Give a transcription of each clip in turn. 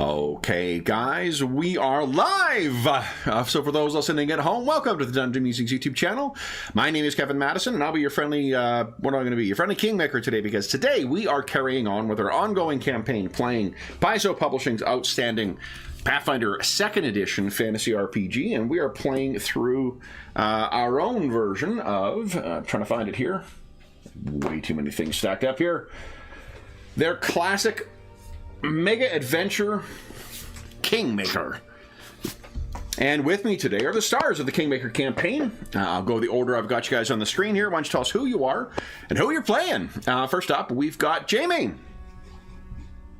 Okay, guys, we are live! So for those listening at home, welcome to the Dungeon Musings YouTube channel. My name is Kevin Madison, and I'll be your friendly, what am I going to be? Your friendly Kingmaker today, because today we are carrying on with our ongoing campaign, playing Paizo Publishing's outstanding Pathfinder 2nd Edition Fantasy RPG, and we are playing through our own version of, trying to find it here, way too many things stacked up here, their classic mega adventure, Kingmaker. And with me today are the stars of the Kingmaker campaign. I'll go the order I've got you guys on the screen here. Why don't you tell us who you are and who you're playing? First up, we've got Jamie.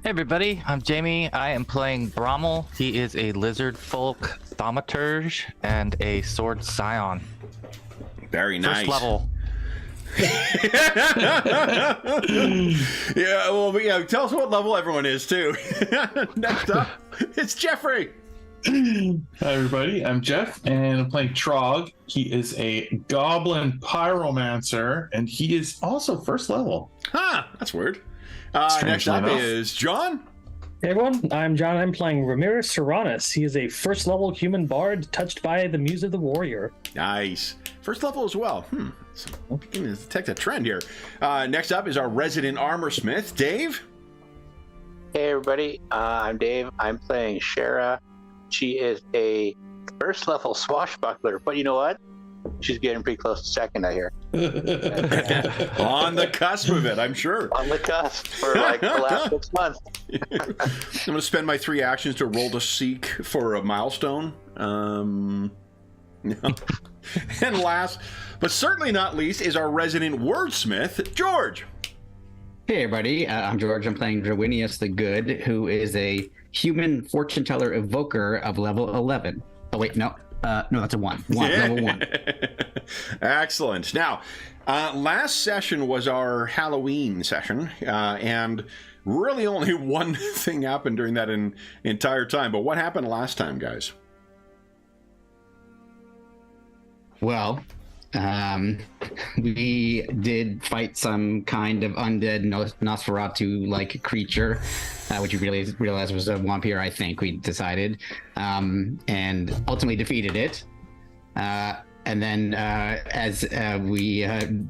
Hey everybody, I'm Jamie. I am playing Brommel. He is a lizard folk thaumaturge and a sword scion. Very nice. First level. Yeah, well, yeah, tell us what level everyone is too. Next up, it's Jeffrey. Hi everybody, I'm Jeff, and I'm playing Trog. He is a goblin pyromancer, and he is also first level. Huh, that's weird. Next up is John. Hey everyone, I'm John. I'm playing Ramirez Serranis. He is a first level human bard touched by the muse of the warrior. Nice. First level as well. So we can detect a trend here. Next up is our resident armor smith, Dave. Hey everybody, I'm Dave. I'm playing Shara. She is a first level swashbuckler, but you know what? She's getting pretty close to second, I hear. On the cusp of it, I'm sure. On the cusp for like the last 6 months. I'm going to spend my 3 actions to roll to seek for a milestone. No. And last, but certainly not least, is our resident wordsmith, George. Hey everybody, I'm George. I'm playing Drawinius the Good, who is a human fortune teller evoker of level 11. Oh wait, no, that's a 1. Level 1. Excellent. Now, last session was our Halloween session, and really only one thing happened during that entire time. But what happened last time, guys? Well, we did fight some kind of undead Nosferatu-like creature, which we really realized was a vampire, I think we decided, and ultimately defeated it. And then, as we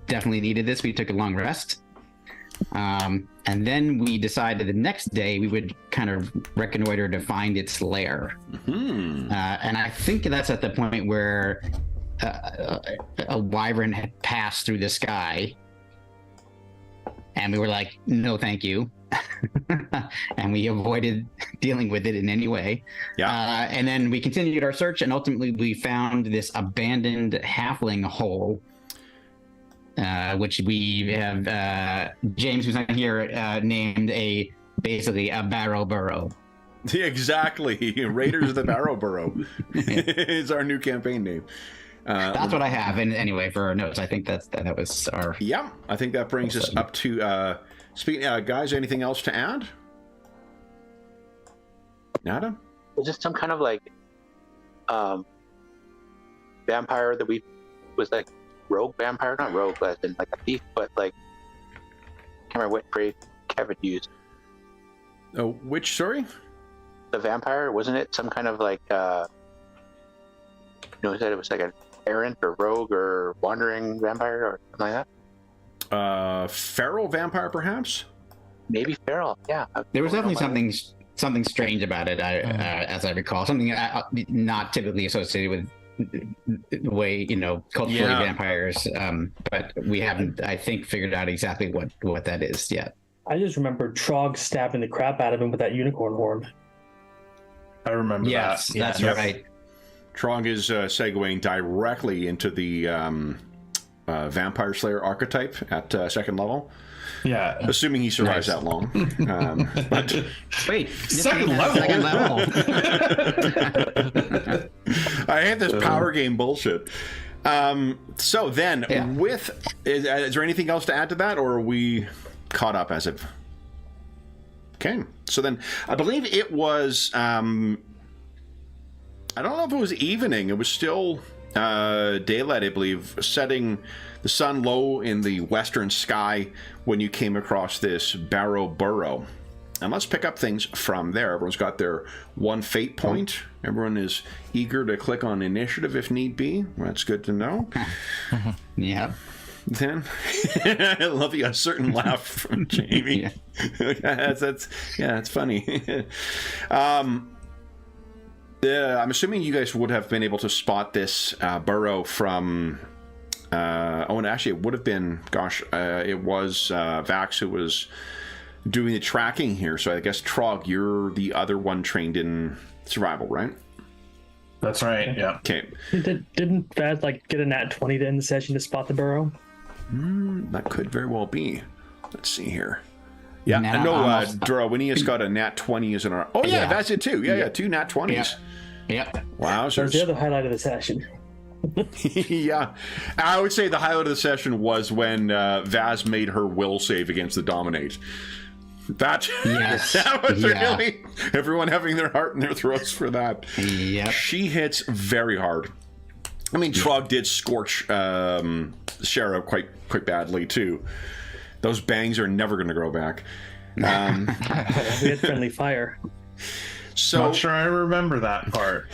definitely needed this, we took a long rest. And then we decided the next day we would kind of reconnoiter to find its lair. And I think that's at the point where a wyvern had passed through the sky, and we were like, no thank you. And we avoided dealing with it in any way. And then we continued our search, and ultimately we found this abandoned halfling hole, which we have James, who's not here, named basically a barrow burrow. Exactly. Raiders of the Barrow Burrow is our new campaign name. That's what I have. And anyway, for our notes, I think that was our. Yeah, I think that brings us up to. Speaking, guys, anything else to add? Nada? Was this some kind of like vampire that was like rogue vampire? Not rogue, but like a thief, but like I can't remember what phrase Kevin used. Oh, which? Sorry? The vampire, wasn't it some kind of like he said it was like an errant or rogue or wandering vampire or something like that? Feral vampire, perhaps? Maybe feral, yeah. There was definitely something strange about it, as I recall. Something not typically associated with the way, culturally vampires. But we haven't, I think, figured out exactly what that is yet. I just remember Trog stabbing the crap out of him with that unicorn horn. I remember that. Yes, that's right. Trog is segueing directly into the Vampire Slayer archetype at 2nd level. Yeah. Assuming he survives that long. But wait, second level. Second level. I hate this power game bullshit. So then, is there anything else to add to that, or are we caught up as it? Okay. So then, I believe it was. I don't know if it was evening. It was still daylight, I believe, setting the sun low in the western sky when you came across this Barrow Burrow. And let's pick up things from there. Everyone's got their one fate point. Everyone is eager to click on initiative if need be. That's good to know. Yeah. Then I love the uncertain laugh from Jamie. That's funny. I'm assuming you guys would have been able to spot this burrow from. And actually, it would have been. It was Vax who was doing the tracking here. So I guess Trog, you're the other one trained in survival, right? That's right. Yeah. Okay. Didn't Vaz get a nat 20 to end the session to spot the burrow? That could very well be. Let's see here. Yeah, Now, I know almost, Darwinius got a nat 20 as an R. Oh, yeah, that's it too. Yeah, 2 nat 20s. Yeah. Wow. So That's the other highlight of the session. yeah. I would say the highlight of the session was when Vaz made her will save against the Dominate. That was really everyone having their heart in their throats for that. Yep. She hits very hard. I mean, Trog did scorch Shara quite badly too. Those bangs are never going to grow back. We had friendly fire. So not sure I remember that part.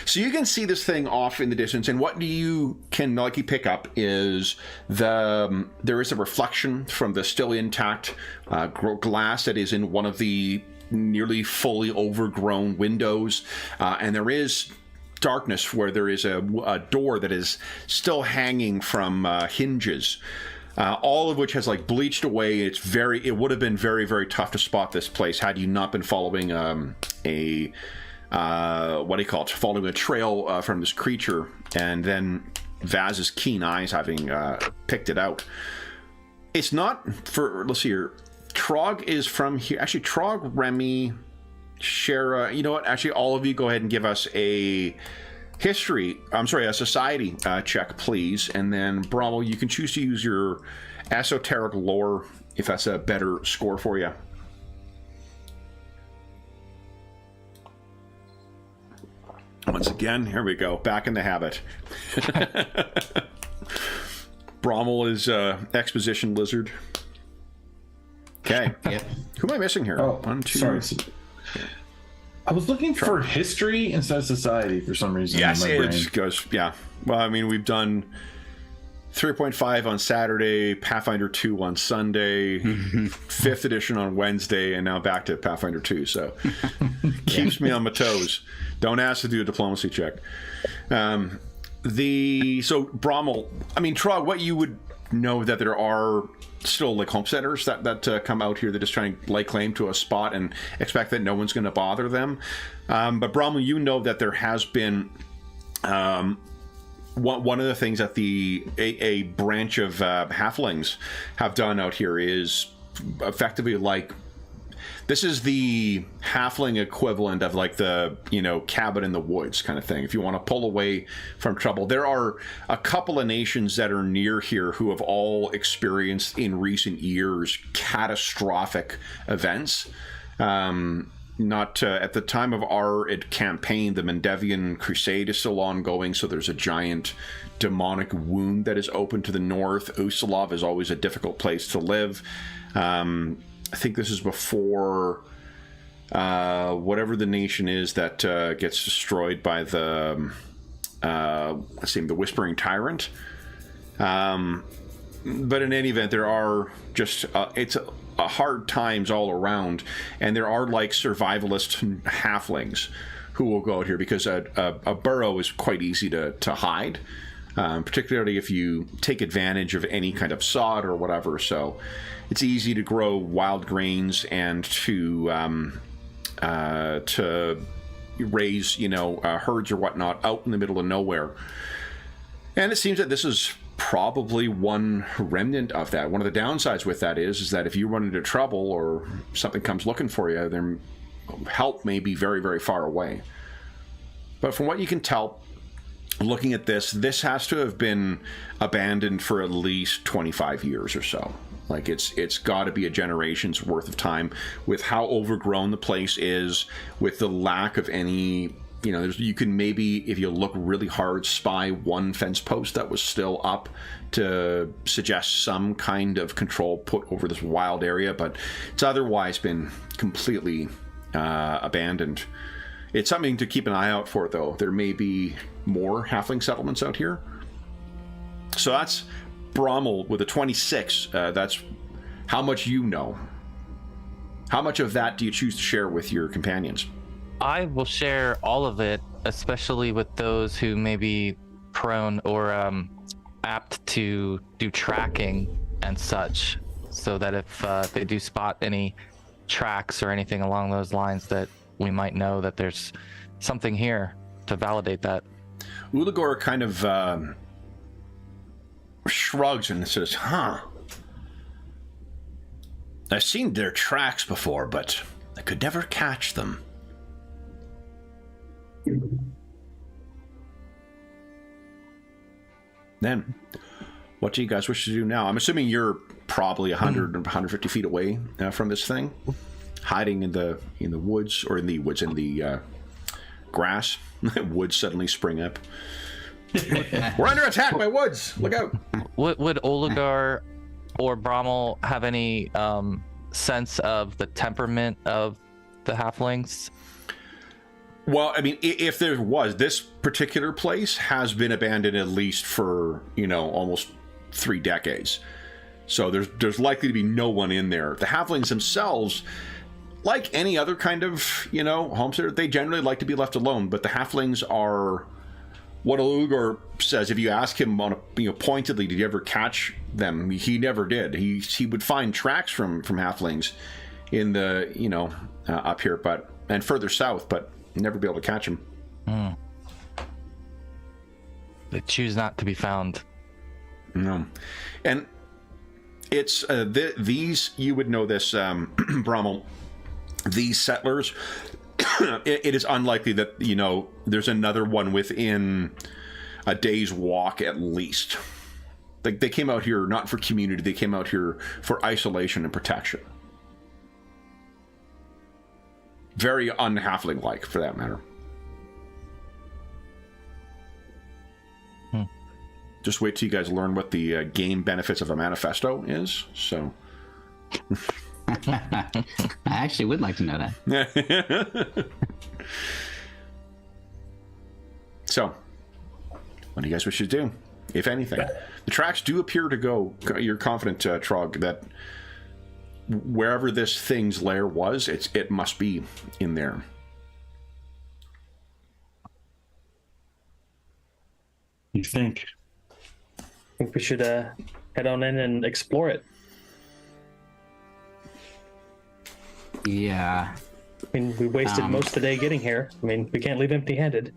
So you can see this thing off in the distance, and what you can likely pick up is there is a reflection from the still intact glass that is in one of the nearly fully overgrown windows, and there is darkness where there is a door that is still hanging from hinges. All of which has bleached away. It would have been very, very tough to spot this place had you not been following following a trail from this creature, and then Vaz's keen eyes having picked it out. It's not for. Let's see here. Trog is from here. Actually, Trog, Remy, Shara. You know what? Actually, all of you go ahead and give us a society check, please. And then, Bravo, you can choose to use your esoteric lore if that's a better score for you. Once again, here we go. Back in the habit. Brommel is exposition lizard. Okay. Yep. Who am I missing here? Oh, 1, 2. sorry. I was looking for history instead of society for some reason. Yes, in my brain. it goes. Yeah. Well, I mean, we've done 3.5 on Saturday, Pathfinder 2 on Sunday, 5th edition on Wednesday, and now back to Pathfinder 2. So keeps me on my toes. Don't ask to do a diplomacy check. So Brommel, I mean, Trog, what you would know that there are still homesteaders that come out here that just try and lay claim to a spot and expect that no one's going to bother them. But Brommel, you know that there has been one of the things that a branch of halflings have done out here is effectively this is the halfling equivalent of the cabin in the woods kind of thing. If you want to pull away from trouble, there are a couple of nations that are near here who have all experienced in recent years catastrophic events. Not at the time of our campaign, the Mendevian Crusade is still ongoing, so there's a giant demonic wound that is open to the north. Usalov is always a difficult place to live. I think this is before whatever the nation is that gets destroyed by the Whispering Tyrant. But in any event, there are just it's hard times all around, and there are survivalist halflings who will go out here because a burrow is quite easy to hide, particularly if you take advantage of any kind of sod or whatever. So it's easy to grow wild grains and to raise herds or whatnot out in the middle of nowhere. And it seems that this is probably one remnant of that. One of the downsides with that is that if you run into trouble or something comes looking for you, then help may be very, very far away. But from what you can tell, looking at this has to have been abandoned for at least 25 years or so. It's got to be a generation's worth of time with how overgrown the place is, with the lack of any you can maybe, if you look really hard, spy one fence post that was still up to suggest some kind of control put over this wild area, but it's otherwise been completely abandoned. It's something to keep an eye out for, though. There may be more halfling settlements out here. So that's Brommel with a 26. That's how much you know. How much of that do you choose to share with your companions? I will share all of it, especially with those who may be prone or apt to do tracking and such, so that if they do spot any tracks or anything along those lines, that we might know that there's something here to validate that. Uligor kind of shrugs and says, I've seen their tracks before, but I could never catch them. Then, what do you guys wish to do now? I'm assuming you're probably 100 or 150 feet away from this thing, hiding in the woods, or in the grass. Woods suddenly spring up. We're under attack by woods. Look out. Would Oligar or Brommel have any sense of the temperament of the halflings? Well, I mean, if there was, this particular place has been abandoned at least for, almost 3 decades. So there's likely to be no one in there. The halflings themselves, like any other kind of, homesteader, they generally like to be left alone. But the halflings are, what Ulugor says, if you ask him pointedly, did you ever catch them? He never did. He would find tracks from halflings in the, up here, and further south, but never be able to catch him. They choose not to be found. No. And it's these, you would know this, Brommel, these settlers, it is unlikely that, there's another one within a day's walk at least. They came out here not for community, they came out here for isolation and protection. Very un-halfling-like, for that matter. Just wait till you guys learn what the game benefits of a manifesto is. So, I actually would like to know that. So, what do you guys wish to do, if anything? The tracks do appear to go. You're confident, Trog, that wherever this thing's lair was, it must be in there. You think? I think we should head on in and explore it. Yeah. I mean, we wasted most of the day getting here. I mean, we can't leave empty-handed.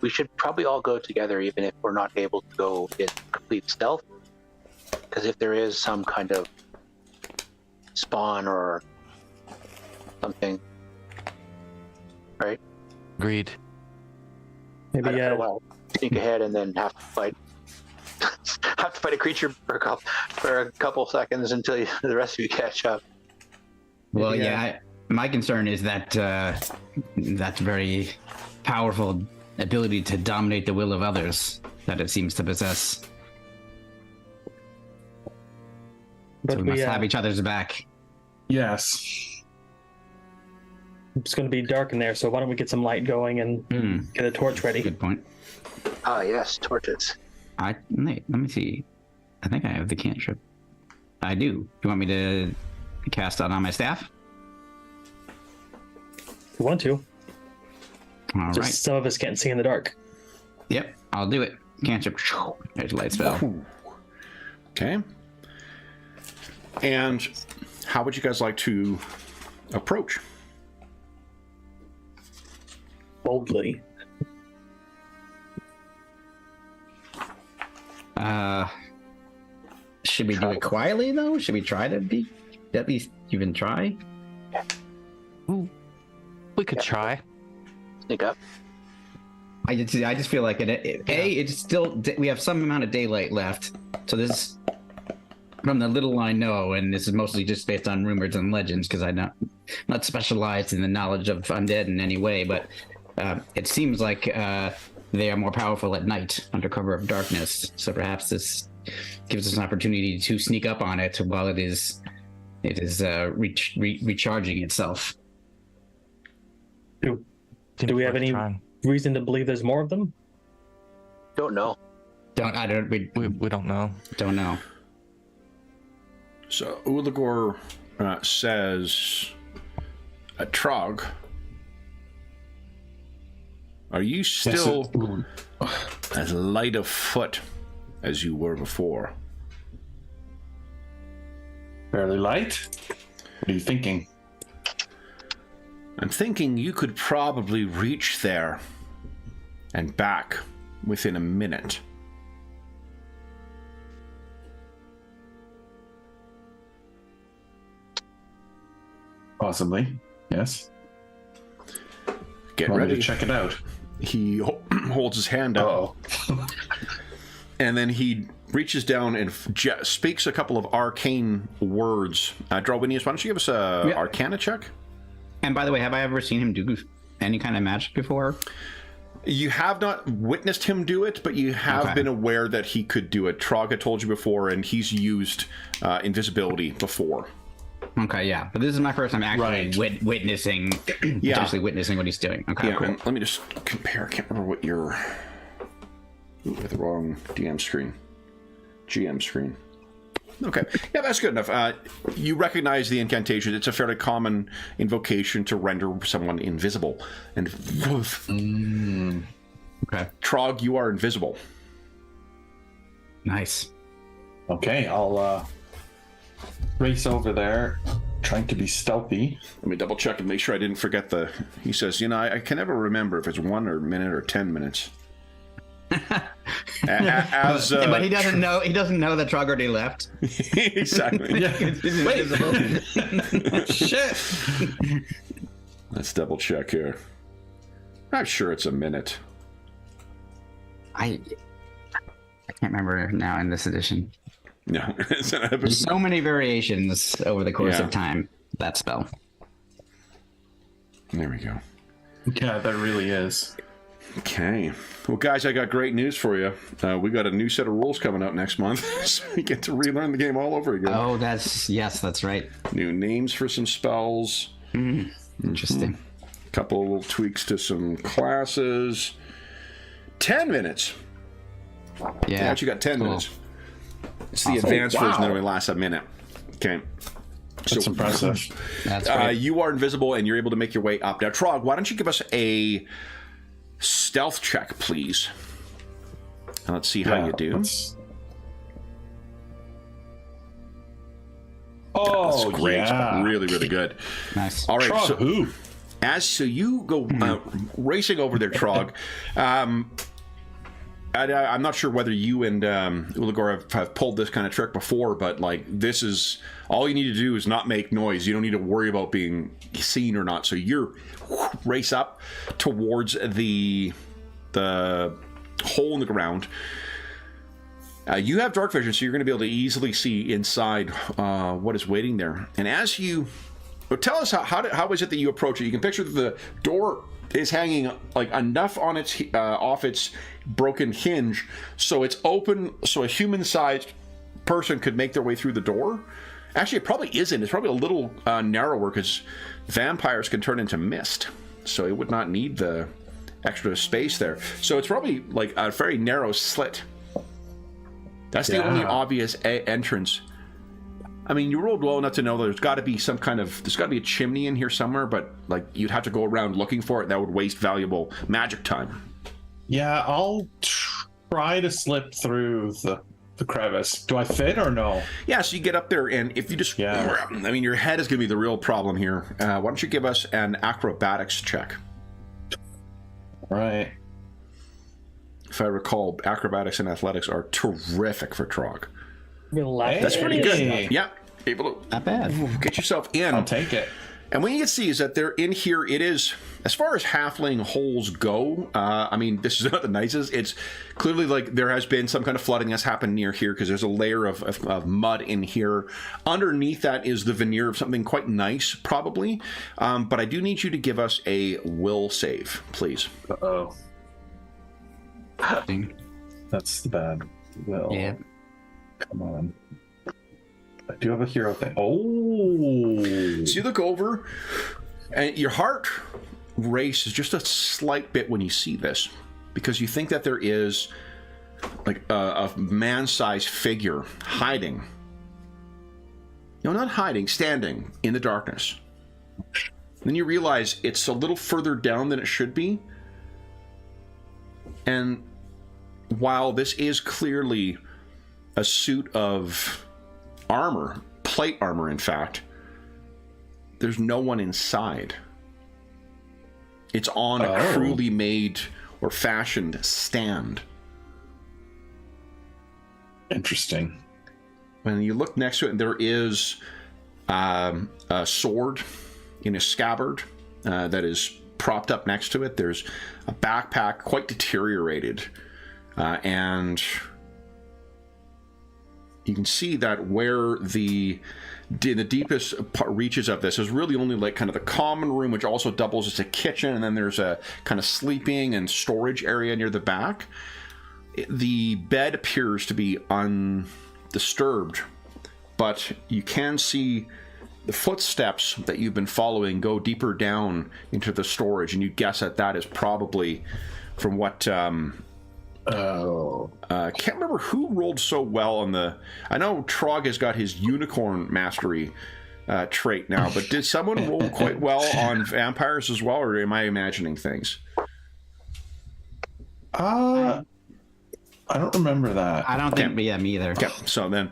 We should probably all go together, even if we're not able to go in complete stealth. Because if there is some kind of spawn or something, right? Agreed. Maybe I don't want to sneak ahead and then have to fight a creature for a couple seconds until the rest of you catch up. Well, my concern is that that's very powerful ability to dominate the will of others that it seems to possess. But So we must have each other's back. Yes. It's going to be dark in there, so why don't we get some light going and get a torch ready? Good point. Ah, yes, torches. Let me see. I think I have the cantrip. I do. Do you want me to cast that on my staff? If you want to. All Just right. some of us can't see in the dark. Yep, I'll do it. Cantrip. There's a light spell. Ooh. Okay. And how would you guys like to approach? Boldly. Should we do it quietly though? Should we try to be at least even try? We could try. Sneak up. I just feel like it's still we have some amount of daylight left. So this, from the little I know, and this is mostly just based on rumors and legends because I'm not specialized in the knowledge of undead in any way, but It seems like they are more powerful at night under cover of darkness. So perhaps this gives us an opportunity to sneak up on it while it is recharging itself. Do we have any reason to believe there's more of them? Don't know. We don't know. Don't know. So Uligor says, Trog, are you still as light of foot as you were before? Fairly light. What are you thinking? I'm thinking you could probably reach there and back within a minute. Possibly. Yes. Get Want me ready to check it out. He holds his hand up, and then he reaches down and speaks a couple of arcane words. Drawinius, why don't you give us a Arcana check? And by the way, have I ever seen him do any kind of magic before? You have not witnessed him do it, but you have been aware that he could do it. Trog had told you before, and he's used invisibility before. Okay, yeah, but this is my first time actually witnessing, potentially witnessing what he's doing. Okay, yeah, cool. And let me just compare. I can't remember what your... Ooh, I had the wrong GM screen. Okay, yeah, that's good enough. You recognize the incantation. It's a fairly common invocation to render someone invisible. And okay, Trog, you are invisible. Nice. Okay, I'll race over there, trying to be stealthy. Let me double check and make sure I didn't forget the... He says, I can never remember if it's 1 minute or 10 minutes. But he doesn't know. He doesn't know that Trog already left. Exactly. Wait. Shit. Let's double check here. I'm sure it's a minute. I can't remember now in this edition. No, there's so many variations over the course of time. That spell. There we go. Yeah, that really is. Okay. Well, guys, I got great news for you. We got a new set of rules coming out next month, so we get to relearn the game all over again. Oh, that's right. New names for some spells. Interesting. Couple of little tweaks to some classes. 10 minutes. Yeah. You actually got 10 minutes. It's the advanced version that only lasts a minute. Okay. That's impressive. That's right. You are invisible, and you're able to make your way up. Now, Trog, why don't you give us a stealth check, please? And let's see how you do. Oh, that's great. Yeah. Really, really good. Nice. All right. Trog, So you go racing over there, Trog. I'm not sure whether you and Uligor have pulled this kind of trick before, but this is all you need to do is not make noise. You don't need to worry about being seen or not. So you race up towards the hole in the ground. You have dark vision, so you're going to be able to easily see inside what is waiting there. And as you tell us how is it that you approach it? You can picture that the door is hanging enough on its off its broken hinge, so it's open, so a human-sized person could make their way through the door. Actually, it probably isn't. It's probably a little narrower because vampires can turn into mist, so it would not need the extra space there. So it's probably a very narrow slit. That's the only obvious entrance. I mean, you rolled well enough to know that there's got to be a chimney in here somewhere, but you'd have to go around looking for it. That would waste valuable magic time. Yeah, I'll try to slip through the crevice. Do I fit or no? Yeah, so you get up there, and if you just... I mean, your head is going to be the real problem here. Why don't you give us an acrobatics check? Right. If I recall, acrobatics and athletics are terrific for Trog. Relax. That's pretty good. Yeah. Able to Not bad. get yourself in. I'll take it. And what you can see is that they're in here. It is, as far as halfling holes go, I mean, this is not the nicest. It's clearly like there has been some kind of flooding that's happened near here because there's a layer of mud in here. Underneath that is the veneer of something quite nice, probably. But I do need you to give us a will save, please. Uh-oh. That's the bad will. Yeah. Come on. I do have a hero thing. Oh! So you look over, and your heart races just a slight bit when you see this, because you think that there is like a man-sized figure hiding. No, not hiding, standing in the darkness. Then you realize it's a little further down than it should be. And while this is clearly a suit of armor, plate armor in fact, there's no one inside. It's on a crudely made or fashioned stand. Interesting. When you look next to it, there is a sword in a scabbard that is propped up next to it. There's a backpack, quite deteriorated, and you can see that where the deepest reaches of this is really only like kind of the common room, which also doubles as a kitchen, and then there's a kind of sleeping and storage area near the back. The bed appears to be undisturbed, but you can see the footsteps that you've been following go deeper down into the storage, and you guess that that is probably from what can't remember who rolled so well on the... I know Trog has got his unicorn mastery trait now, but did someone roll quite well on vampires as well, or am I imagining things? I don't remember that. I don't think, yeah, me either. Okay, so then...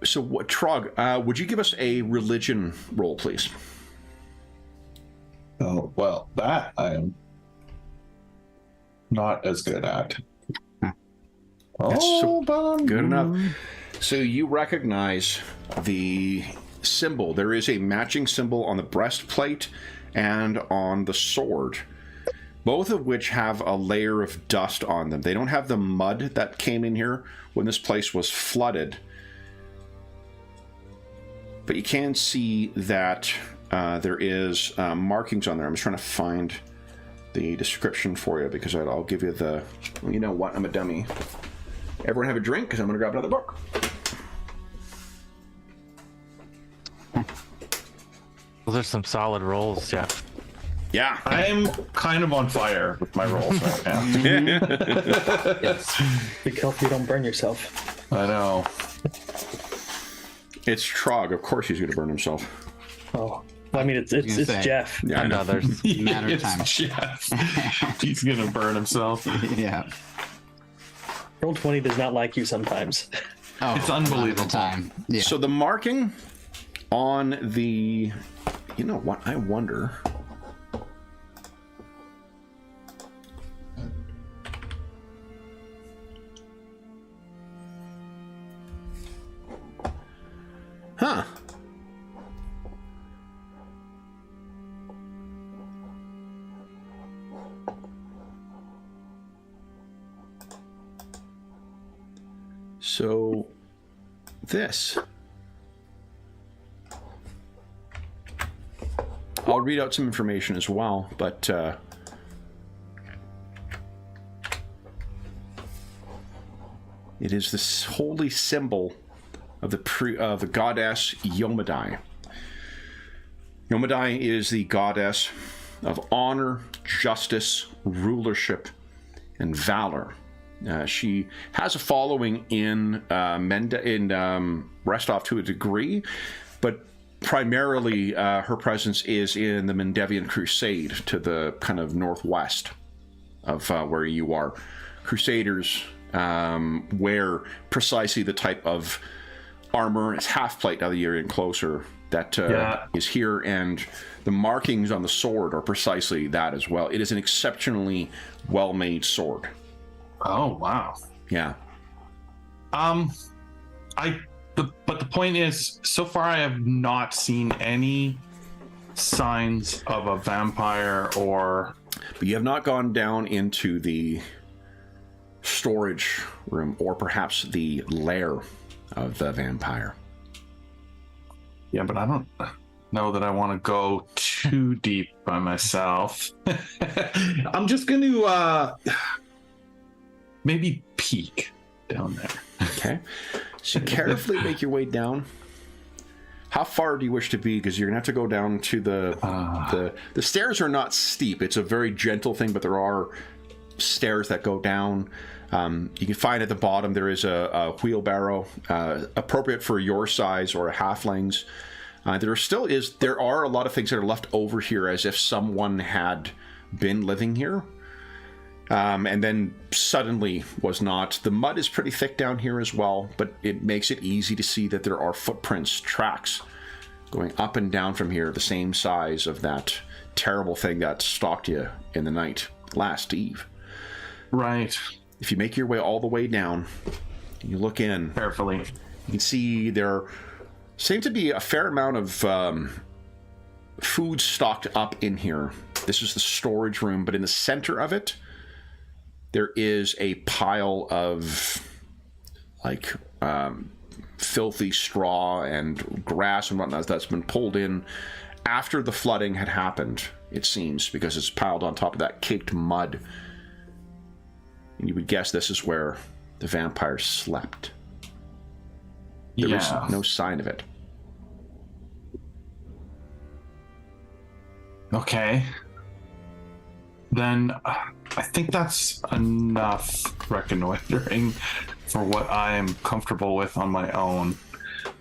so what, Trog, would you give us a religion roll, please? Oh, well, that I am not as good at. Good enough. So you recognize the symbol. There is a matching symbol on the breastplate and on the sword, both of which have a layer of dust on them. They don't have the mud that came in here when this place was flooded, but you can see that there is markings on there. I'm just trying to find the description for you, because I'll give you the... Well, you know what? I'm a dummy. Everyone have a drink, because I'm going to grab another book. Those are some solid rolls, Jeff. Yeah. I'm kind of on fire with my rolls right now. Be careful you don't burn yourself. I know. It's Trog. Of course he's going to burn himself. Oh, I mean, it's Jeff. Yeah, I And know. others. Matter of It's time. Jeff. He's gonna burn himself. Yeah. Roll 20 does not like you sometimes. Oh, It's a lot of the unbelievable. time. Yeah. So the marking on the... You know what? I wonder... Huh. So, this. I'll read out some information as well, but it is this holy symbol of the goddess Yomadai. Yomadai is the goddess of honor, justice, rulership, and valor. She has a following in Restov to a degree, but primarily her presence is in the Mendevian Crusade to the kind of northwest of where you are. Crusaders wear precisely the type of armor. It's half plate now that you're in closer. That is here, and the markings on the sword are precisely that as well. It is an exceptionally well-made sword. Oh wow. Yeah. I But the point is, so far I have not seen any signs of a vampire or. But you have not gone down into the storage room or perhaps the lair of the vampire. Yeah, but I don't know that I want to go too deep by myself. I'm just going to maybe peek down there. Okay. So carefully make your way down. How far do you wish to be? Because you're gonna have to go down to the stairs are not steep. It's a very gentle thing, but there are stairs that go down. You can find at the bottom there is a wheelbarrow appropriate for your size or a halfling's. There are a lot of things that are left over here as if someone had been living here. And then suddenly was not. The mud is pretty thick down here as well, but it makes it easy to see that there are footprints, tracks, going up and down from here, the same size of that terrible thing that stalked you in the night last eve. Right. If you make your way all the way down, and you look in, Carefully. you can see there seems to be a fair amount of food stocked up in here. This is the storage room, but in the center of it, there is a pile of like filthy straw and grass and whatnot that's been pulled in after the flooding had happened, it seems, because it's piled on top of that caked mud. And you would guess this is where the vampire slept. There is no sign of it. Okay. Then I think that's enough reconnoitering for what I am comfortable with on my own.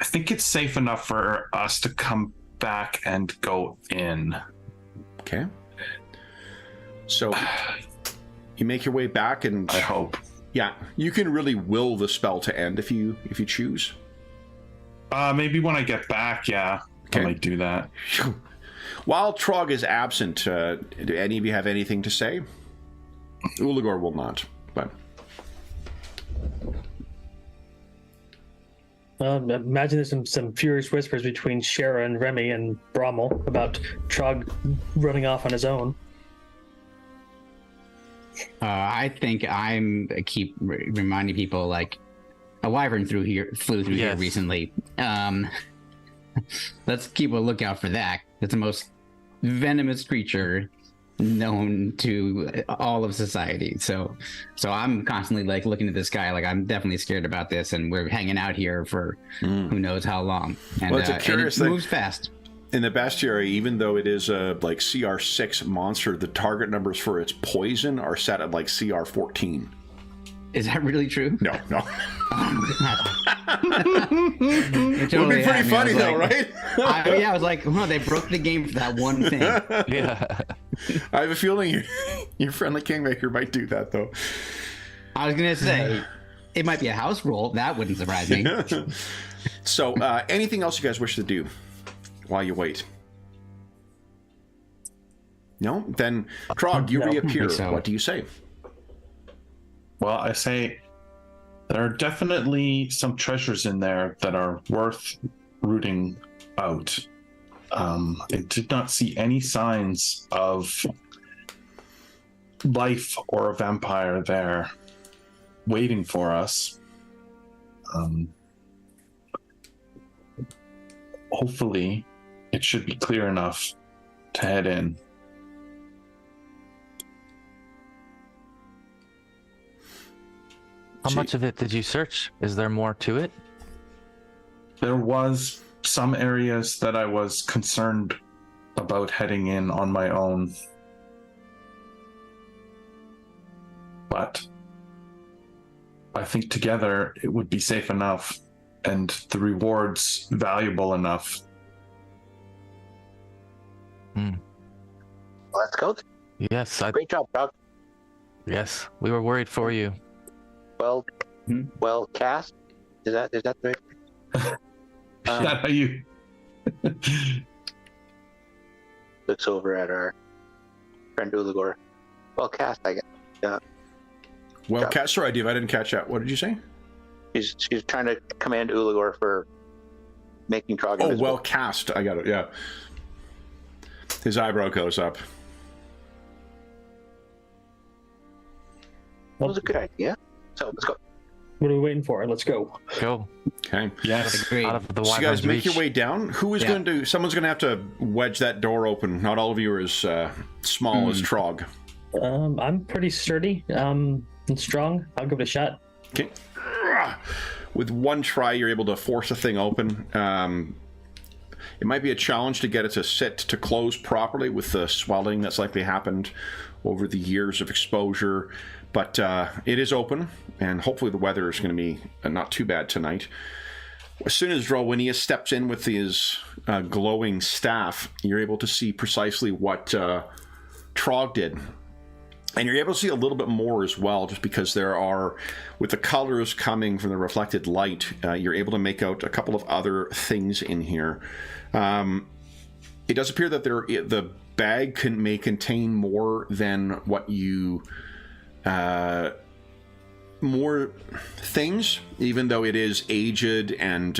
I think it's safe enough for us to come back and go in. Okay. So you make your way back, and I hope. Yeah, you can really will the spell to end if you choose. Maybe when I get back, yeah. Okay. I might do that. While Trog is absent, do any of you have anything to say? Uligor will not, but... Imagine there's some furious whispers between Shara and Remy and Brommel about Trog running off on his own. I think keep reminding people, like, a wyvern flew through here recently. Let's keep a lookout for that. It's the most venomous creature known to all of society. So I'm constantly like looking at this guy, like I'm definitely scared about this, and we're hanging out here for who knows how long. And, well, it's a curious thing. Moves fast. In the bestiary, even though it is a like CR6 monster, the target numbers for its poison are set at like CR14. Is that really true? No. It would be pretty funny though, right? I was like, well, they broke the game for that one thing. Yeah. I have a feeling your friendly Kingmaker might do that though. I was gonna say it might be a house rule. That wouldn't surprise me. So, anything else you guys wish to do while you wait? No? Then, Trog, you reappear. So. What do you say? Well, I say there are definitely some treasures in there that are worth rooting out. I did not see any signs of life or a vampire there waiting for us. Hopefully, it should be clear enough to head in. How much of it did you search? Is there more to it? There was some areas that I was concerned about heading in on my own. But I think together it would be safe enough and the rewards valuable enough. Let's go. Yes, Great job, Doc. Yes, we were worried for you. Well cast. Is that the right? Is that how you? Looks over at our friend Uligor. Well cast, I guess. Yeah. Well, sorry, Dave, I didn't catch that. What did you say? She's trying to command Ulugor for making Trog Oh, invisible. well cast. I got it. Yeah. His eyebrow goes up. That was a good idea. So let's go. What are we waiting for? Let's go. Go Okay. Yes. Agreed. out of the So you guys wyvern's make your reach. way down. Who is Yeah. going to? Someone's going to have to wedge that door open. Not all of you are as small as Trog. I'm pretty sturdy and strong. I'll give it a shot. Okay. With one try, you're able to force the thing open. It might be a challenge to get it to sit to close properly with the swelling that's likely happened over the years of exposure. But it is open, and hopefully the weather is going to be not too bad tonight. As soon as Drolwinius steps in with his glowing staff, you're able to see precisely what Trog did. And you're able to see a little bit more as well, just because there are, with the colors coming from the reflected light, you're able to make out a couple of other things in here. It does appear that the bag may contain more than what you... more things, even though it is aged, and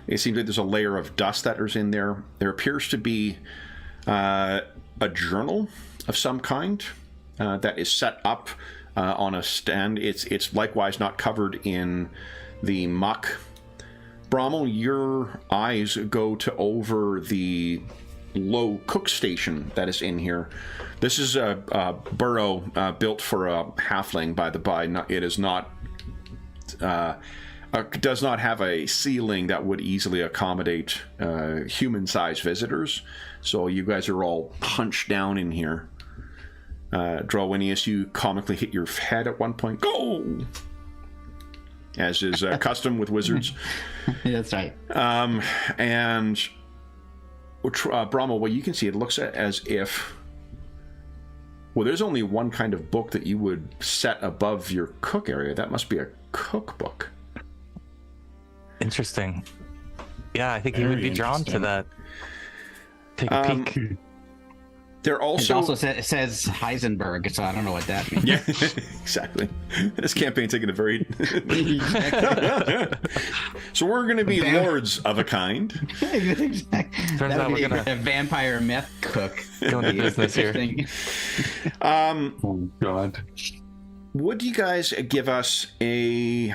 it seems like there's a layer of dust that is in there. There appears to be a journal of some kind that is set up on a stand. It's likewise not covered in the muck. Brommel, your eyes go to over the low cook station that is in here. This is a burrow built for a halfling, by the by. It is not does not have a ceiling that would easily accommodate human-sized visitors. So you guys are all hunched down in here. Drolwinius, you comically hit your head at one point. Go! As is custom with wizards. That's right. And Brahma, what you can see, it looks as if... Well, there's only one kind of book that you would set above your cook area. That must be a cookbook. Interesting. Yeah, I think he would Very be drawn to interesting. that. Take a peek. There It also... also says Heisenberg, so I don't know what that means. Yeah, exactly. This campaign's taking a very... So we're going to be lords of a kind. Exactly. Turns That out would we're be gonna a vampire meth cook. go into business here. Oh God. Would you guys give us a...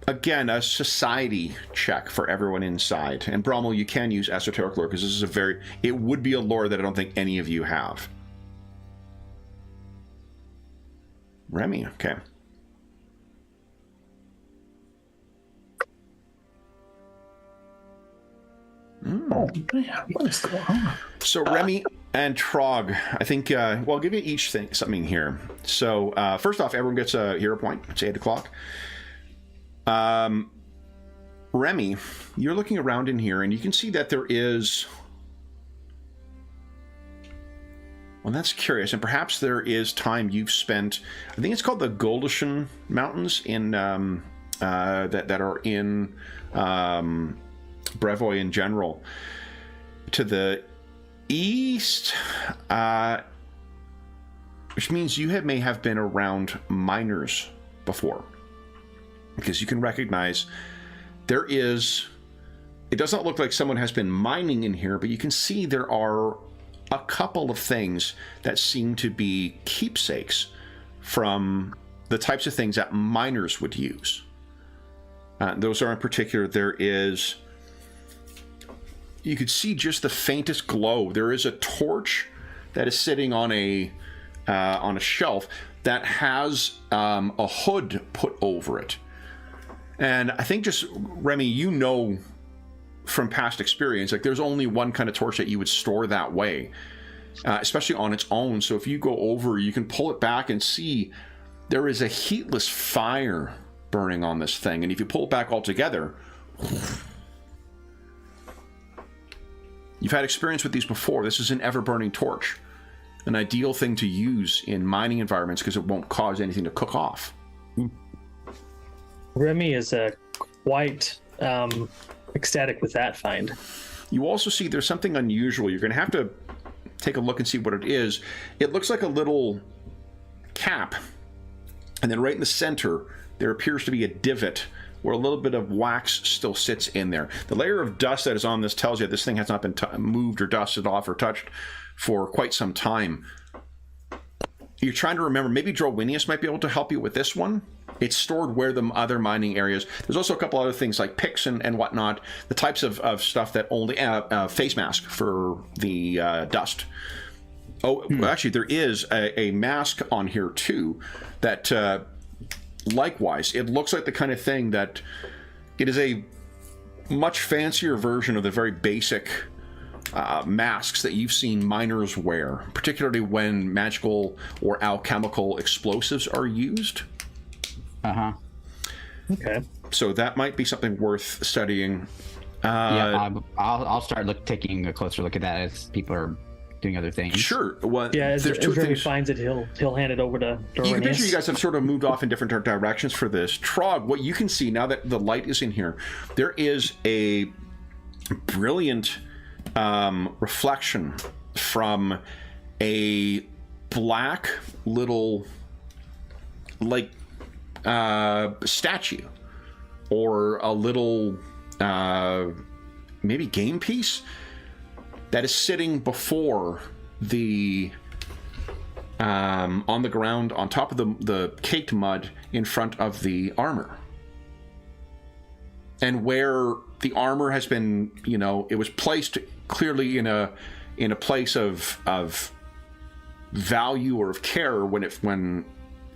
Again, a society check for everyone inside. And Brommel, you can use esoteric lore, because this is a very... It would be a lore that I don't think any of you have. Remy, okay. Oh man, what is going on? So Remy and Trog, I think, well, I'll give you each something here. So first off, everyone gets a hero point. It's 8 o'clock. Remy, you're looking around in here, and you can see that there is... Well, that's curious, and perhaps there is time you've spent... I think it's called the Goldishan Mountains in that are in Brevoy in general. To the east, which means you may have been around miners before, because you can recognize there is... It does not look like someone has been mining in here, but you can see there are a couple of things that seem to be keepsakes from the types of things that miners would use. Those are in particular, there is... You could see just the faintest glow. There is a torch that is sitting on a shelf that has a hood put over it. And I think just, Remy, you know from past experience, like there's only one kind of torch that you would store that way, especially on its own. So if you go over, you can pull it back and see there is a heatless fire burning on this thing. And if you pull it back all together, you've had experience with these before. This is an ever-burning torch, an ideal thing to use in mining environments because it won't cause anything to cook off. Remy is quite ecstatic with that find. You also see there's something unusual. You're going to have to take a look and see what it is. It looks like a little cap And then right in the center, there appears to be a divot where a little bit of wax still sits in there. The layer of dust that is on this tells you this thing has not been moved or dusted off or touched for quite some time. You're trying to remember, maybe Drowinius might be able to help you with this one. It's stored where the other mining areas. There's also a couple other things like picks and whatnot, the types of stuff that only face mask for the dust. Oh, actually, there is a mask on here too that likewise, it looks like the kind of thing that it is a much fancier version of the very basic masks that you've seen miners wear, particularly when magical or alchemical explosives are used. Okay. So that might be something worth studying. I'll start taking a closer look at that as people are doing other things. Sure. Well, Yeah, as there's two Remy things. finds it, he'll hand it over to You can picture Dorinius. you guys have sort of moved off in different directions for this. Trog, what you can see now that the light is in here, there is a brilliant reflection from a black little like statue or a little maybe game piece that is sitting before the on the ground on top of the caked mud in front of the armor. And where the armor has been, it was placed clearly in a place of value or of care when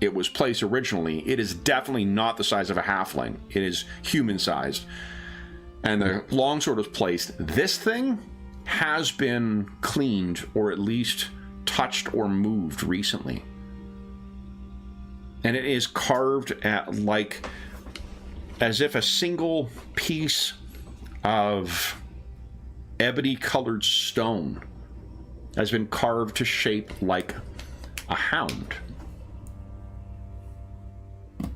it was placed originally. It is definitely not the size of a halfling. It is human sized. And the longsword was placed. This thing has been cleaned or at least touched or moved recently. And it is carved at as if a single piece of ebony colored stone has been carved to shape like a hound. And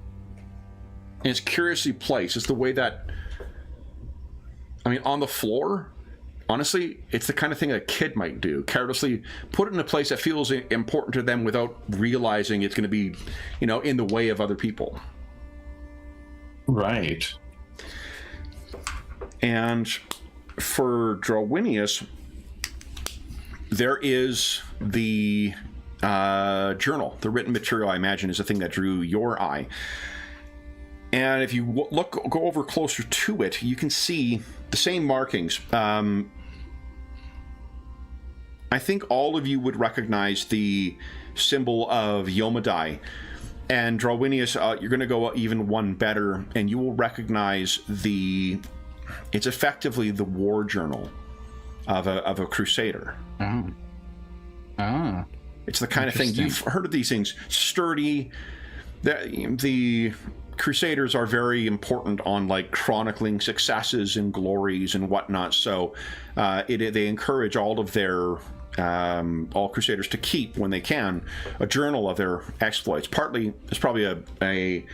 it's curiously placed. It's the way that, on the floor, honestly, it's the kind of thing a kid might do. Carelessly put it in a place that feels important to them without realizing it's going to be, in the way of other people. Right. And for Drowinius, there is the journal. The written material, I imagine, is the thing that drew your eye. And if you go over closer to it, you can see the same markings. I think all of you would recognize the symbol of Yomadai. And Drowinius, you're going to go even one better, and you will recognize it's effectively the war journal of a crusader. It's the kind of thing, you've heard of these things, sturdy. The crusaders are very important on chronicling successes and glories and whatnot. So they encourage all of their all crusaders to keep, when they can, a journal of their exploits. Partly there's probably a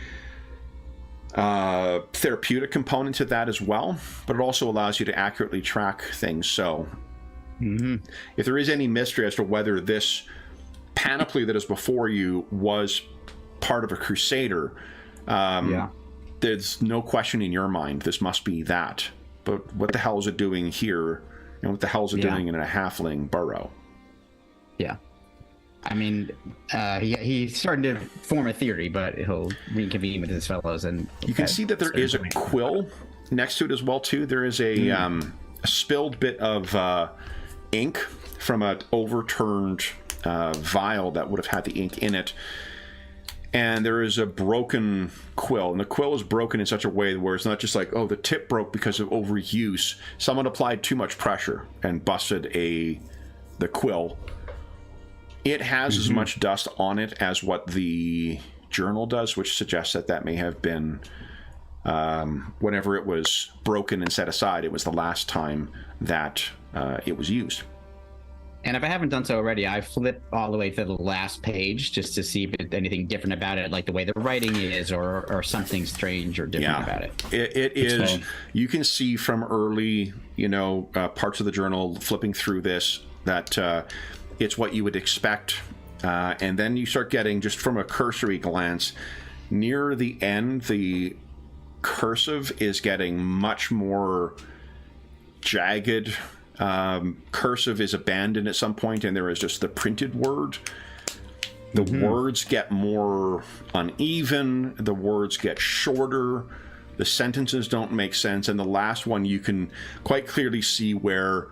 therapeutic component to that as well, but it also allows you to accurately track things. So if there is any mystery as to whether this panoply that is before you was part of a crusader, there's no question in your mind this must be that. But what the hell is it doing here, and what the hell is it doing in a halfling burrow? Yeah. He's starting to form a theory, but he'll reconvene with his fellows. And you can see that there is a quill next to it as well too. There is a spilled bit of ink from an overturned vial that would have had the ink in it. And there is a broken quill, and the quill is broken in such a way where it's not just the tip broke because of overuse. Someone applied too much pressure and busted the quill. It has as much dust on it as what the journal does, which suggests that may have been whenever it was broken and set aside, it was the last time that it was used. And if I haven't done so already, I flip all the way to the last page just to see if there's anything different about it, like the way the writing is, or something strange or different about it. It is. Fine. You can see from early, parts of the journal, flipping through this, that it's what you would expect. And then you start getting, just from a cursory glance, near the end, the cursive is getting much more jagged. Cursive is abandoned at some point, and there is just the printed word. The words get more uneven. The words get shorter. The sentences don't make sense. And the last one, you can quite clearly see where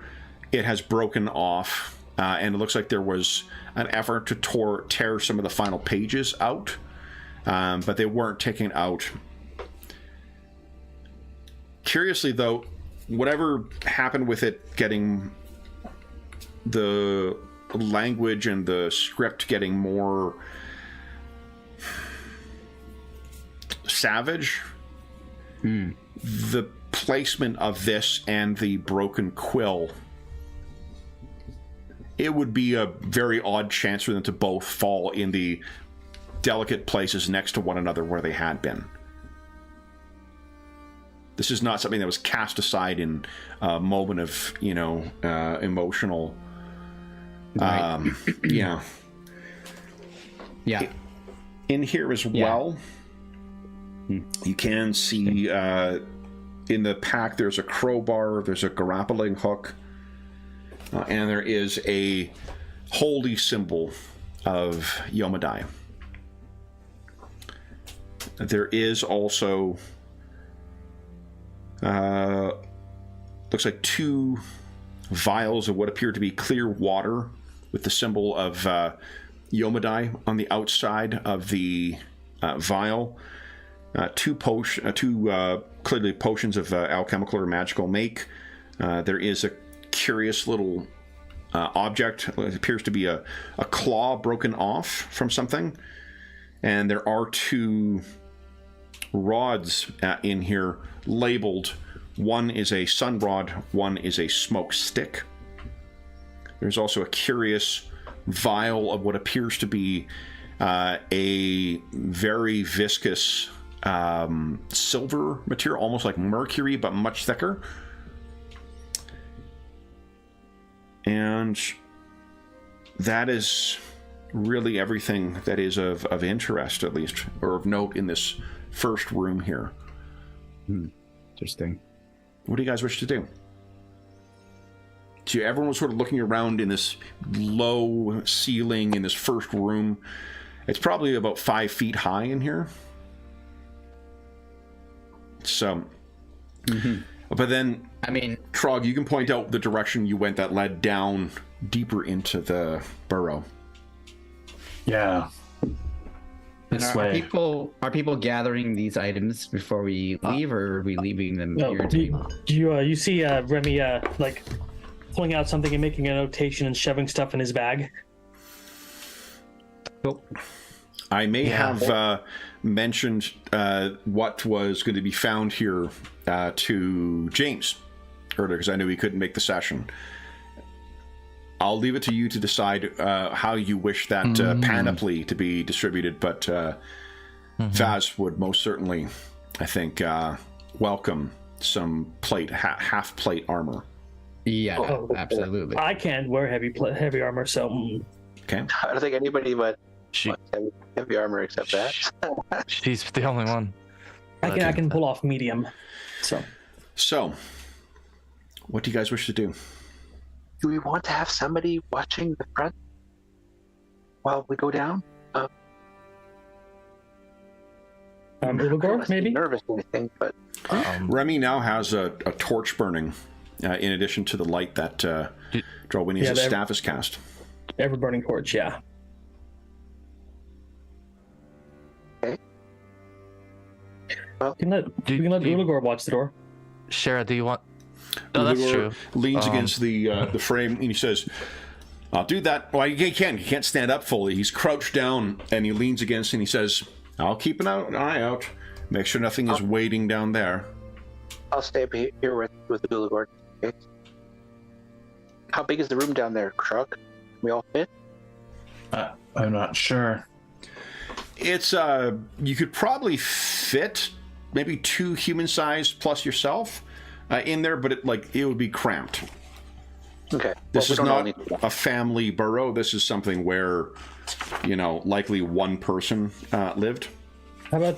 it has broken off. And it looks like there was an effort to tear some of the final pages out. But they weren't taken out. Curiously, though, whatever happened with it getting the language and the script getting more savage, the placement of this and the broken quill, it would be a very odd chance for them to both fall in the delicate places next to one another where they had been. This is not something that was cast aside in a moment of, emotional. Right. Yeah. In here as well, you can see in the pack there's a crowbar, there's a grappling hook, and there is a holy symbol of Yomadai. There is also looks like 2 vials of what appear to be clear water with the symbol of Yomadai on the outside of the vial. 2 clearly potions of alchemical or magical make. There is a curious little object. It appears to be a claw broken off from something. And there are 2 rods in here labeled. One is a sun rod, one is a smoke stick. There's also a curious vial of what appears to be a very viscous silver material, almost like mercury, but much thicker. And that is really everything that is of interest, at least, or of note in this first room here. Interesting. What do you guys wish to do? So everyone was sort of looking around in this low ceiling in this first room. It's probably about 5 feet high in here. So, but then, I mean, Trog, you can point out the direction you went that led down deeper into the burrow. Yeah. and This are way. people gathering these items before we leave, or are we leaving them No, here? you see Remy like pulling out something and making a notation and shoving stuff in his bag. Cool. I may have mentioned what was going to be found here to James earlier, because I knew he couldn't make the session. I'll leave it to you to decide how you wish that panoply to be distributed, but Vaz would most certainly, I think, welcome some half plate armor. Yeah, absolutely. I can't wear heavy armor, so Okay. I don't think anybody but She, heavy armor except that. she's the only one. I can pull off medium. So, what do you guys wish to do? Do we want to have somebody watching the front while we go down? Ulugor, maybe? Nervous or anything, but Remy now has a torch burning, in addition to the light that Drolwini's staff is cast. Ever burning torch, yeah. Okay. Well, We can let Ulugor watch the door. Shara, do you want? No, that's Ulugor true. leans against the frame and he says, "I'll do that." Well, he can't stand up fully. He's crouched down and he leans against and he says, "I'll keep an eye out. Make sure nothing is waiting down there." I'll stay up here with Ulugor. Okay. How big is the room down there, Krug? Can we all fit? I'm not sure. It's you could probably fit maybe 2 human-sized plus yourself in there, but it would be cramped. Okay. This is we don't all not need to- a family burrow. This is something where, likely one person lived. How about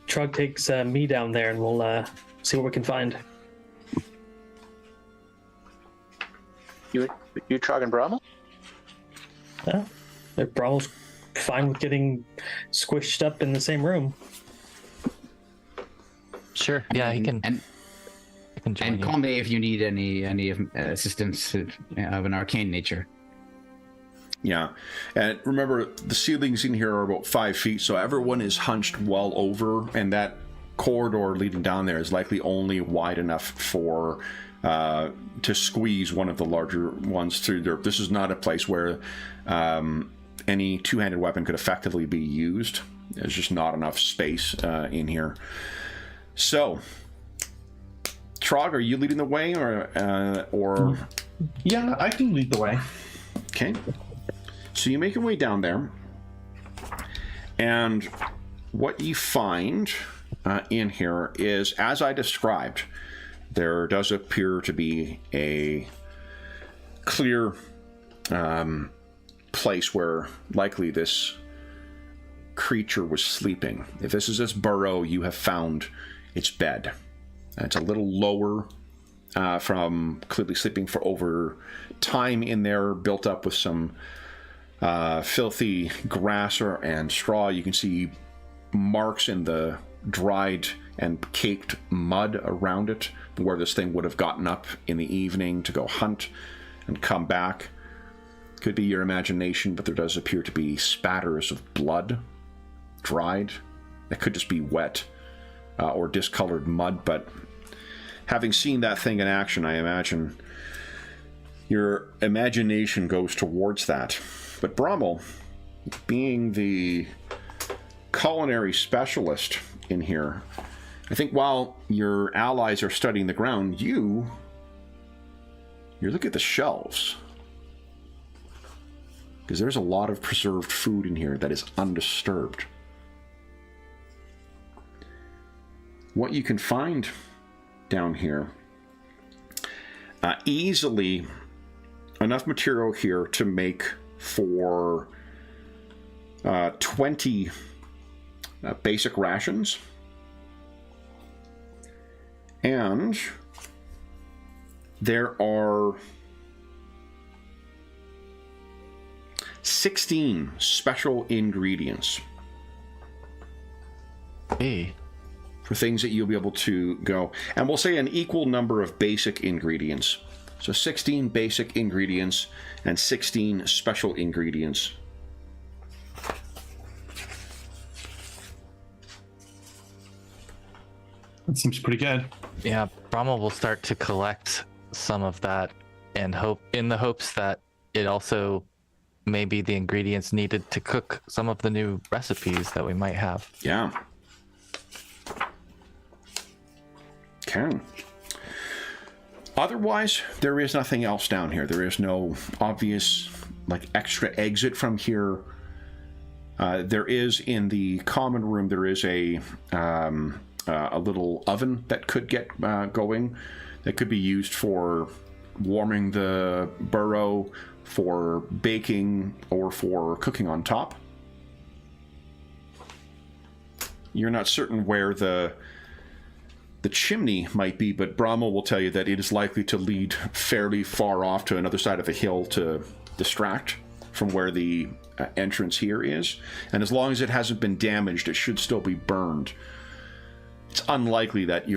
Trug takes me down there and we'll see what we can find. You Trog and Brommel? Yeah. If Brommel's fine with getting squished up in the same room. Sure. Yeah, he can. And He can join and you. call me if you need any assistance of an arcane nature. Yeah, and remember, the ceilings in here are about 5 feet, so everyone is hunched well over, and that corridor leading down there is likely only wide enough for to squeeze one of the larger ones through there. This is not a place where any two-handed weapon could effectively be used. There's just not enough space in here. So, Trog, are you leading the way, or? Yeah, I can lead the way. Okay. So you make your way down there, and what you find in here is, as I described, there does appear to be a clear place where likely this creature was sleeping. If this is its burrow, you have found its bed. It's a little lower from clearly sleeping for over time in there, built up with some filthy grass and straw. You can see marks in the dried and caked mud around it, where this thing would have gotten up in the evening to go hunt and come back. Could be your imagination, but there does appear to be spatters of blood, dried. That could just be wet or discolored mud, but having seen that thing in action, I imagine your imagination goes towards that. But Brommel, being the culinary specialist in here, I think while your allies are studying the ground, you look at the shelves. Because there's a lot of preserved food in here that is undisturbed. What you can find down here, easily enough material here to make for 20 basic rations, and there are 16 special ingredients Hey. for things that you'll be able to go, and we'll say an equal number of basic ingredients. So 16 basic ingredients and 16 special ingredients. That seems pretty good. Yeah, Brahma will start to collect some of that and in the hopes that it also may be the ingredients needed to cook some of the new recipes that we might have. Yeah. Okay. Otherwise, there is nothing else down here. There is no obvious, extra exit from here. There is, in the common room, there is a little oven that could get going, that could be used for warming the burrow, for baking, or for cooking on top. You're not certain where the chimney might be, but Brahma will tell you that it is likely to lead fairly far off to another side of the hill to distract from where the entrance here is. And as long as it hasn't been damaged, it should still be burned. It's unlikely that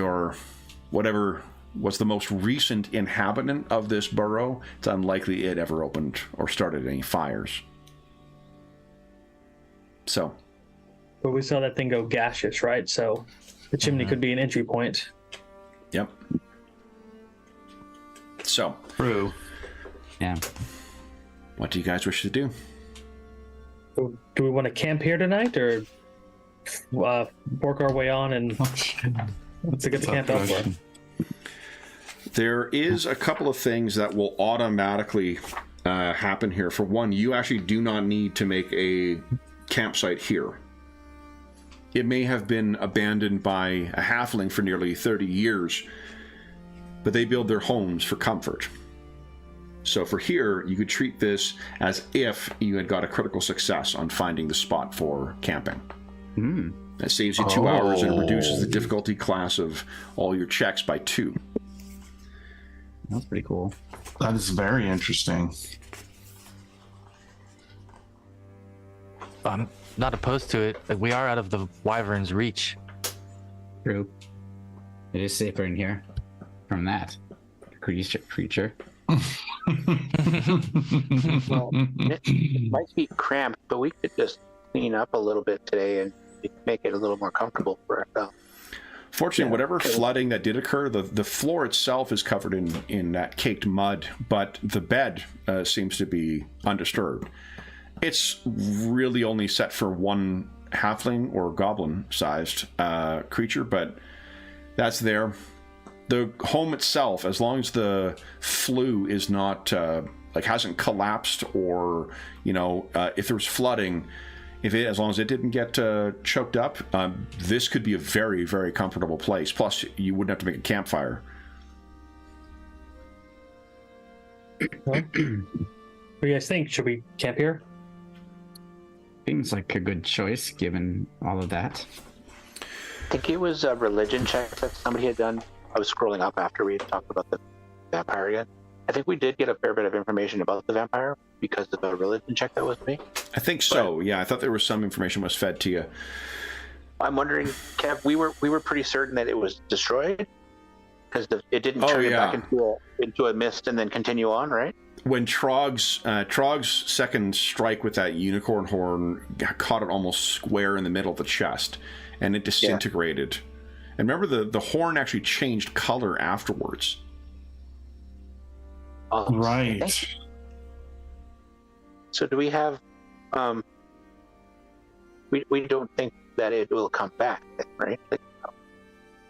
whatever was the most recent inhabitant of this burrow, it's unlikely it ever opened or started any fires. So. But we saw that thing go gaseous, right? So the chimney could be an entry point. Yep. So. True. Yeah. What do you guys wish to do? Do we want to camp here tonight, or work our way on and to get the camp elsewhere? There is a couple of things that will automatically happen here. For one, you actually do not need to make a campsite here. It may have been abandoned by a halfling for nearly 30 years, but they build their homes for comfort. So for here, you could treat this as if you had got a critical success on finding the spot for camping. That saves you 2 hours and reduces the difficulty class of all your checks by 2. That's pretty cool. That is very interesting. I'm not opposed to it. Like, we are out of the wyvern's reach. True. It is safer in here from that creature. Well, it might be cramped, but we could just clean up a little bit today and make it a little more comfortable for ourselves. Fortunately, whatever flooding that did occur, the floor itself is covered in that caked mud, but the bed seems to be undisturbed. It's really only set for one halfling or goblin-sized creature, but that's there. The home itself, as long as the flue is not hasn't collapsed, or if there was flooding, as long as it didn't get choked up, this could be a very, very comfortable place. Plus, you wouldn't have to make a campfire. What do you guys think? Should we camp here? Seems like a good choice given all of that. I think it was a religion check that somebody had done. I was scrolling up after we had talked about the vampire again. I think we did get a fair bit of information about the vampire because of the religion check that was made. I think so. Yeah, I thought there was some information was fed to you. I'm wondering, Kev, we were pretty certain that it was destroyed because it didn't turn it back into a mist and then continue on, right? When Trog's second strike with that unicorn horn caught it almost square in the middle of the chest, and it disintegrated. Yeah. And remember, the horn actually changed color afterwards. Oh, right. So do we have? We don't think that it will come back, right? Like, I'm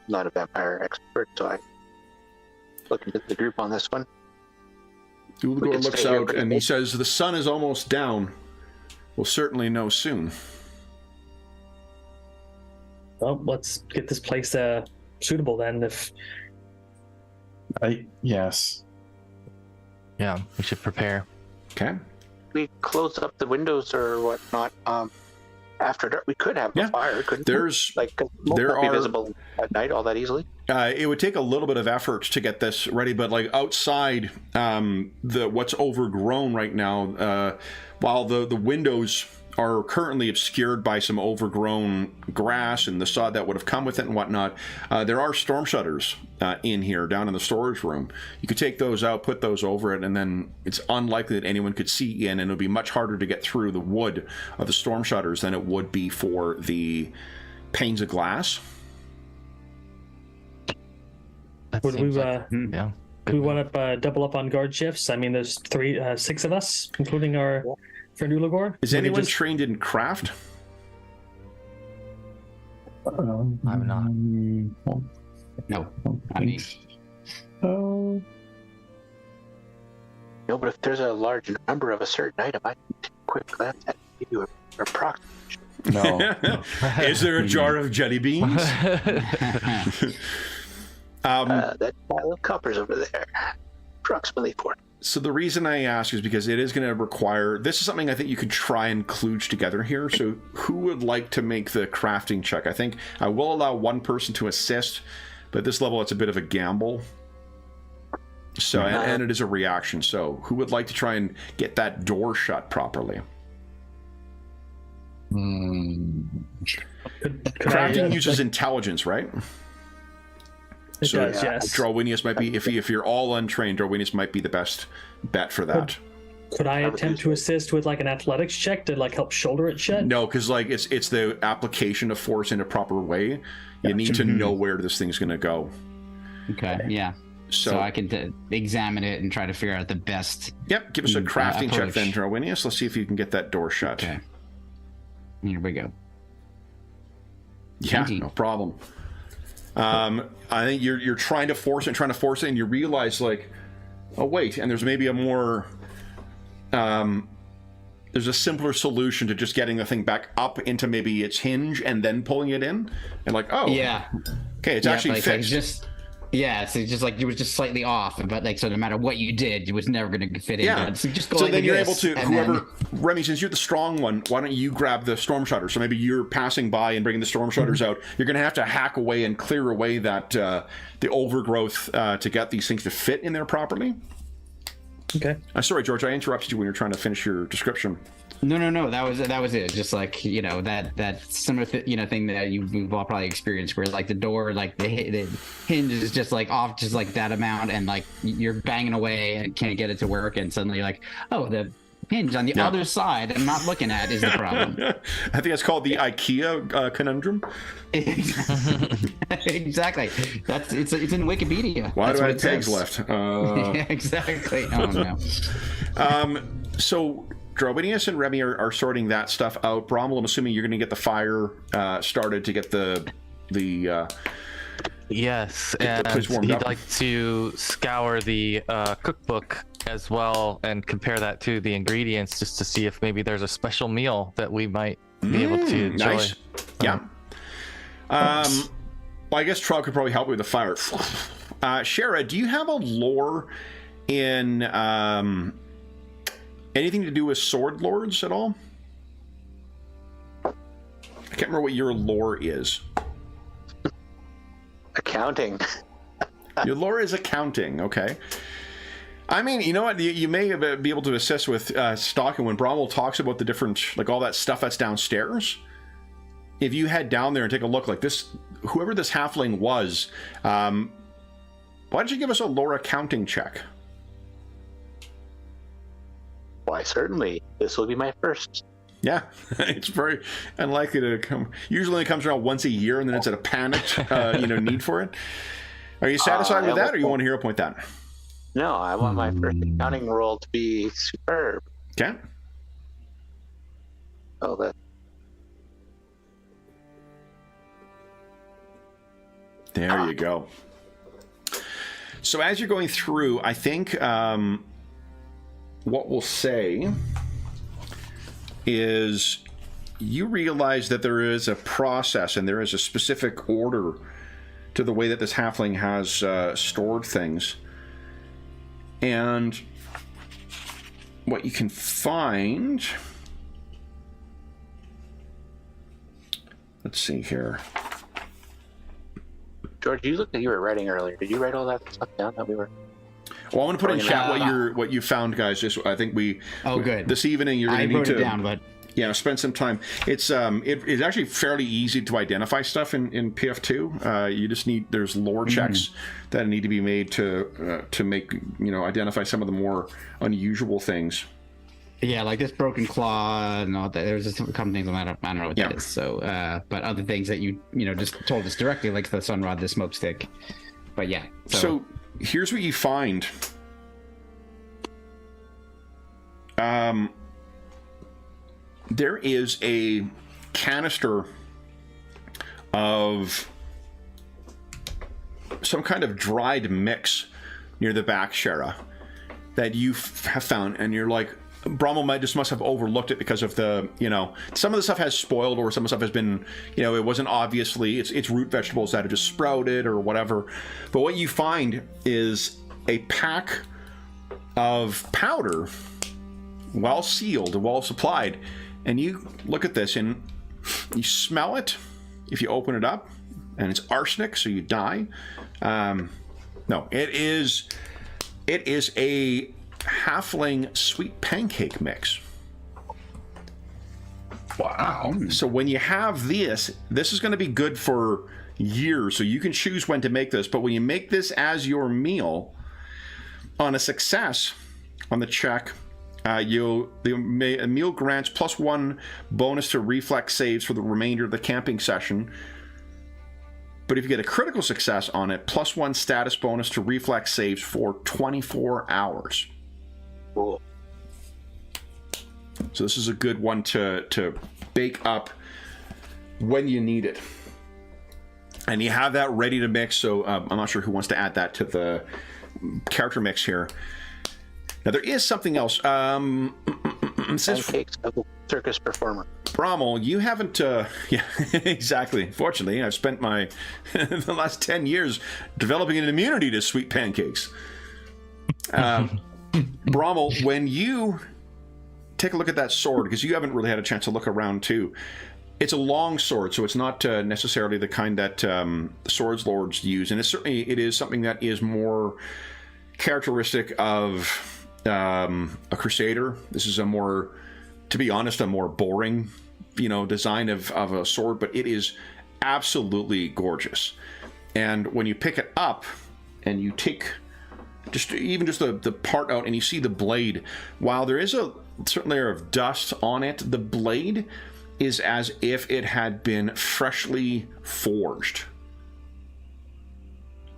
not a vampire expert, so I look into the group on this one. Uligor looks out and he says, "The sun is almost down. We'll certainly know soon." Well, let's get this place suitable then. Yes. Yeah, we should prepare. Okay. We close up the windows or whatnot. After dark, we could have a fire, couldn't we? There are be visible at night all that easily. It would take a little bit of effort to get this ready, but like outside, what's overgrown right now, while the windows are currently obscured by some overgrown grass and the sod that would have come with it and whatnot, there are storm shutters in here down in the storage room. You could take those out, put those over it, and then it's unlikely that anyone could see in, and it would be much harder to get through the wood of the storm shutters than it would be for the panes of glass. Would we yeah. we want to double up on guard shifts? I mean, there's 6 of us, including our friend Uligor. Is anyone trained in craft? I'm not. No, I mean, No, but if there's a large number of a certain item, I can take a quick glance at it and give you a approximation. No. Is there a jar of jelly beans? That pile of coppers over there, approximately 40. So the reason I ask is because it is going to require... This is something I think you could try and kludge together here. So who would like to make the crafting check? I think I will allow one person to assist, but at this level it's a bit of a gamble. So and it is a reaction. So who would like to try and get that door shut properly? Crafting uses intelligence, right? It does, yes. Darwinius might be, if you're all untrained, Darwinius might be the best bet for that. Could I attempt to assist with like an athletics check to like help shoulder it shut? No, because like it's the application of force in a proper way. You need to know where this thing's going to go. Okay, yeah. So I can examine it and try to figure out the best. Yep, give us a crafting check then, Darwinius. Let's see if you can get that door shut. Okay. Here we go. Yeah, 19. No problem. I think you're trying to force it, and you realize like, oh wait, and there's maybe a more, there's a simpler solution to just getting the thing back up into maybe its hinge and then pulling it in, and like, oh yeah, okay, it's actually fixed. Yeah, so it's just like you was just slightly off, but like so no matter what you did, it was never going to fit in. Yeah. So just go So like then you're this, able to, and whoever, then- Remy, since you're the strong one, why don't you grab the storm shutter? So maybe you're passing by and bringing the storm shutters out. You're going to have to hack away and clear away that the overgrowth to get these things to fit in there properly. Okay. Sorry, George, I interrupted you when you're trying to finish your description. No. That was it. Just like that similar thing that we've all probably experienced, where like the door, like the hinge is just like off, just like that amount, and like you're banging away and can't get it to work, and suddenly you're like, oh, the hinge on the other side I'm not looking at is the problem. I think that's called the IKEA conundrum. Exactly. It's in Wikipedia. Why That's do I what have it pegs says. left? Exactly. Oh no. So Drobinius and Remy are sorting that stuff out. Bromwell, I'm assuming you're going to get the fire started to get the Yes, Get the and place warmed he'd up. like to scour the cookbook as well and compare that to the ingredients just to see if maybe there's a special meal that we might be able to enjoy. nice. Yeah. Well, I guess Trog could probably help me with the fire. Shara, do you have a lore in anything to do with sword lords at all? I can't remember what your lore is. Accounting. Your lore is accounting, okay. I mean, you know what? You may be able to assist with stalking when Bromwell talks about the different, like all that stuff that's downstairs. If you head down there and take a look, like this, whoever this halfling was, why don't you give us a lore accounting check? Why, certainly. This will be my first. Yeah, it's very unlikely to come. Usually it comes around once a year, and then it's at a panicked, need for it. Are you satisfied with that, or you want to hero point that? No, I want my first accounting roll to be superb. Okay. Oh, that. There you go. So as you're going through, I think what we'll say is you realize that there is a process and there is a specific order to the way that this halfling has stored things. And what you can find... Let's see here. George, you looked like you were writing earlier. Did you write all that stuff down that we were? Well, I'm going to put in chat Yeah. what you found, guys. Just I think Good. this evening you're I going to need wrote to it down, but spend some time. It's it's actually fairly easy to identify stuff in PF2. You just need there's lore checks that need to be made to make identify some of the more unusual things. yeah, like this broken claw and all that. There's just a couple things I don't know what Yeah. that is. So, but other things that you just told us directly, like the sunrod, the smoke stick. But yeah. So here's what you find. There is a canister of some kind of dried mix near the back, Shara, that you have found, and you're like, Bromwell must have overlooked it because of the, some of the stuff has spoiled, or some of the stuff has been, it wasn't obviously, it's root vegetables that have just sprouted or whatever. But what you find is a pack of powder, well sealed, well supplied, and you look at this and you smell it if you open it up, and it's arsenic, so you die. No, it is a halfling sweet pancake mix. Wow. So when you have this is going to be good for years, so you can choose when to make this, but when you make this as your meal, on a success on the check, the meal grants +1 bonus to reflex saves for the remainder of the camping session. But if you get a critical success on it, +1 status bonus to reflex saves for 24 hours. Cool. So this is a good one to bake up when you need it. And you have that ready to mix, so I'm not sure who wants to add that to the character mix here. Now there is something else. Since Pancakes of a circus performer. Brommel, you haven't. Yeah, exactly. Fortunately, I've spent my the last 10 years developing an immunity to sweet pancakes. Brommel, when you take a look at that sword, because you haven't really had a chance to look around too, it's a long sword, so it's not necessarily the kind that swords lords use, and it is something that is more characteristic of a crusader. This is a more, to be honest, a more boring, design of a sword, but it is absolutely gorgeous. And when you pick it up and you take just the part out and you see the blade, while there is a certain layer of dust on it, the blade is as if it had been freshly forged.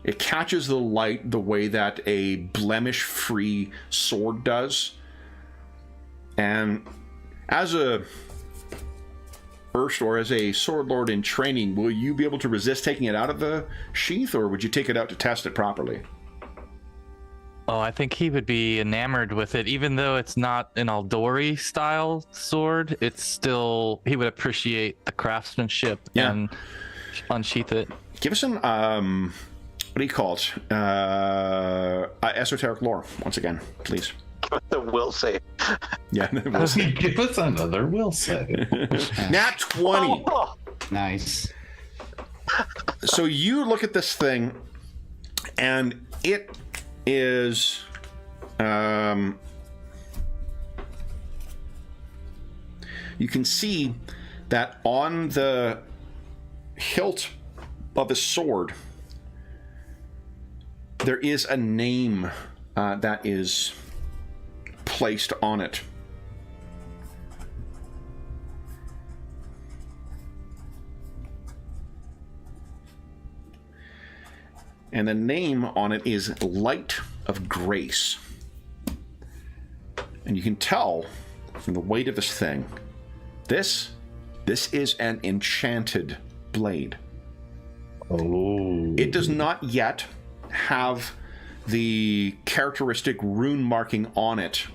It catches the light the way that a blemish-free sword does. And as a Erst, or as a sword lord in training, will you be able to resist taking it out of the sheath, or would you take it out to test it properly? Oh, I think he would be enamored with it, even though it's not an Aldori style sword. It's still, he would appreciate the craftsmanship and unsheath it. Give us some what do you call it? Esoteric lore once again, please. The will save. Yeah, we'll see. Give us another will save. Nat 20. Oh, Nice. So you look at this thing, and it is you can see that on the hilt of the sword there is a name that is placed on it. And the name on it is Light of Grace. And you can tell from the weight of this thing, this is an enchanted blade. Oh. It does not yet have the characteristic rune marking on it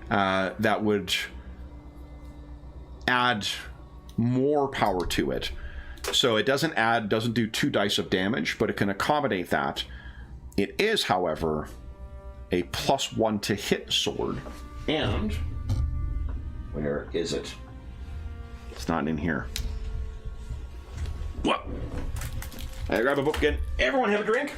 that would add more power to it. So it doesn't do 2 dice of damage, but it can accommodate that. It is, however, a +1 to hit sword. And where is it? It's not in here. What? I grab a book again. Everyone have a drink.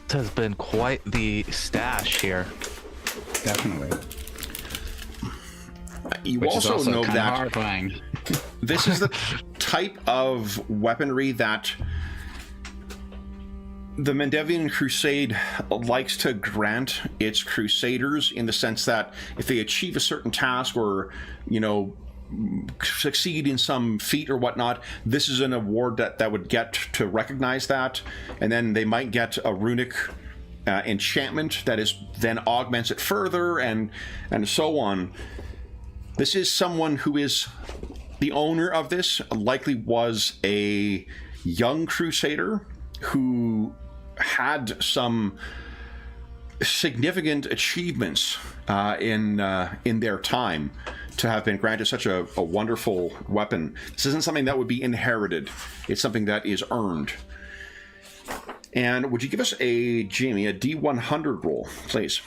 This has been quite the stash here. Definitely. You Which also is also know kind of that horrifying. this is the type of weaponry that the Mendevian Crusade likes to grant its crusaders, in the sense that if they achieve a certain task or, succeed in some feat or whatnot, this is an award that would get to recognize that, and then they might get a runic enchantment that is then augments it further, and so on. This is someone who is the owner of this, likely was a young crusader who had some significant achievements in their time to have been granted such a wonderful weapon. This isn't something that would be inherited. It's something that is earned. And would you give us a D100 roll, please?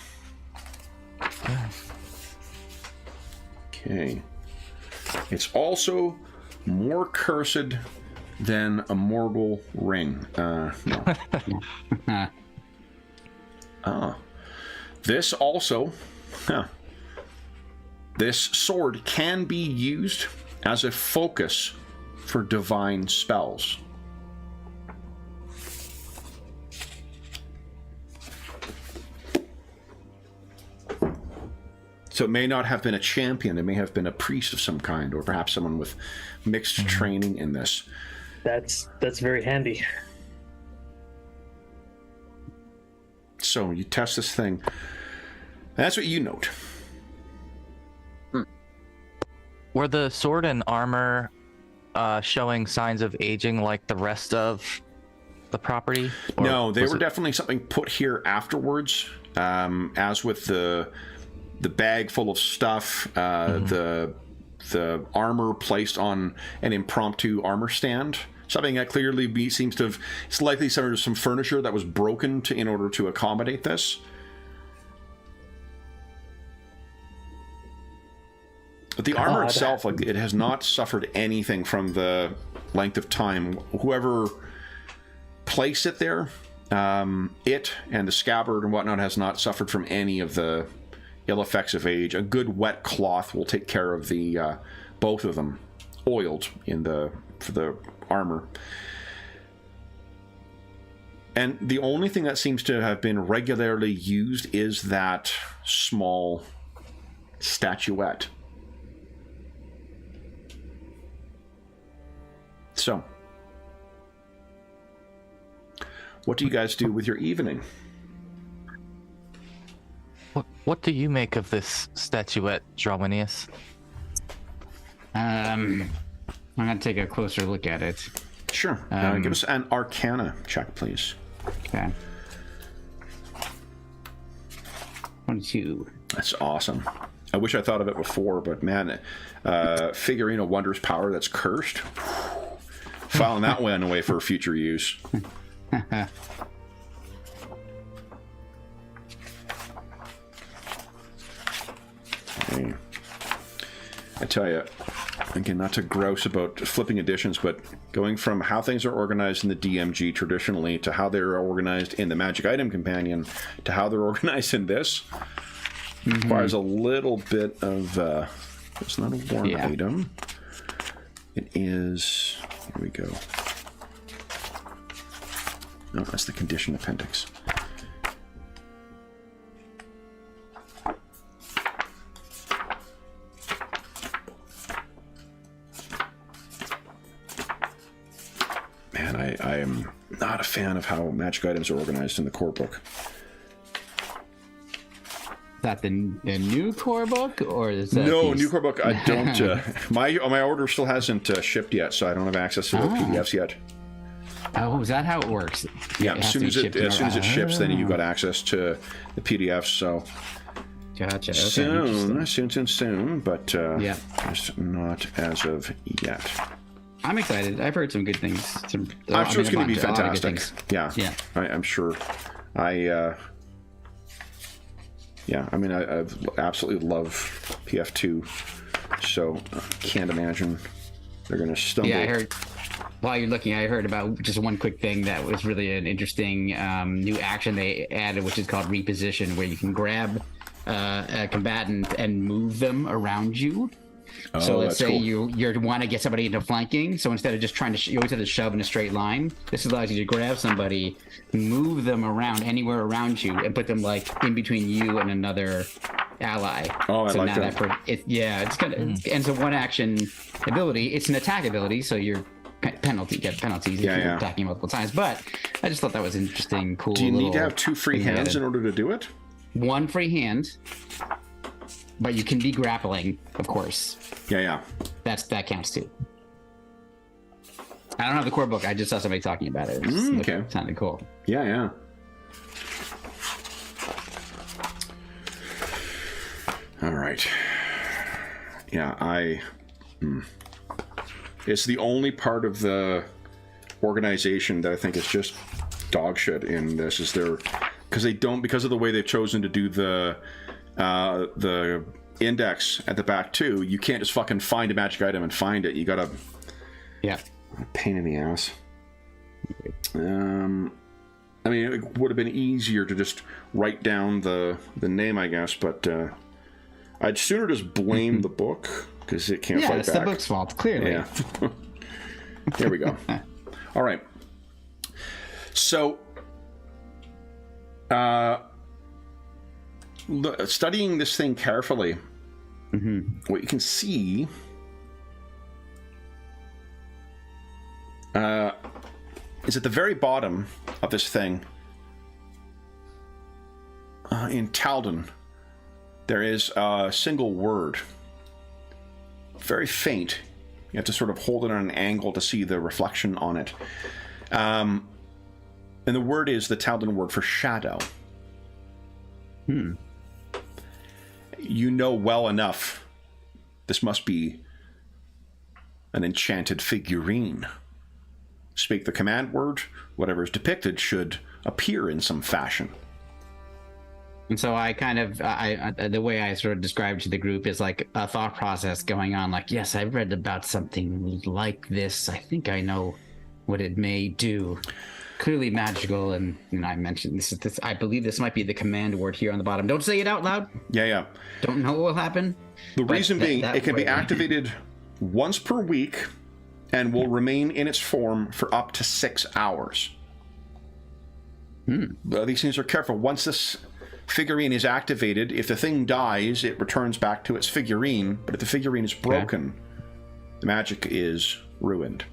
Okay. It's also more cursed than a Morgul ring. No. This also... This sword can be used as a focus for divine spells. So it may not have been a champion, it may have been a priest of some kind, or perhaps someone with mixed training in this. That's very handy. So you test this thing. That's what you note. Were the sword and armor showing signs of aging like the rest of the property? Or No, they was were it- definitely something put here afterwards. As with the bag full of stuff, the armor placed on an impromptu armor stand. Something that clearly seems to have... It's likely some furniture that was broken in order to accommodate this. But the armor itself, like, it has not suffered anything from the length of time. Whoever placed it there, it and the scabbard and whatnot has not suffered from any of the ill effects of age. A good wet cloth will take care of the both of them, oiled for the armor. And the only thing that seems to have been regularly used is that small statuette. So, what do you guys do with your evening? What do you make of this statuette, Drawinius? I'm gonna take a closer look at it. Sure. Give us an Arcana check, please. Okay. 22. That's awesome. I wish I thought of it before, but man, figuring a wondrous power that's cursed, filing that one away for future use. Okay. I tell you, again, not to grouse about flipping editions, but going from how things are organized in the DMG traditionally to how they're organized in the Magic Item Companion to how they're organized in this requires a little bit of... it's not a worn item. It is... Here we go. No, that's the condition appendix. Man, I am not a fan of how magic items are organized in the core book. Is that the new core book, or is that No, new core book. I don't. My order still hasn't shipped yet, so I don't have access to the PDFs yet. Oh, is that how it works? Yeah, It as has soon to as be it shipped ships, then you've got access to the PDFs. So Gotcha. Okay, soon, but Yeah. just not as of yet. I'm excited. I've heard some good things. I'm sure it's going to be a lot of good fantastic. things. Yeah, Yeah. I'm sure. I mean, I absolutely love PF2, so can't imagine they're going to stumble. Yeah, I heard. While you're looking, I heard about just one quick thing that was really an interesting new action they added, which is called reposition, where you can grab a combatant and move them around you. So let's say cool. you want to get somebody into flanking. So instead of just trying to, you always have to shove in a straight line. This allows you to grab somebody, move them around anywhere around you, and put them like in between you and another ally. Oh, I so like now that. It's kind of, and it's a one action ability. It's an attack ability, so you're get penalties if you're attacking multiple times. But I just thought that was interesting, cool. Do you need to little have 2 free thing hands added. in order to do it? One free hand, but you can be grappling, of course. Yeah. That counts too. I don't have the core book. I just saw somebody talking about it. Okay. Sounded cool. Yeah. All right. Yeah, it's the only part of the organization that I think is just dog shit in this is because of the way they've chosen to do the index at the back too. You can't just fucking find a magic item and find it. You gotta pain in the ass. I mean, it would have been easier to just write down the name, I guess, but I'd sooner just blame the book because it can't fight back. Yeah, it's the book's fault, clearly. Yeah. There we go. All right. So, studying this thing carefully, what you can see is at the very bottom of this thing, in Taldan, there is a single word, very faint, You have to sort of hold it on an angle to see the reflection on it. And the word is the Taldan word for shadow. You know well enough this must be an enchanted figurine. Speak the command word, whatever is depicted should appear in some fashion. And so I kind of, the way I sort of described to the group is like a thought process going on. Like, yes, I've read about something like this. I think I know what it may do. Clearly magical, and I mentioned this. I believe this might be the command word here on the bottom. Don't say it out loud. Yeah. Don't know what will happen. The reason being, it can be activated once per week and will remain in its form for up to 6 hours. These things are careful. Once this figurine is activated, if the thing dies, it returns back to its figurine, but if the figurine is broken, the magic is ruined.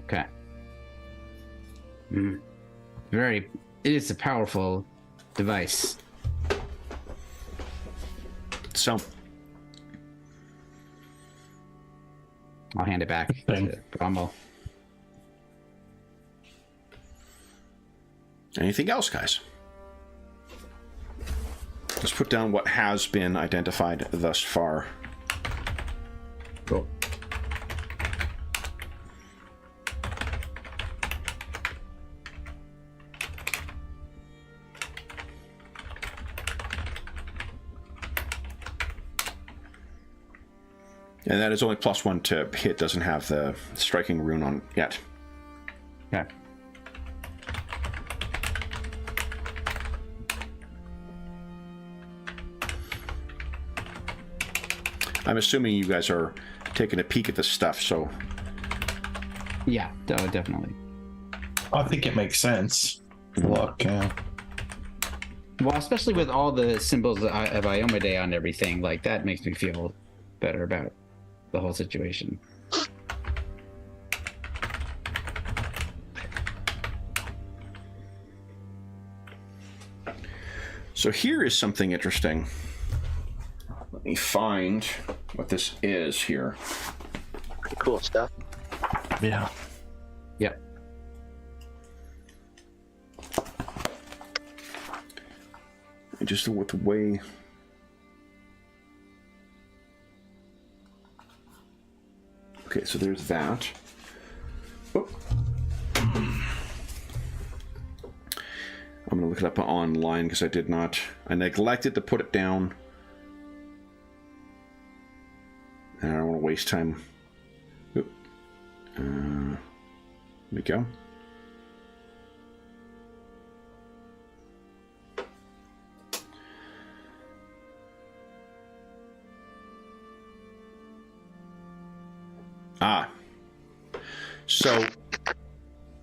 Okay. It is a powerful device. So I'll hand it back to Cromwell. anything else, guys? Let's put down what has been identified thus far. Cool. And that is only +1 to hit, doesn't have the striking rune on yet. Okay. I'm assuming you guys are taking a peek at this stuff, so... Yeah, definitely. I think it makes sense. Look, yeah. Well, especially with all the symbols of Iomedae on everything, like that makes me feel better about the whole situation. So here is something interesting. Let me find what this is here. Pretty cool stuff. Yeah. Yep. And just with the way... Okay, so there's that. Oh. I'm going to look it up online because I neglected to put it down. And I don't want to waste time. Oop. There we go. So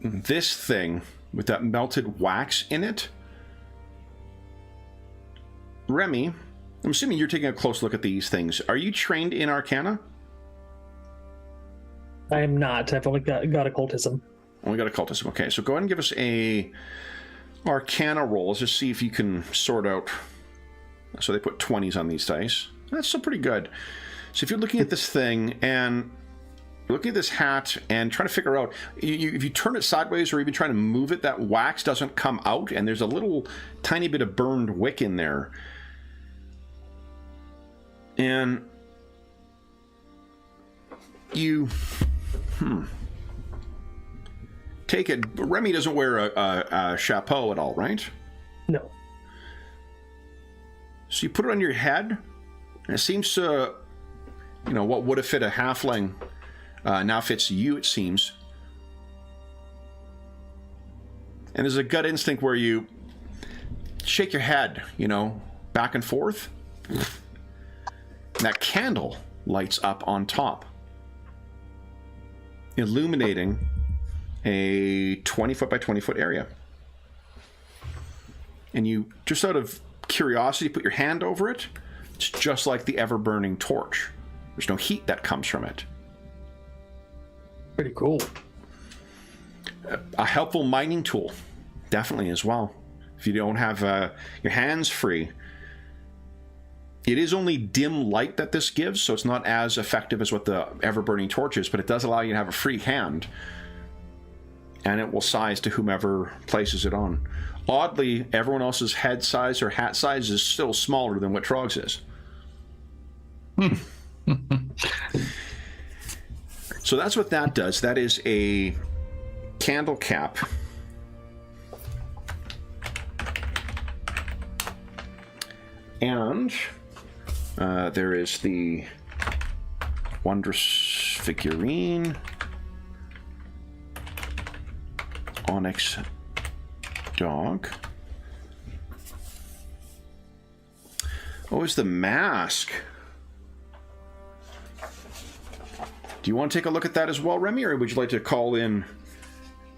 this thing with that melted wax in it, Remy, I'm assuming you're taking a close look at these things. Are you trained in Arcana? I am not. I've only got occultism. Only got occultism. Okay, so go ahead and give us a Arcana roll. Let's just see if you can sort out. So they put 20s on these dice. That's still pretty good. So if you're looking at this thing and looking at this hat and trying to figure out, if you turn it sideways or even trying to move it, that wax doesn't come out, and there's a little tiny bit of burned wick in there. And you take it. Remy doesn't wear a chapeau at all, right? No. So you put it on your head, and it seems to, what would have fit a halfling now fits you, it seems. And there's a gut instinct where you shake your head, back and forth. And that candle lights up on top, illuminating a 20-foot by 20-foot area. And you, just out of curiosity, put your hand over it. It's just like the ever-burning torch. There's no heat that comes from it. Pretty cool. A helpful mining tool, definitely, as well. If you don't have your hands free, It is only dim light that this gives, so it's not as effective as what the ever-burning torch is, but it does allow you to have a free hand. And it will size to whomever places it on. Oddly, everyone else's head size or hat size is still smaller than what Trog's is. So that's what that does. That is a candle cap. And there is the wondrous figurine, onyx dog. Oh, it's the mask. Do you want to take a look at that as well, Remy, or would you like to call in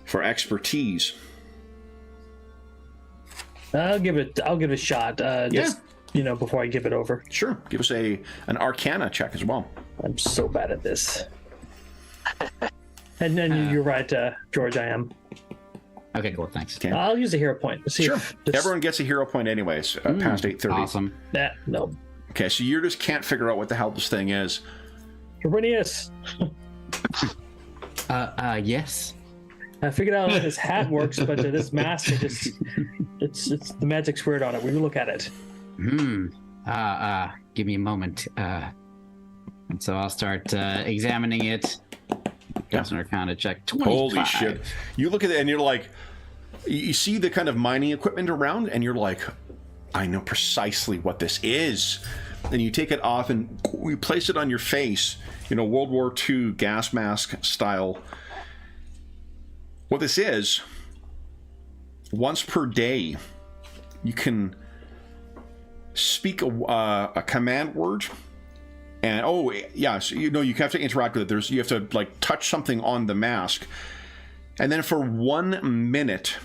for expertise? I'll give it a shot. Just before I give it over. Sure. Give us an Arcana check as well. I'm so bad at this. And then you're right, George. I am. Okay, cool. Thanks. Okay. I'll use a hero point. Let's see. Sure. Everyone gets a hero point anyways. Past 8:30. Awesome. No. Okay, so you just can't figure out what the hell this thing is. Renius. Yes. I figured out how this hat works, but this mask, it's the magic squared on it. When you look at it. Give me a moment. And so I'll start examining it. Got an Arcana check. 25. Holy shit. You look at it and you're like, you see the kind of mining equipment around and you're like, I know precisely what this is. And you take it off and we place it on your face, World War II gas mask style. What this is, once per day, you can speak a command word. And so you have to interact with it. You have to touch something on the mask. And then for 1 minute,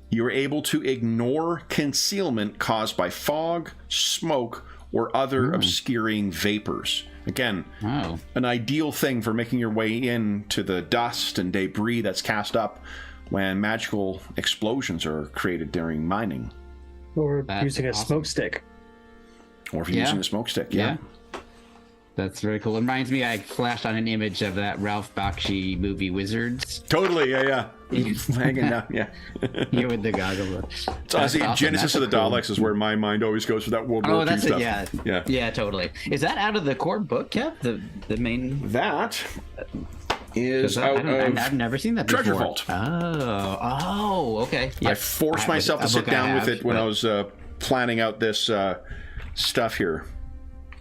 you're able to ignore concealment caused by fog, smoke, or other obscuring vapors. Again, an ideal thing for making your way into the dust and debris that's cast up when magical explosions are created during mining. Or using a smoke stick. Or if you're using a smoke stick, yeah. That's very cool. It reminds me, I flashed on an image of that Ralph Bakshi movie Wizards. Totally, yeah. Hanging down, yeah. You with the goggles. It's honestly, awesome. Genesis of the Daleks is where my mind always goes for that World War II stuff. Yeah, totally. Is that out of the core book, Kev? The main... That is out of... I've never seen that before. Treasure Vault. Oh, okay. Yep. I forced myself to sit down with it when I was planning out this stuff here.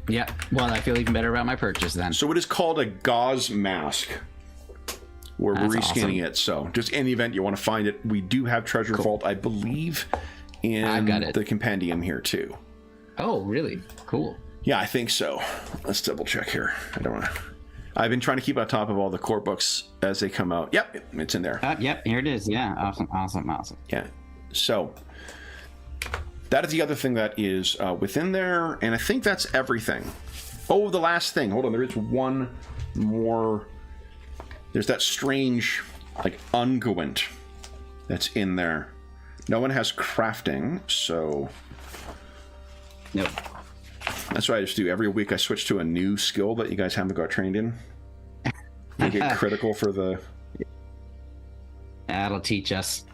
Yeah, well, I feel even better about my purchase then. So it is called a gauze mask. We're reskinning it, so just in the event you want to find it, we do have Treasure Vault, I believe, in the compendium here too. Oh, really? Cool. Yeah, I think so. Let's double check here. I've been trying to keep on top of all the core books as they come out. Yep, it's in there. Yep, here it is. Yeah, awesome. Yeah, so that is the other thing that is within there, and I think that's everything. Oh, the last thing. Hold on, there is one more. There's that strange, unguent that's in there. No one has crafting, so... Nope. That's what I just do. Every week I switch to a new skill that you guys haven't got trained in. You get critical for the... That'll teach us.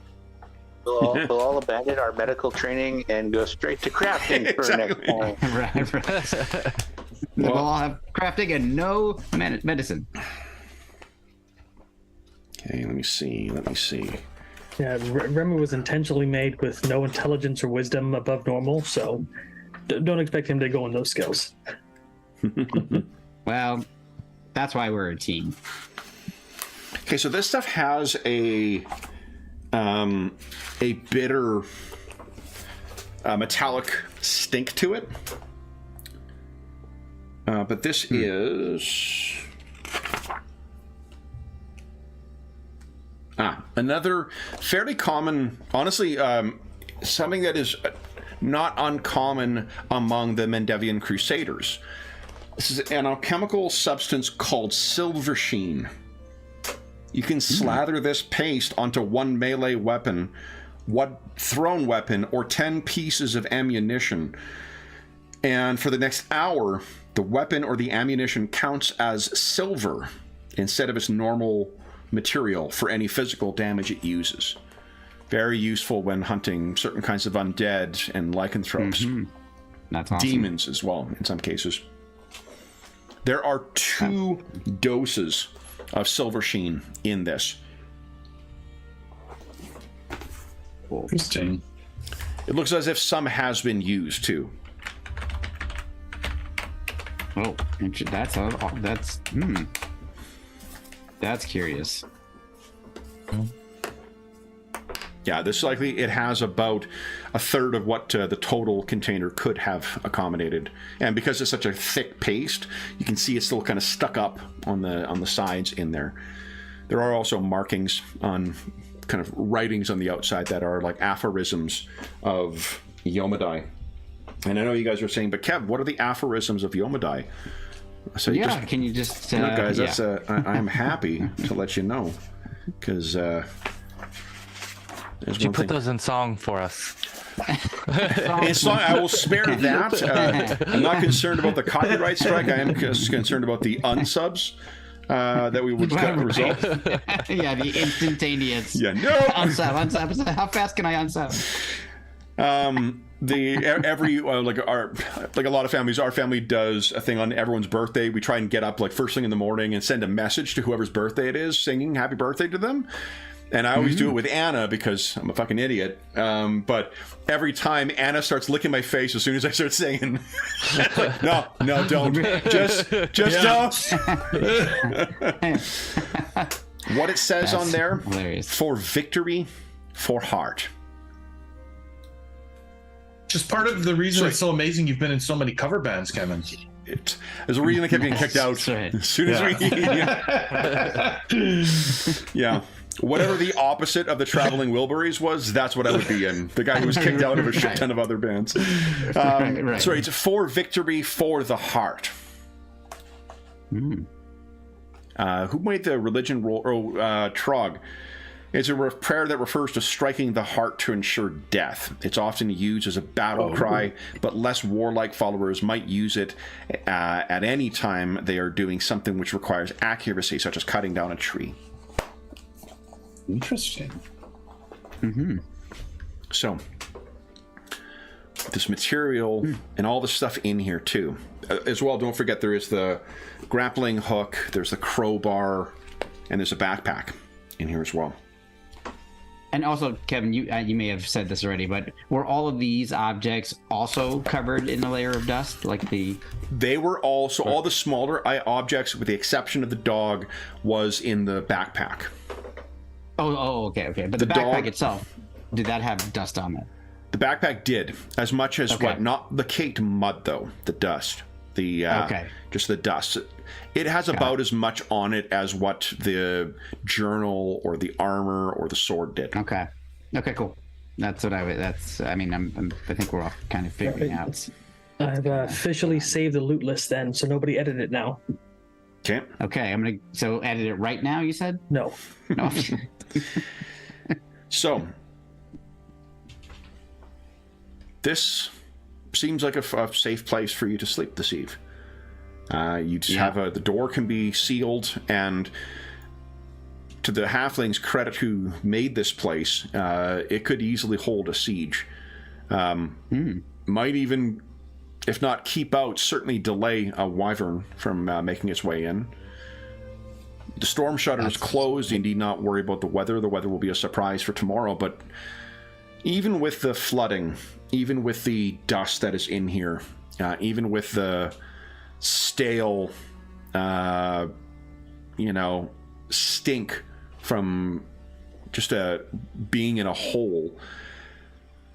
We'll all abandon our medical training and go straight to crafting for next time. Right. We'll all have crafting and no medicine. Okay, let me see. Yeah, Remy was intentionally made with no intelligence or wisdom above normal, so don't expect him to go in those skills. Well, that's why we're a team. Okay, so this stuff has a bitter metallic stink to it. But this is... another fairly common, honestly, something that is not uncommon among the Mendevian Crusaders. This is an alchemical substance called silver sheen. You can slather this paste onto one melee weapon, one thrown weapon, or 10 pieces of ammunition. And for the next hour, the weapon or the ammunition counts as silver instead of its normal material for any physical damage it uses. Very useful when hunting certain kinds of undead and lycanthropes. That's awesome. Demons as well, in some cases. There are 2 doses of silver sheen in this. Interesting. It looks as if some has been used too. Oh, that's curious. Yeah, this likely it has about a third of what the total container could have accommodated, and because it's such a thick paste, you can see it's still kind of stuck up on the sides in there. There are also markings on kind of writings on the outside that are like aphorisms of Yomadai. And I know you guys are saying, but Kev, what are the aphorisms of Yomadai? So Can you just guys? That's I'm happy to let you know, because you put those in song for us. In song, I will spare that. I'm not concerned about the copyright strike. I am concerned about the unsubs that we would result. Yeah, the instantaneous. Yeah, no. Unsub. How fast can I unsub? Like a lot of families, our family does a thing on everyone's birthday. We try and get up like first thing in the morning and send a message to whoever's birthday it is, singing happy birthday to them. And I always do it with Anna because I'm a fucking idiot. But every time Anna starts licking my face as soon as I start singing, no, don't. Just don't. What it says on there, hilarious. For victory, for heart. Just part of the reason it's so amazing you've been in so many cover bands, Kevin. There's a reason I kept getting kicked out as soon as yeah. Whatever the opposite of the Traveling Wilburys was, that's what I would be in. The guy who was kicked out of a shit ton of other bands. Right. Sorry, it's for victory, for the heart. Who made the religion roll? Trog. It's a prayer that refers to striking the heart to ensure death. It's often used as a battle cry, but less warlike followers might use it at any time they are doing something which requires accuracy, such as cutting down a tree. Interesting. So, this material and all the stuff in here too. As well, don't forget there is the grappling hook, there's the crowbar, and there's a backpack in here as well. And also, Kevin, you may have said this already, but were all of these objects also covered in a layer of dust, like the? They were also all the smaller objects, with the exception of the dog, was in the backpack. Okay. But the backpack itself, did that have dust on it? The backpack did, as much as what? Not the caked mud though. The dust. Just the dust. It has about as much on it as what the journal or the armor or the sword did. Okay, cool. That's what I think we're all kind of figuring out. I've officially saved the loot list then, so nobody edit it now. Okay, I'm gonna edit it right now. You said no. So this seems like a safe place for you to sleep this eve. You just have the door can be sealed, and to the halfling's credit who made this place, it could easily hold a siege. Might even, if not keep out, certainly delay a wyvern from making its way in. The storm shutter is closed. You need not worry about the weather. The weather will be a surprise for tomorrow, but even with the flooding, even with the dust that is in here, even with the stale, stink from just being in a hole,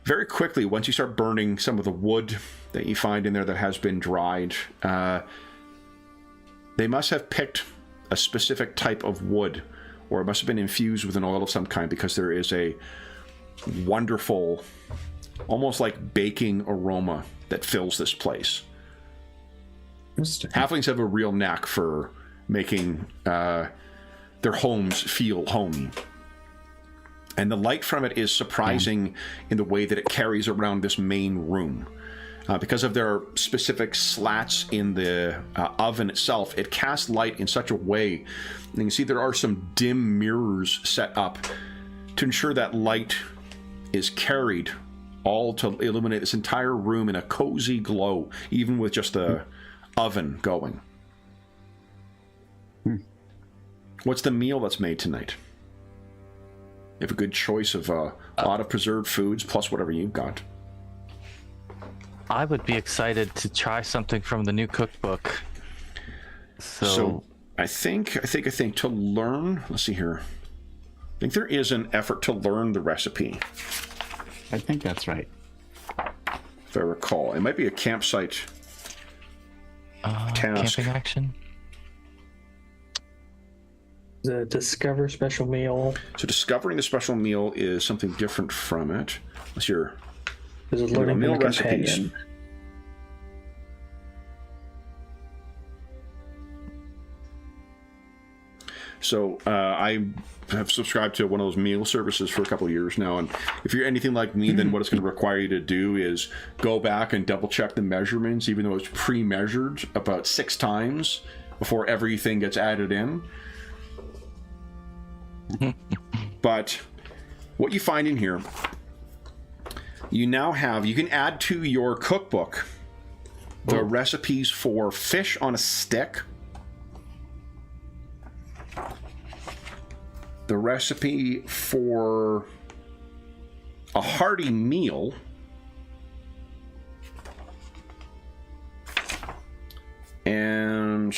very quickly, once you start burning some of the wood that you find in there that has been dried, they must have picked a specific type of wood, or it must have been infused with an oil of some kind, because there is a wonderful, almost like baking aroma that fills this place. Halflings have a real knack for making their homes feel homey. And the light from it is surprising in the way that it carries around this main room. because of their specific slats in the oven itself, it casts light in such a way. And you can see there are some dim mirrors set up to ensure that light is carried all to illuminate this entire room in a cozy glow, even with just the oven going. What's the meal that's made tonight? You have a good choice of a lot of preserved foods plus whatever you've got. I would be excited to try something from the new cookbook. So I think to learn, let's see here. I think there is an effort to learn the recipe, I think that's right. if I recall. It might be a campsite task. camping action. The discover special meal. So discovering the special meal is something different from it. Unless you're There's a learning meal from the recipes. companion. So I have subscribed to one of those meal services for a couple of years now, and if you're anything like me, then what it's going to require you to do is go back and double check the measurements, even though it's pre-measured about 6 times before everything gets added in. But what you find in here, you now have, you can add to your cookbook the recipes for fish on a stick, the recipe for a hearty meal, and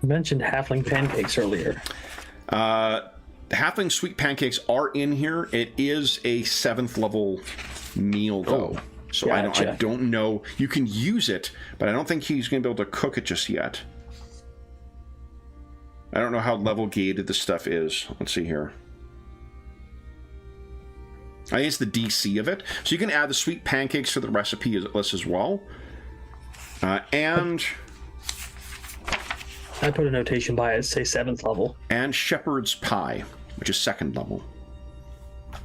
You mentioned halfling pancakes earlier. halfling sweet pancakes are in here. It is a 7th level meal though. So gotcha. I don't know. You can use it, but I don't think he's going to be able to cook it just yet. I don't know how level gated this stuff is. Let's see here. I think it's the DC of it. So you can add the sweet pancakes to the recipe list as well. And I put a notation by it, say 7th level. and shepherd's pie, which is 2nd level.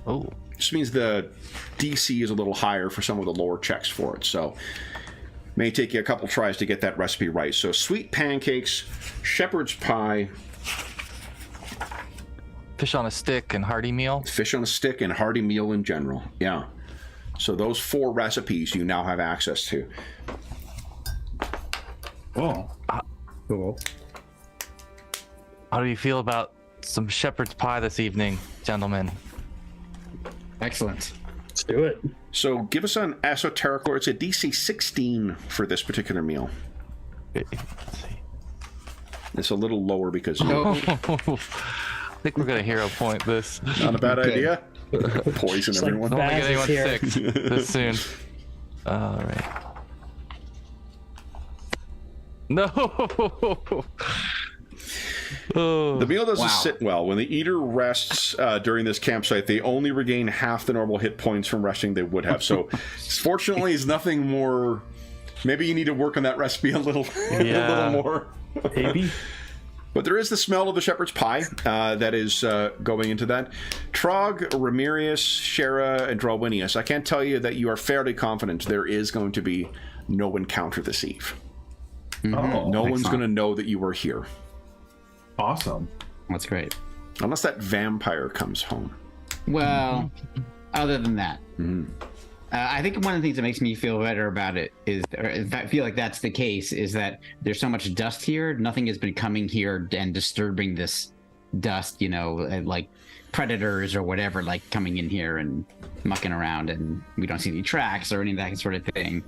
Oh, This means the DC is a little higher for some of the lower checks for it. So may take you a couple tries to get that recipe right. So sweet pancakes, shepherd's pie, fish on a stick and hearty meal. fish on a stick, and hearty meal in general. Yeah. So those 4 recipes you now have access to. Oh, Cool. How do you feel about some shepherd's pie this evening, gentlemen? Excellent. Let's do it. So give us an esoteric lore. It's a DC 16 for this particular meal. Let's see. It's a little lower because I think we're gonna hero point this. not a bad idea. Poison like everyone. Don't make Baz is anyone here. sick this soon. All right. No. Oh. The meal doesn't Wow. sit well. When the eater rests during this campsite, they only regain half the normal hit points from resting they would have. So, fortunately, it's nothing more. Maybe you need to work on that recipe a little, a Yeah. little more. Maybe. But there is the smell of the shepherd's pie that is going into that. Trog, Ramirius, Shara, and Drawinius, I can't tell you that you are fairly confident there is going to be no encounter this eve. oh, No one's excellent. going to know that you were here. awesome. That's great. Unless that vampire comes home. Well, other than that, I think one of the things that makes me feel better about it is, or I feel like that's the case, is that there's so much dust here. Nothing has been coming here and disturbing this dust, you know, like predators or whatever, like coming in here and mucking around, and we don't see any tracks or any of that sort of thing.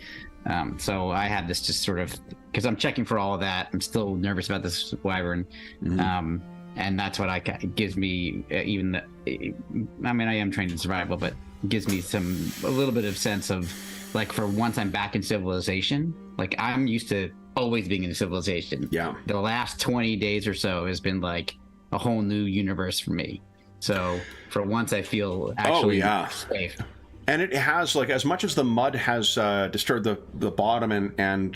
So I had this just sort of, because I'm checking for all of that. I'm still nervous about this wyvern. And that's what gives me even the, I mean, I am trained in survival, but gives me a little bit of sense of, like, for once I'm back in civilization. Like, I'm used to always being in civilization. Yeah. The last 20 days or so has been like a whole new universe for me. So for once I feel actually safe. And it has, like, as much as the mud has disturbed the bottom and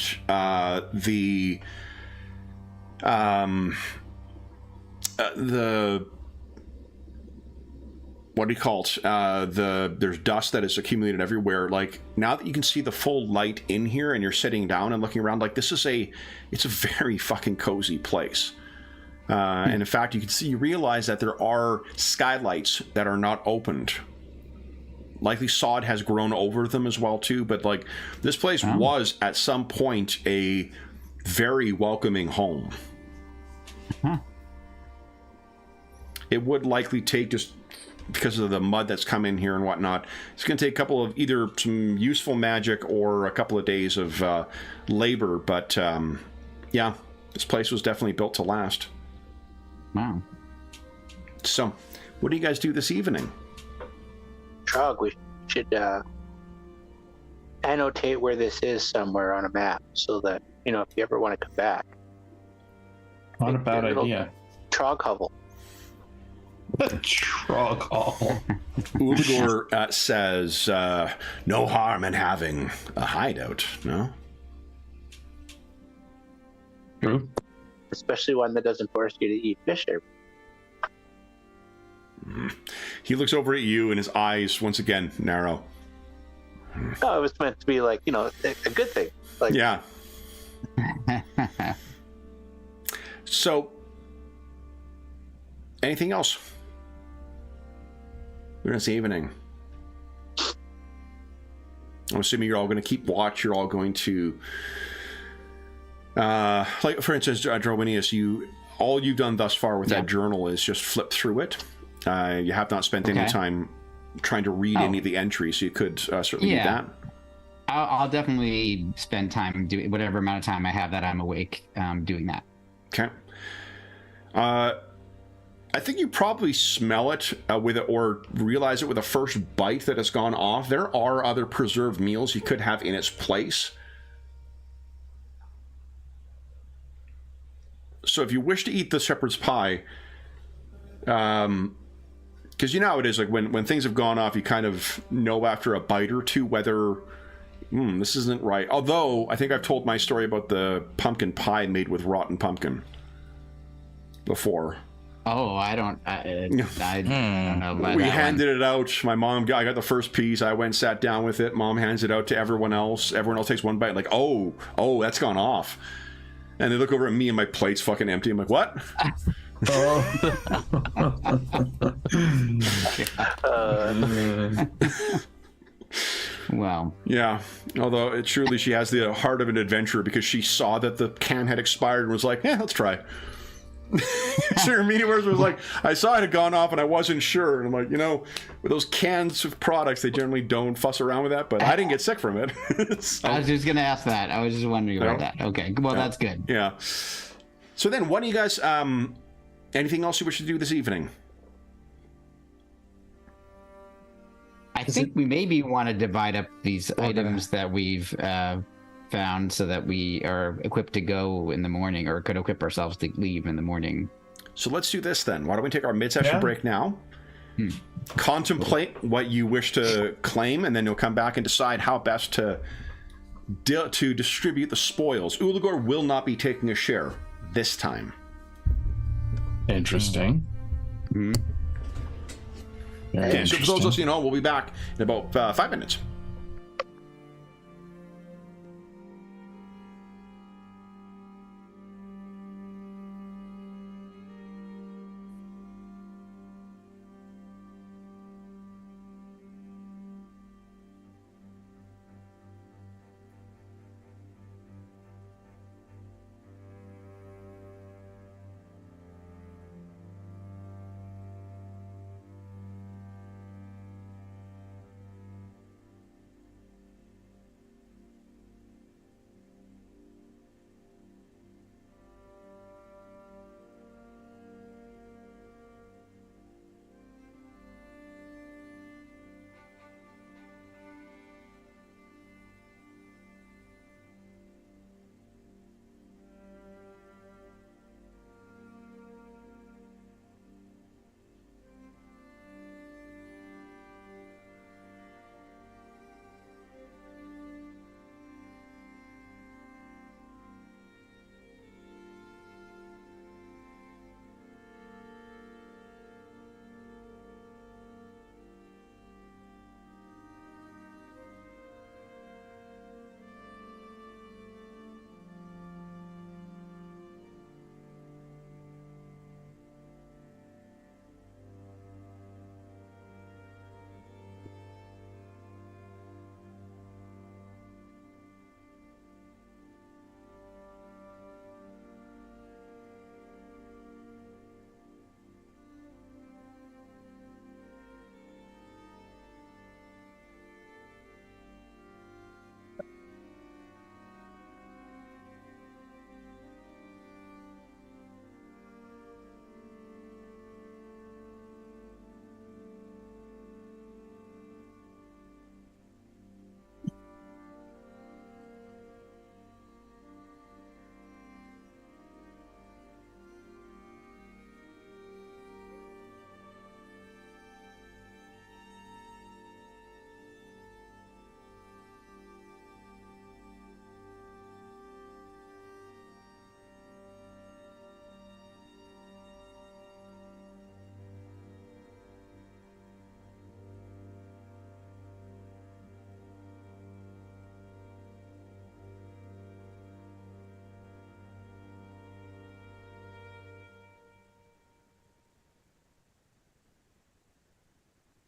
the what do you call it? There's dust that is accumulated everywhere. Like, now that you can see the full light in here and you're sitting down and looking around, like, it's a very fucking cozy place. And in fact, you realize that there are skylights that are not opened. Likely sod has grown over them as well too, but like, this place was at some point a very welcoming home. It would likely take, just because of the mud that's come in here and whatnot, it's going to take a couple of either some useful magic or a couple of days of labor, but yeah, this place was definitely built to last. Wow. So, what do you guys do this evening? Trog, we should annotate where this is somewhere on a map so that, you know, if you ever want to come back. Not a bad idea. Trog hovel. Trog hovel. Uligor says, no harm in having a hideout, no? True. Especially one that doesn't force you to eat fish every. He looks over at you and his eyes, once again, narrow. No, it was meant to be like, you know, a good thing. Like, Yeah. So, anything else? We're this evening. I'm assuming you're all going to keep watch. You're all going to, like, for instance, Drowinius, all you've done thus far with that journal is just flip through it. You have not spent any time trying to read any of the entries, so you could certainly do that. I'll definitely spend time doing whatever amount of time I have that I'm awake doing that. Okay. I think you probably smell it with it, or realize it with the first bite that has gone off. There are other preserved meals you could have in its place. So if you wish to eat the shepherd's pie, because you know how it is, like when things have gone off, you kind of know after a bite or two whether this isn't right. Although I think I've told my story about the pumpkin pie made with rotten pumpkin before. Oh, I don't know about We that handed it out. I got the first piece. I went, sat down with it. Mom hands it out to everyone else. Everyone else takes one bite. Like, oh, that's gone off. And they look over at me and my plate's fucking empty. I'm like, what? Well, yeah. Although truly she has the heart of an adventurer, because she saw that the can had expired and was like, let's try. So her meaning was like, I saw it had gone off and I wasn't sure. And I'm like, with those cans of products, they generally don't fuss around with that, but I didn't get sick from it. So, I was just going to ask that. I was just wondering about that. Okay. Well, that's good. Yeah. So then, what do you guys, anything else you wish to do this evening? I think we maybe want to divide up these items that we've found so that we are equipped to go in the morning, or could equip ourselves to leave in the morning. So let's do this then. Why don't we take our mid-session break now? Contemplate what you wish to claim, and then you'll come back and decide how best to distribute the spoils. Uligor will not be taking a share this time. Interesting. And so for those of us, we'll be back in about 5 minutes.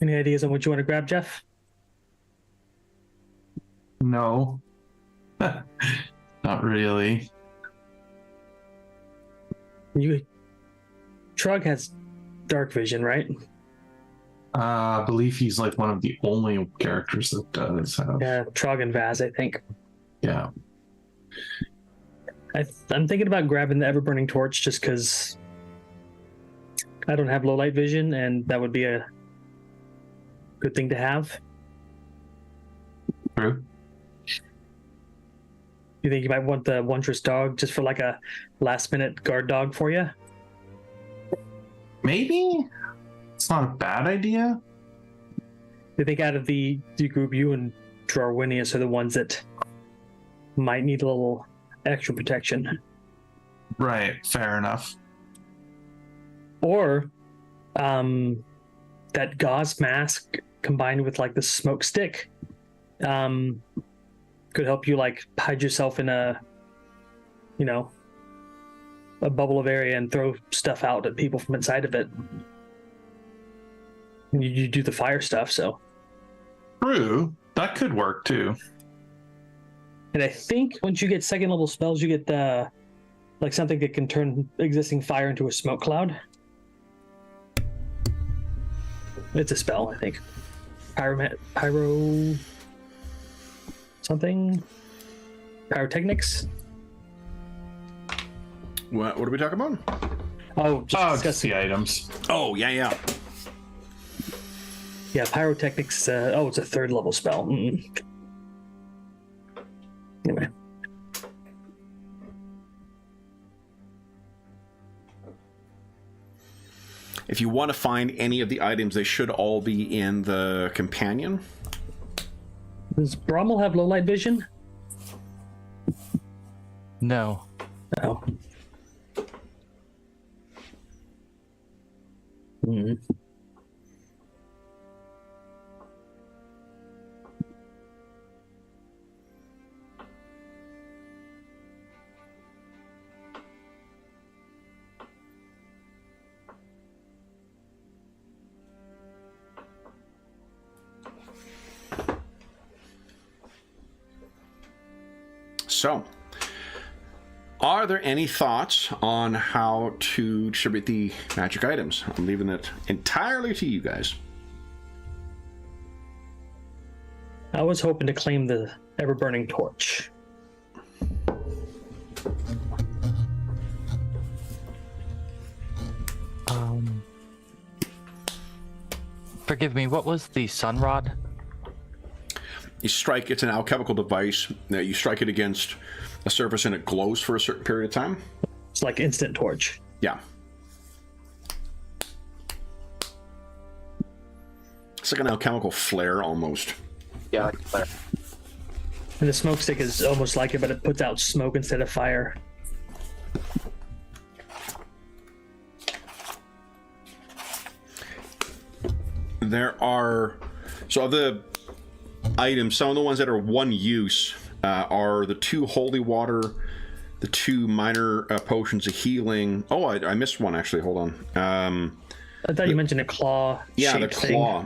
Any ideas on what you want to grab, Jeff? No. Not really. Trug has dark vision, right? I believe he's like one of the only characters that does have. Yeah, Trog and Vaz, I think. Yeah. I'm thinking about grabbing the ever-burning torch just because I don't have low light vision, and that would be a good thing to have. True. You think you might want the Wondrous Dog just for like a last-minute guard dog for you? Maybe. It's not a bad idea. I think out of the group, you and Darwinius are the ones that might need a little extra protection. Right. Fair enough. Or that gauze mask combined with like the smoke stick could help you like hide yourself in a bubble of area and throw stuff out at people from inside of it. And you do the fire stuff, so. True. That could work too. And I think once you get second level spells, you get like something that can turn existing fire into a smoke cloud. It's a spell, I think. Pyro something? Pyrotechnics? What are we talking about? Oh, just Just the items. Oh, yeah. Yeah, pyrotechnics. It's a third level spell. Anyway. If you want to find any of the items, they should all be in the companion. Does Brommel have low light vision? No. No. Hmm. So, are there any thoughts on how to distribute the magic items? I'm leaving it entirely to you guys. I was hoping to claim the ever-burning torch. Forgive me, what was the sun rod? You strike, it's an alchemical device. You strike it against a surface and it glows for a certain period of time. It's like instant torch. Yeah. It's like an alchemical flare almost. Yeah, like fire. And the smoke stick is almost like it, but it puts out smoke instead of fire. There are, so of the items, some of the ones that are one use are the 2 holy water, the 2 minor potions of healing. Oh, I missed one actually. Hold on. I thought you mentioned a claw. Yeah, the thing. claw.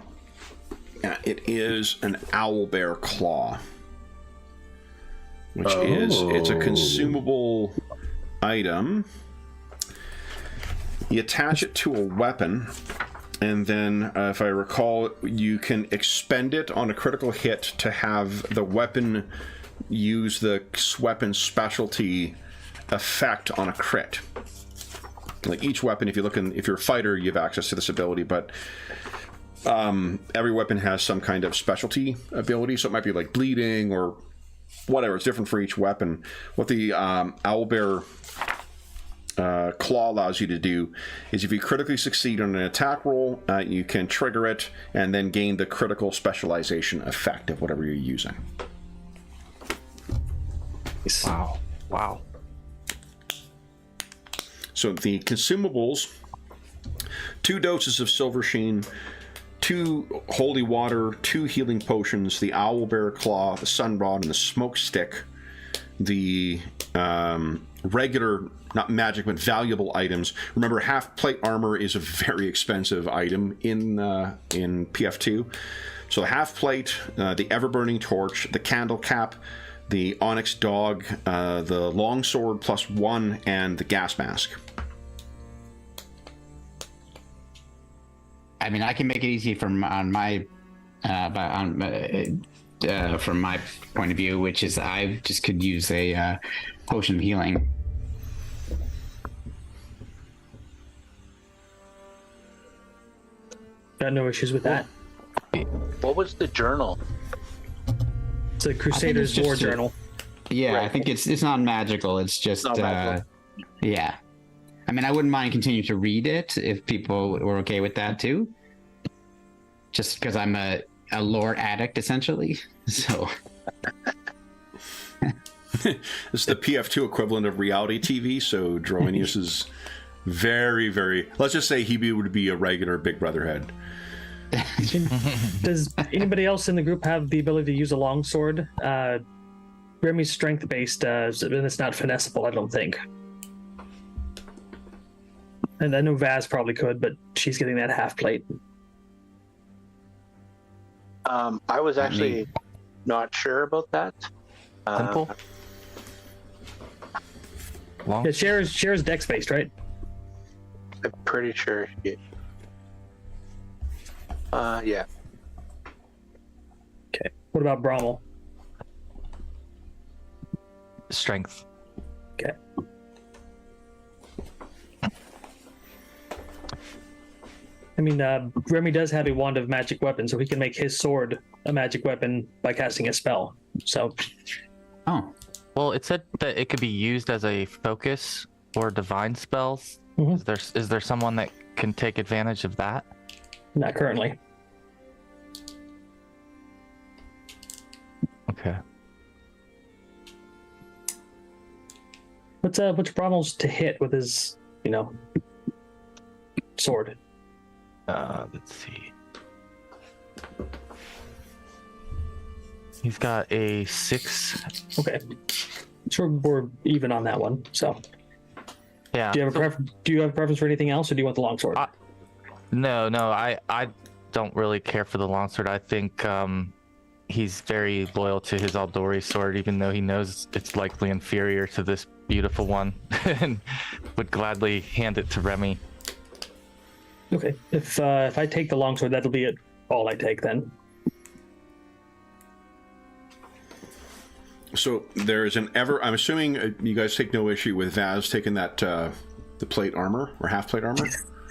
Yeah, it is an owlbear claw, which it's a consumable item. You attach it to a weapon. And then, if I recall, you can expend it on a critical hit to have the weapon use the weapon specialty effect on a crit. Like each weapon, if you're a fighter, you have access to this ability, but every weapon has some kind of specialty ability, so it might be like bleeding or whatever. It's different for each weapon. What the owlbear claw allows you to do is if you critically succeed on an attack roll, you can trigger it and then gain the critical specialization effect of whatever you're using. Wow. So the consumables, 2 doses of silver sheen, 2 holy water, 2 healing potions, the owlbear claw, the sun rod, and the smoke stick. The regular, not magic, but valuable items. Remember, half plate armor is a very expensive item in PF2. So the half plate, the ever burning torch, the candle cap, the onyx dog, the longsword +1, and the gas mask. I mean, I can make it easy from my point of view, which is I just could use a potion of healing. Got no issues with that. What was the journal? It's a Crusader's just War a- journal. Yeah, Right. I think it's not magical. It's just Not magical. yeah. I mean, I wouldn't mind continuing to read it if people were okay with that too. Just because I'm a lore addict essentially, so. It's the PF2 equivalent of reality TV, so Drominius is very, very... Let's just say he would be a regular Big Brother head. Does anybody else in the group have the ability to use a longsword? Remy's strength-based, and it's not finessable, I don't think. And I know Vaz probably could, but she's getting that half plate. I was actually not sure about that. Simple. Long. Yeah, Cher's dex-based, right? I'm pretty sure. Yeah. Okay. What about Brommel? Strength. Okay. I mean, Remy does have a wand of magic weapon, so he can make his sword a magic weapon by casting a spell. So, Oh, Well, it said that it could be used as a focus or divine spells. Mhm. Is there someone that can take advantage of that? not currently. Okay. What's Brommel's to hit with his, sword? Let's see. He's got a 6. Okay. Sure, we're even on that one. So, Yeah. do you have a preference for anything else, or do you want the longsword? No, I don't really care for the longsword. I think he's very loyal to his Aldori sword, even though he knows it's likely inferior to this beautiful one, and would gladly hand it to Remy. Okay. If I take the longsword, that'll be it. All I take then. So there is an ever... I'm assuming you guys take no issue with Vaz taking that the plate armor or half plate armor.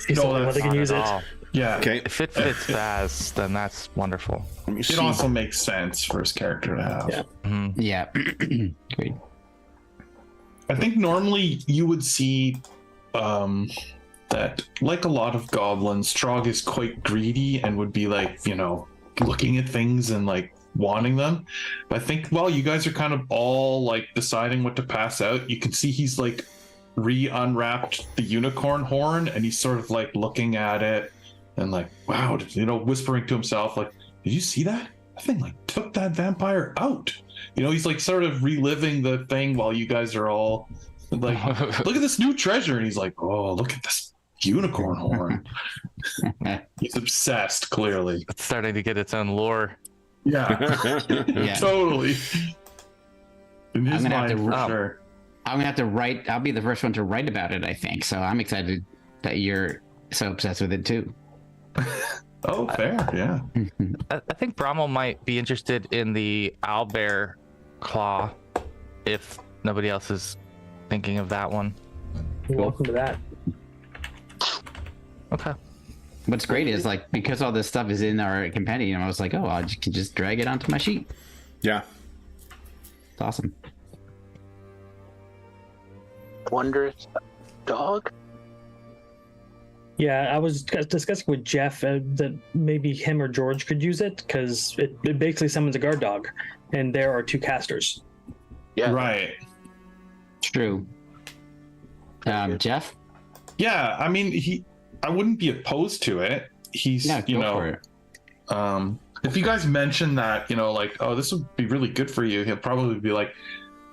He's the only one that can Not use at it. all. Yeah. Okay. If it fits fast, then that's wonderful. Let me It see. also makes sense for his character to have. Yeah. Mhm. yeah. Great. I think normally you would see that, like a lot of goblins, Strogg is quite greedy and would be like, looking at things and like wanting them. But I think while you guys are kind of all like deciding what to pass out, you can see he's like unwrapped the unicorn horn and he's sort of like looking at it and like, wow, whispering to himself, like, did you see that? That thing like took that vampire out. He's like sort of reliving the thing while you guys are all like, look at this new treasure. And he's like, oh, look at this unicorn horn. He's obsessed, clearly. It's starting to get its own lore. Yeah, Yeah. totally. In his I'm gonna have mind, to- for oh. sure. I'm gonna have to write. I'll be the first one to write about it, I think. So I'm excited that you're so obsessed with it too. Oh, fair, yeah. I think Brommel might be interested in the owlbear claw, if nobody else is thinking of that one. You're welcome to that. Okay. What's great is like because all this stuff is in our compendium, I was like, oh, I can just drag it onto my sheet. Yeah. It's awesome. Wondrous dog? Yeah, I was discussing with Jeff that maybe him or George could use it because it basically summons a guard dog, and there are 2 casters. Yeah. Right. True. Jeff? Yeah, I mean, I wouldn't be opposed to it. He's, Yeah, go for it. if you guys mention that, like, oh, this would be really good for you, he'll probably be like,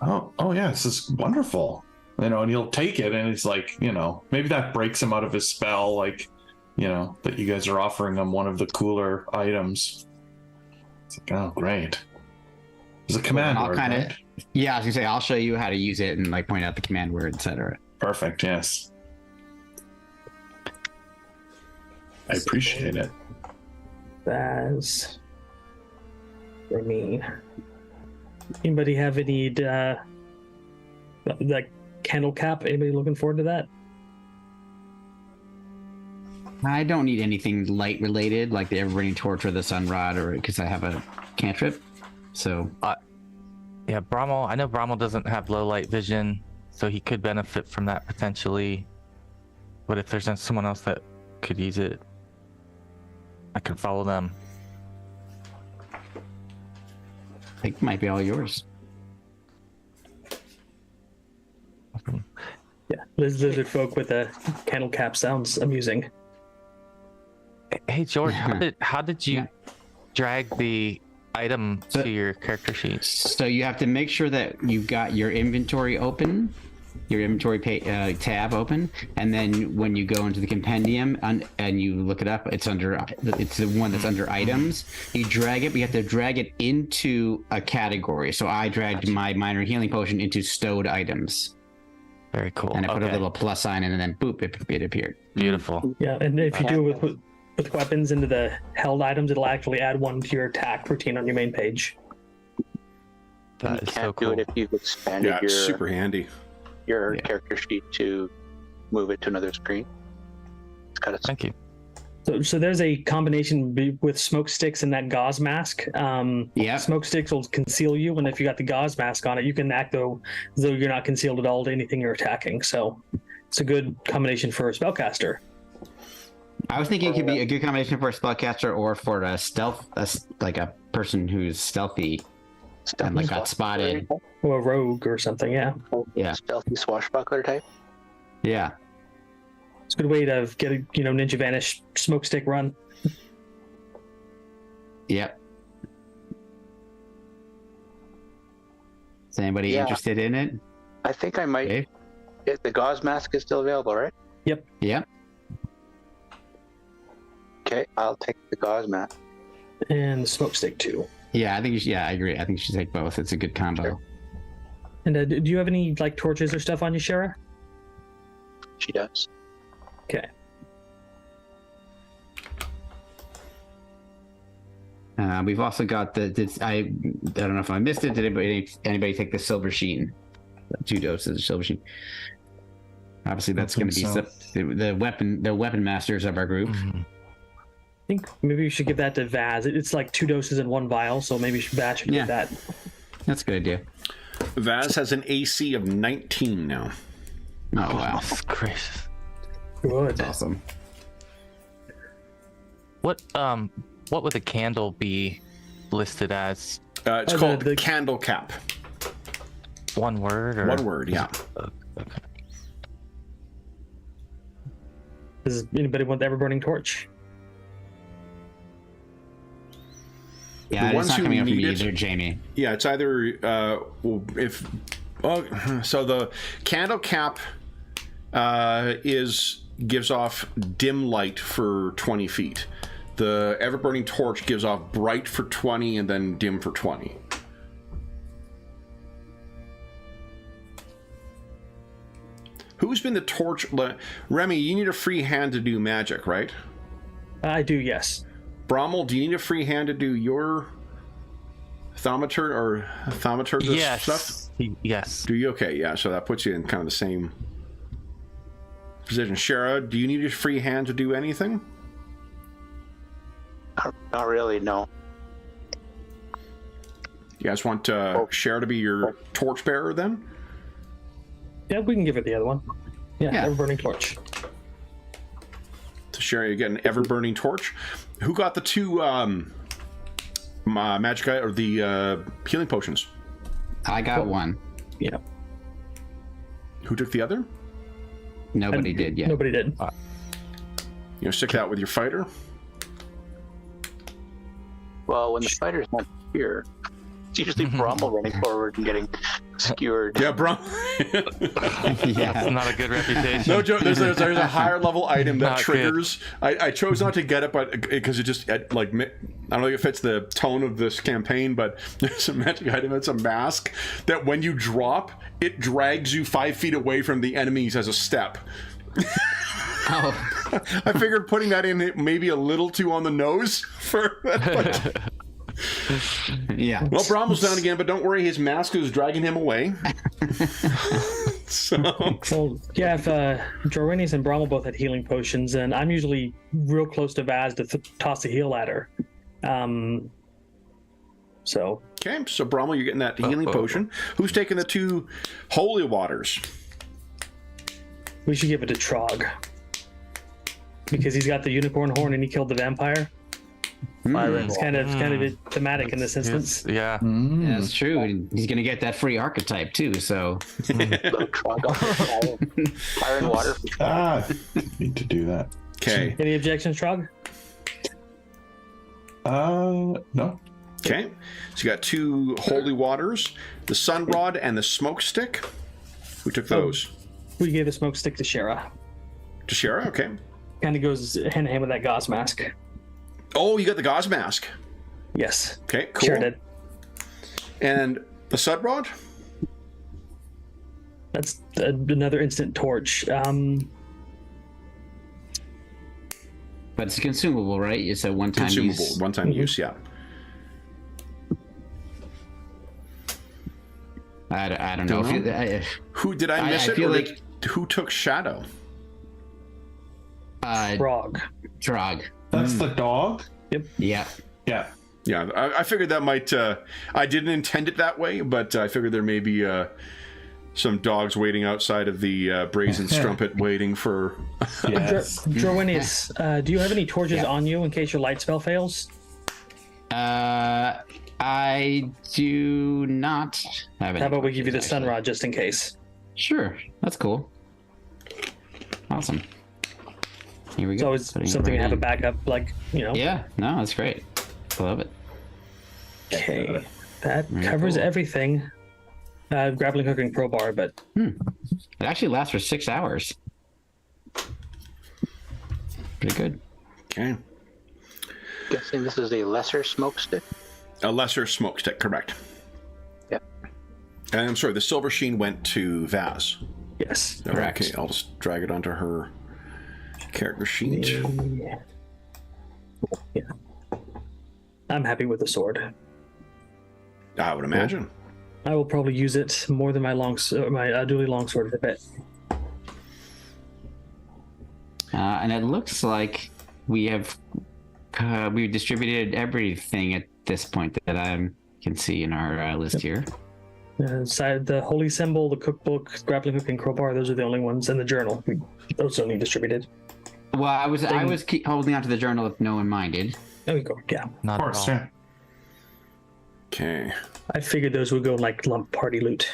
oh yeah, this is wonderful. and he'll take it, and it's like, maybe that breaks him out of his spell, like, that you guys are offering him one of the cooler items. It's like, oh, great. It's a command word, right? Yeah, I was gonna say, I'll show you how to use it and like point out the command word, etc. Perfect, yes. I appreciate it. That's for me. Anybody have any like candle cap? Anybody looking forward to that? I don't need anything light related, like the ever-burning torch or the sun rod, or because I have a cantrip. So Yeah, Brommel. I know Brommel doesn't have low light vision, so he could benefit from that potentially. But if there's someone else that could use it, I could follow them. I think it might be all yours. Yeah, lizard folk with a candle cap sounds amusing. Hey George, how did you drag the item to your character sheet? So you have to make sure that you've got your inventory open, your inventory tab open, and then when you go into the compendium and you look it up, it's the one that's under items. You drag it, but you have to drag it into a category. So I dragged my minor healing potion into stowed items. Very cool. And I put a little plus sign in, and then boop, it appeared. Beautiful. Yeah, and if you do it with weapons into the held items, it'll actually add one to your attack routine on your main page. That you is can't so cool. do it if you've expanded It's super handy. your character sheet to move it to another screen. It's kind of Thank you. So there's a combination with smoke sticks and that gauze mask. Smoke sticks will conceal you, and if you got the gauze mask on it, you can act though you're not concealed at all to anything you're attacking. So it's a good combination for a spellcaster. I was thinking it could be a good combination for a spellcaster or for a stealth, like a person who's stealthy and like got spotted. Or a rogue or something, yeah. Yeah. Stealthy swashbuckler type. Yeah. It's a good way to get a Ninja Vanish smoke stick run. Yep. Is anybody interested in it? I think I might. Okay. The gauze mask is still available, right? Yep. Yep. Okay, I'll take the gauze mask. And the smoke stick too. Yeah, I think I agree. I think you should take both. It's a good combo. Sure. And do you have any like torches or stuff on you, Shara? She does. Okay. We've also got I don't know if I missed it. Did anybody take the silver sheen? 2 doses of silver sheen. Obviously, that's going to be the weapon masters of our group. Mm-hmm. I think maybe we should give that to Vaz. It's like 2 doses in 1 vial, so maybe Vaz should get that. That's a good idea. Vaz has an AC of 19 now. Oh wow, That's gracious. Good. that's awesome. What would the candle be listed as? It's called the candle cap. One word or One word, yeah. Okay. Does anybody want the ever-burning torch? Yeah, it's ones not who coming up from need me it- either, Jamie. Yeah, it's either so the candle cap gives off dim light for 20 feet. The ever-burning torch gives off bright for 20 and then dim for 20. Who's been the torch? Remy, you need a free hand to do magic, right? I do, yes. Brommel, do you need a free hand to do your thaumaturgus Yes. stuff? Yes. Do you? Okay, yeah, so that puts you in kind of the same position. Shara, do you need a free hand to do anything? Not really, no. You guys want Shara to be your torchbearer then? Yeah, we can give it the other one. Yeah. Ever-burning torch. To Shara, you get an ever-burning torch. Who got the 2 magic or the healing potions? I got one. Yeah. Who took the other? Nobody did yet. Nobody did. Stick that with your fighter. Well, when the fighter's not here, it's usually Brommel running forward and getting skewered. Yeah, bro. Yeah. That's not a good reputation. No joke. There's a higher level item that Not triggers. I chose not to get it, but because it just like I don't know if it fits the tone of this campaign, but there's a magic item. It's a mask that when you drop, it drags you 5 feet away from the enemies as a step. Oh, I figured putting that in maybe a little too on the nose for. yeah. Well, Bromwell's down again, but don't worry, his mask is dragging him away. So, Well, yeah, if Jorwinius and Brommel both had healing potions, and I'm usually real close to Vaz to toss a heal at her. So okay, so Bromwell, you're getting that healing potion. Who's taking the 2 holy waters? we should give it to Trog. Because he's got the unicorn horn and he killed the vampire. It's kind of thematic in this instance. Yeah. Yeah, that's true. And he's gonna get that free archetype too. So Trog off fire and water. Need to do that. Okay. Any objections, Trog? No. Okay. So you got 2 holy waters, the sun rod and the smoke stick. Who took those? We gave a smoke stick to Shara. To Shara? Okay. Kind of goes hand in hand with that gauze mask. Oh, you got the gauze mask. Yes. Okay, cool. Sure did. And the sun rod? That's another instant torch. but it's consumable, right? It's a one-time Consumable. use. One-time use, yeah. I don't know. Who did I miss I it? feel Or like- who took Shadow? Frog. Trog. That's the dog? Yeah. Yeah. Yeah, I figured that might. I didn't intend it that way, but I figured there may be some dogs waiting outside of the brazen strumpet, waiting for. Yes. Jorwinius, do you have any torches on you in case your light spell fails? I do not have any. How about we give you the torches, sun actually. rod just in case? Sure. That's cool. Awesome. Here we It's go. always Putting it something to right have a in. backup, like, Yeah. No, that's great. I love it. Okay. That Very covers cool. everything. Grappling hook and crowbar, but It actually lasts for 6 hours. Pretty good. Okay. Guessing this is a lesser smoke stick. A lesser smoke stick, correct. Yep. And I'm sorry, the silver sheen went to Vaz. yes. Correct. Okay, I'll just drag it onto her character sheet. Yeah. I'm happy with the sword. I would imagine. I will probably use it more than my dually longsword in a bit. And it looks like we've distributed everything at this point that I can see in our list here. Side the holy symbol, the cookbook, grappling hook, and crowbar. Those are the only ones, and the journal. Those don't need distributed. Well, I was keep holding on to the journal if no one minded. There we go. Yeah, Not Of course, at all. yeah. Okay. I figured those would go in, like lump party loot.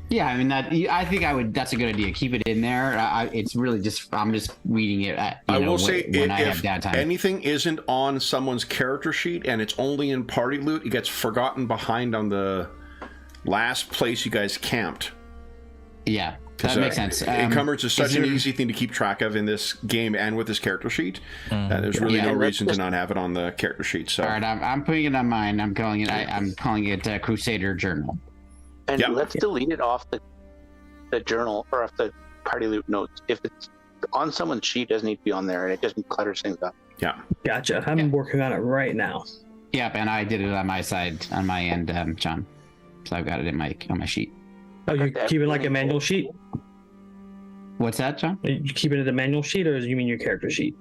Yeah, I mean I think that's a good idea. Keep it in there. It's really I'm just reading it. I will say, when I have if downtime. anything isn't on someone's character sheet and it's only in party loot, it gets forgotten behind on the last place you guys camped. Yeah, that makes sense. Encumbrance is such an there- easy thing to keep track of in this game and with this character sheet. There's really Yeah. no reason to not have it on the character sheet. So All right, I'm putting it on mine. I'm calling it Crusader Journal. And Yep. let's delete it off the journal or off the party loot notes. If it's on someone's sheet, it doesn't need to be on there, and it just clutters things up. yeah. Gotcha. I'm working on it right now. Yep, and I did it on my side, on my end, John. So I've got it on my sheet. Oh, you Okay. keep it like a manual sheet? What's that, John? Are you keeping it a manual sheet, or do you mean your character sheet?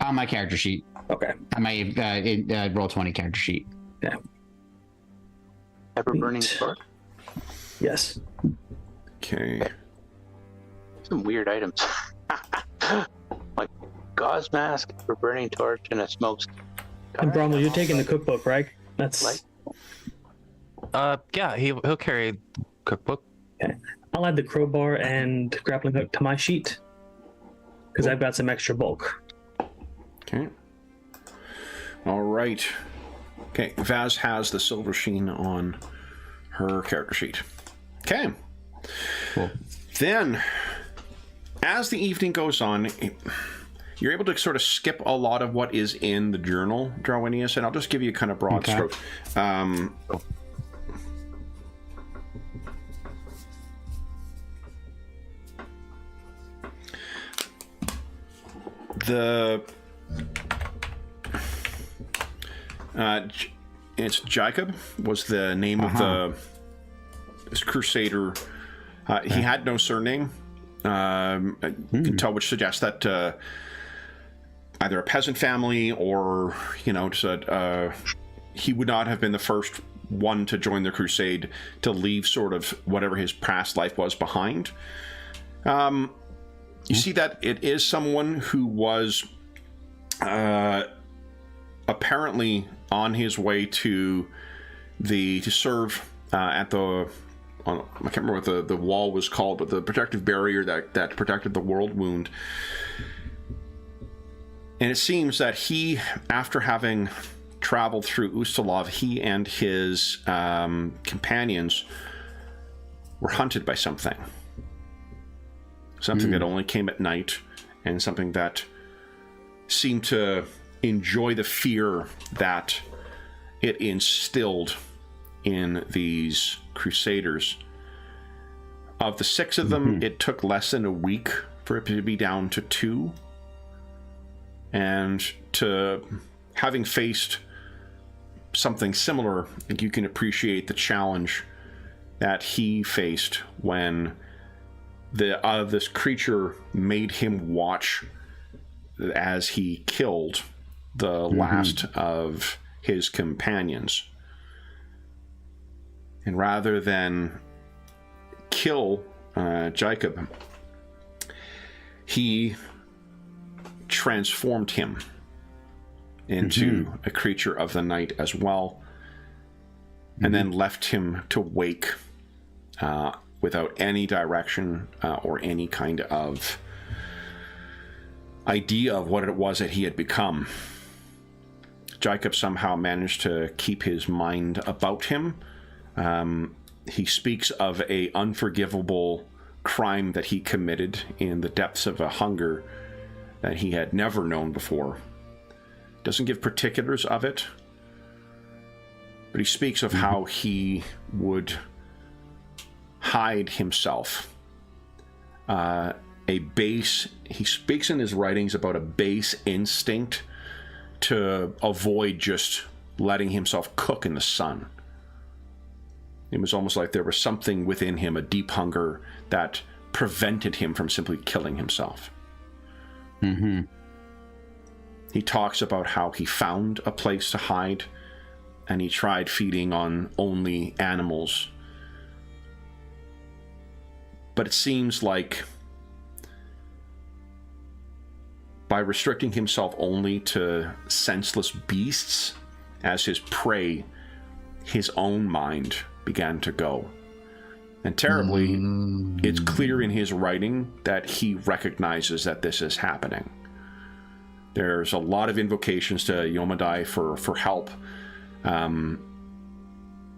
On my character sheet. Okay. On my Roll20 character sheet. Ever burning Neat. sword. Yes. Okay. Some weird items. Like gauze mask, a burning torch, and a smoke stick. And Bromwell, you're taking the cookbook, right? That's. Like- Yeah, he'll carry cookbook. I'll add the crowbar and grappling hook to my sheet because I've got some extra bulk. Okay. All right. Okay, Vaz has the silver sheen on her character sheet. Okay. Cool. Then, as the evening goes on, you're able to sort of skip a lot of what is in the journal, Darwinius, and I'll just give you kind of broad strokes. It's Jacob was the name of this crusader. He had no surname. You can tell, which suggests that either a peasant family or, he would not have been the first one to join the crusade to leave sort of whatever his past life was behind. You see that it is someone who was apparently on his way to serve at the, I can't remember what the wall was called, but the protective barrier that protected the world wound. And it seems that he, after having traveled through Ustalov, he and his companions were hunted by something. Something that only came at night, and something that seemed to enjoy the fear that it instilled in these crusaders. Of the 6 of them, it took less than a week for it to be down to 2. And to having faced something similar, I think you can appreciate the challenge that he faced when this creature made him watch as he killed the last of his companions. And rather than kill Jacob, he transformed him into a creature of the night as well, and then left him to wake without any direction or any kind of idea of what it was that he had become. Jacob somehow managed to keep his mind about him. He speaks of a unforgivable crime that he committed in the depths of a hunger that he had never known before. Doesn't give particulars of it, but he speaks of how he would hide himself. He speaks in his writings about a base instinct to avoid just letting himself cook in the sun. It was almost like there was something within him, a deep hunger, that prevented him from simply killing himself. He talks about how he found a place to hide, and he tried feeding on only animals. But it seems like by restricting himself only to senseless beasts as his prey, his own mind began to go. And terribly, it's clear in his writing that he recognizes that this is happening. There's a lot of invocations to Yomadai for help.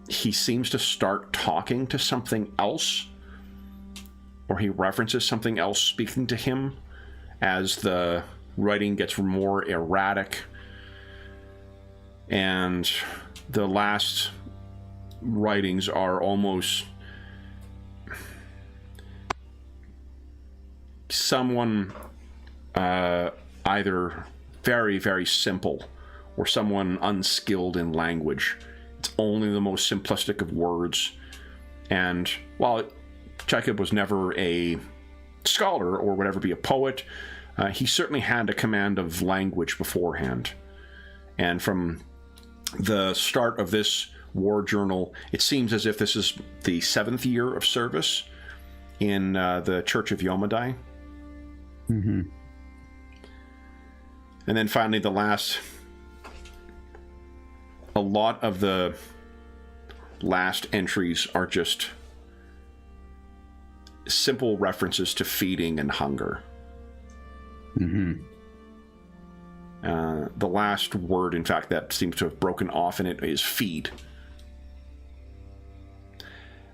He seems to start talking to something else, or he references something else speaking to him as the writing gets more erratic. And the last writings are almost someone either very, very simple or someone unskilled in language. It's only the most simplistic of words. And while Jacob was never a scholar or would ever be a poet, he certainly had a command of language beforehand. And from the start of this war journal, it seems as if this is the 7th year of service in the Church of Yomadai. And then finally, the last, a lot of the last entries are just simple references to feeding and hunger. The last word, in fact, that seems to have broken off in it is feed.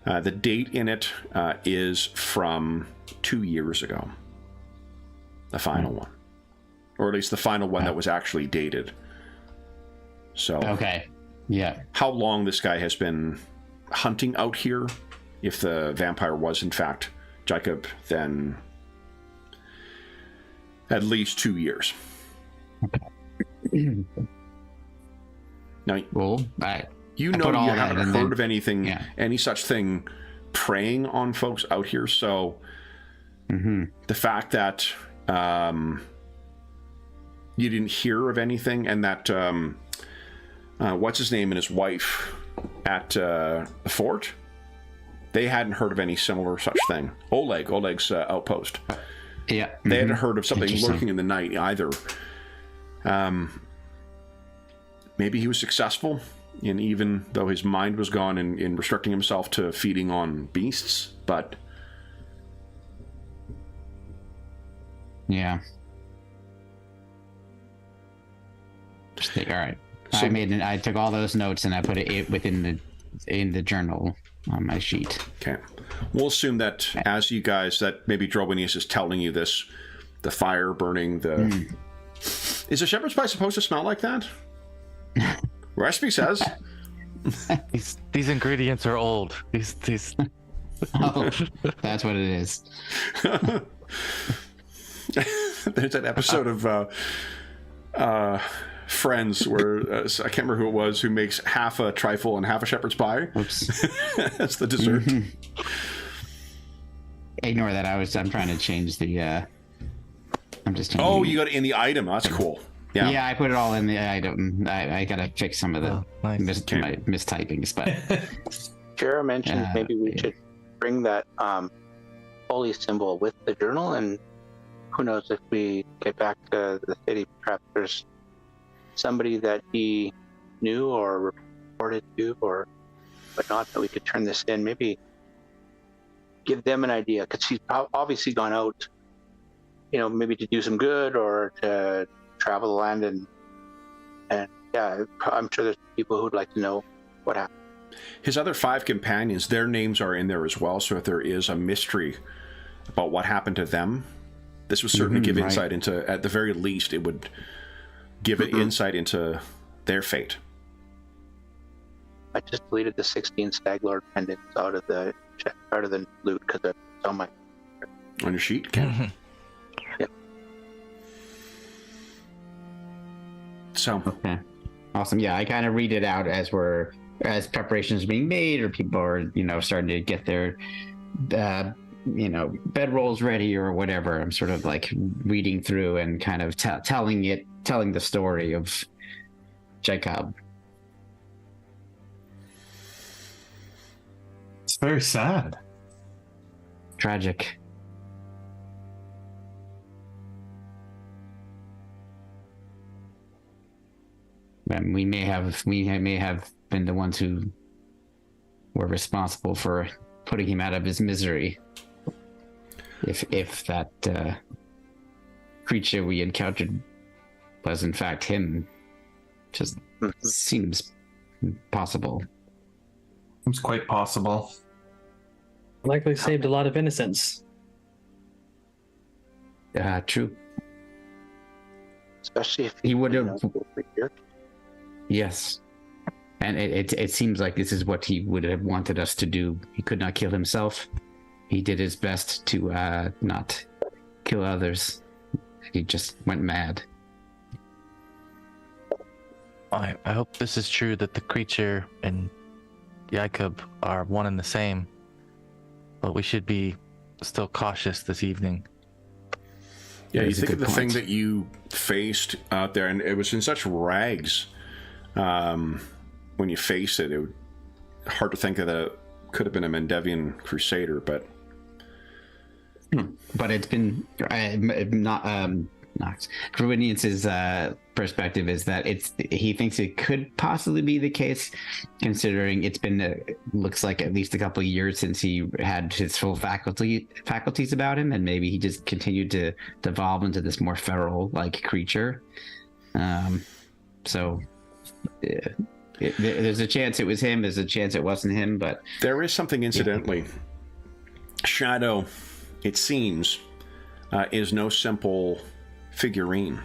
The date in it is from 2 years ago. The final one. Or at least the final one that was actually dated. So, Okay. Yeah. how long this guy has been hunting out here, if the vampire was in fact Jacob, then at least 2 years. Now, Well, you I know, put all you that haven't in heard then. of anything, Yeah. any such thing preying on folks out here, so the fact that you didn't hear of anything, and that what's his name and his wife at the fort, they hadn't heard of any similar such thing. Oleg's outpost. yeah. They hadn't heard of something Interesting. lurking in the night either. Maybe he was successful, and even though his mind was gone in restricting himself to feeding on beasts, but Yeah. All right. So- I took all those notes and I put it within the journal on my sheet. okay. We'll assume that as you guys, that maybe Drobinius is telling you this, the fire burning, Is a shepherd's pie supposed to smell like that? Recipe says. These ingredients are old. These. Oh, that's what it is. There's that episode of Friends where I can't remember who it was who makes half a trifle and half a shepherd's pie. Oops. That's the dessert. Ignore that. I'm trying to change the. I'm just. Oh, changing- you got it in the item. That's cool. Yeah. Yeah, I put it all in the item. I gotta fix some of the Oh, nice. my mistypings, but Jera mentioned maybe we should bring that holy symbol with the journal, and who knows, if we get back to the city, perhaps there's somebody that he knew or reported to or whatnot that we could turn this in. Maybe give them an idea, because he's obviously gone out, maybe to do some good or to travel the land, and yeah, I'm sure there's people who'd like to know what happened. His other 5 companions, their names are in there as well, so if there is a mystery about what happened to them, this would certainly give right. insight into, at the very least, it would give it insight into their fate. I just deleted the 16 Stag Lord pendants out of the loot because it's on my. On your sheet? Okay. Yep. So, okay, awesome. Yeah, I kind of read it out as preparations are being made, or people are starting to get their bedrolls ready or whatever. I'm sort of like reading through and kind of telling the story of Jacob. It's very sad. Tragic. And we may have been the ones who were responsible for putting him out of his misery. If that creature we encountered was in fact him, just seems possible. It's quite possible. Likely saved a lot of innocents. True. Especially if He would have. over here. Yes. And it seems like this is what he would have wanted us to do. He could not kill himself. He did his best to not kill others. He just went mad. I hope this is true, that the creature and Jacob are one and the same. But we should be still cautious this evening. yeah, That you is a think of good the thing point. that you faced out there, and it was in such rags. When you face it, hard to think that it could have been a Mendevian crusader, but But it's been not Druidian's perspective is that he thinks it could possibly be the case, considering it's been looks like at least a couple of years since he had his full faculties about him, and maybe he just continued to devolve into this more feral like creature. So there's a chance it was him. There's a chance it wasn't him. But there is something incidentally. Shadow, it seems, is no simple figurine.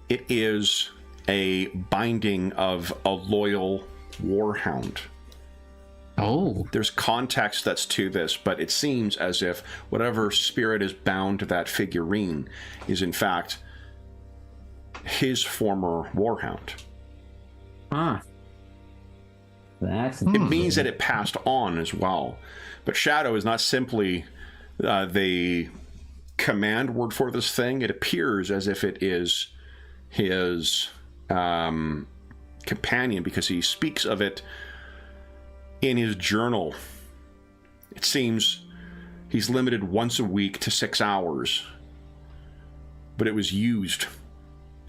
It is a binding of a loyal warhound. Oh. There's context that's to this, but it seems as if whatever spirit is bound to that figurine is in fact his former warhound. Huh. That's It means that it passed on as well. But Shadow is not simply the command word for this thing. It appears as if it is his companion, because he speaks of it in his journal. It seems he's limited once a week to 6 hours, but it was used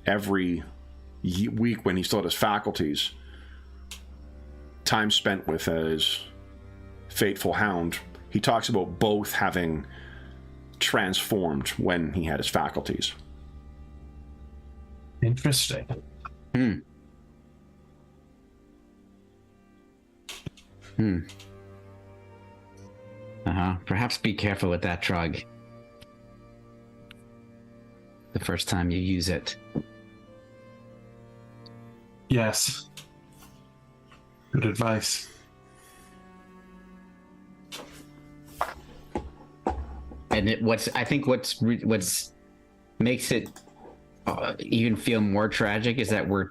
every week when he still had his faculties. Time spent with his faithful hound. He talks about both having transformed when he had his faculties. Interesting. Perhaps be careful with that drug the first time you use it. Yes. Good advice. And what makes it even feel more tragic is that we're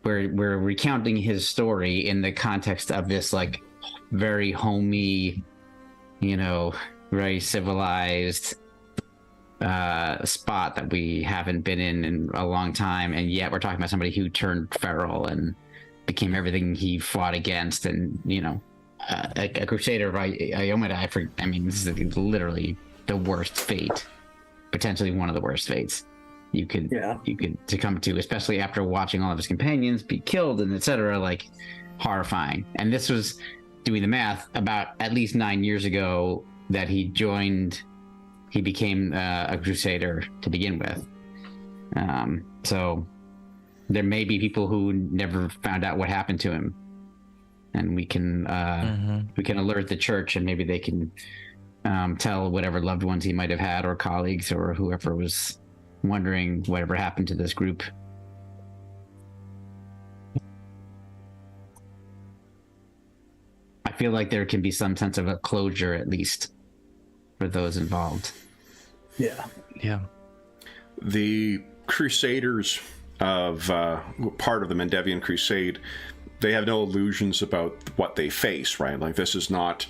recounting his story in the context of this like very homey, very civilized spot that we haven't been in a long time, and yet we're talking about somebody who turned feral and became everything he fought against, and a crusader by Iomada. I mean, this is literally the worst fate, potentially one of the worst fates you could succumb to, especially after watching all of his companions be killed and etc. Like, horrifying. And this was, doing the math, about at least 9 years ago that he became a crusader to begin with. So there may be people who never found out what happened to him, and we can alert the church, and maybe they can tell whatever loved ones he might have had, or colleagues, or whoever was wondering whatever happened to this group. I feel like there can be some sense of a closure, at least, for those involved. Yeah. The Crusaders of part of the Mendevian Crusade, they have no illusions about what they face, right? Like, this is not,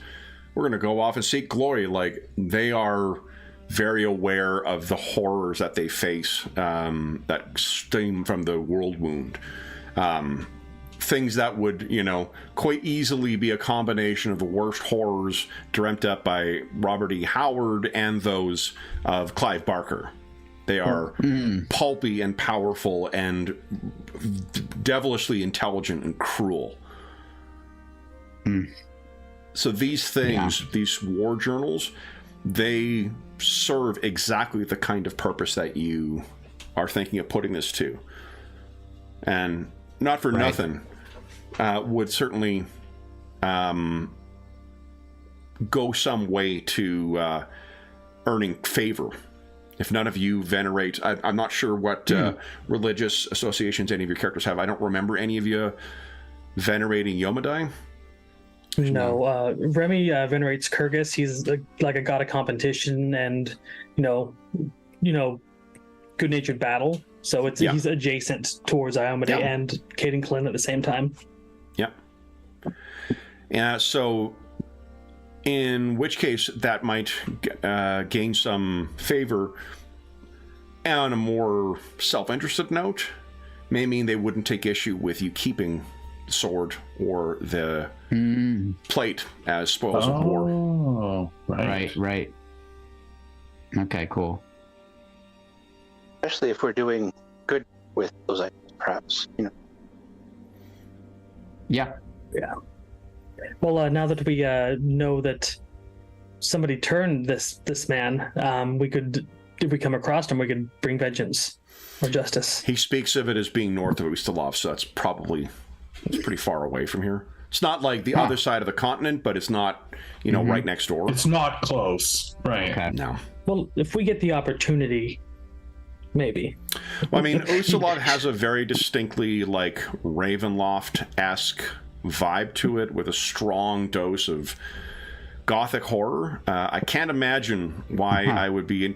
we're going to go off and seek glory. Like, they are very aware of the horrors that they face that stem from the world wound. Things that would, quite easily be a combination of the worst horrors dreamt up by Robert E. Howard and those of Clive Barker. They are pulpy and powerful and devilishly intelligent and cruel. So these things, these war journals, they serve exactly the kind of purpose that you are thinking of putting this to. And not for nothing, would certainly go some way to earning favor. If none of you venerate, I'm not sure what religious associations any of your characters have. I don't remember any of you venerating Yomadai. No, Remy venerates Kyrgyz. He's like a god of competition and, good-natured battle. So he's adjacent towards Iomade and Caden Klin at the same time. Yeah. So, in which case, that might gain some favor. On a more self-interested note, may mean they wouldn't take issue with you keeping the sword or the plate as spoils of war. Oh, Right. Okay, cool. Especially if we're doing good with those items, perhaps. Yeah. Well, now that we know that somebody turned this man, we could, if we come across him, we could bring vengeance. or justice. He speaks of it as being north of Ustalov, so it's pretty far away from here. It's not like the other side of the continent, but it's not, right next door. It's not close, right? Okay. No. Well, if we get the opportunity, maybe. Well, I mean, Ustalov has a very distinctly, like, Ravenloft-esque vibe to it with a strong dose of gothic horror. I can't imagine why I would be,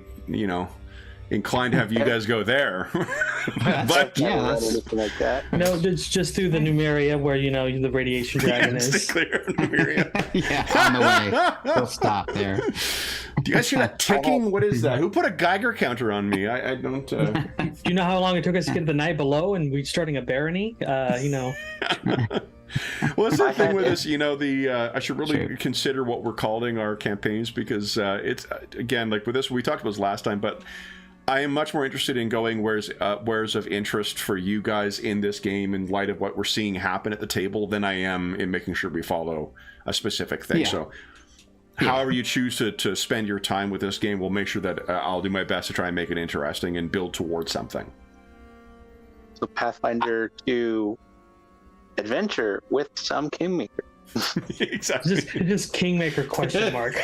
inclined to have you guys go there. But anything like that. No, it's just through the Numeria where, the radiation dragon is. clear Numeria. Yeah, on the way. We'll stop there. Do you guys hear that ticking? What is that? Who put a Geiger counter on me? I don't... Do you know how long it took us to get the night below and we're starting a barony? What's the thing with this? I should really consider what we're calling our campaigns, because it's, again, like with this, we talked about this last time, but I am much more interested in going where's of interest for you guys in this game in light of what we're seeing happen at the table than I am in making sure we follow a specific thing. Yeah. So however you choose to spend your time with this game, we'll make sure that I'll do my best to try and make it interesting and build towards something. So Pathfinder 2 adventure with some Kingmaker. Exactly. Just Kingmaker question mark.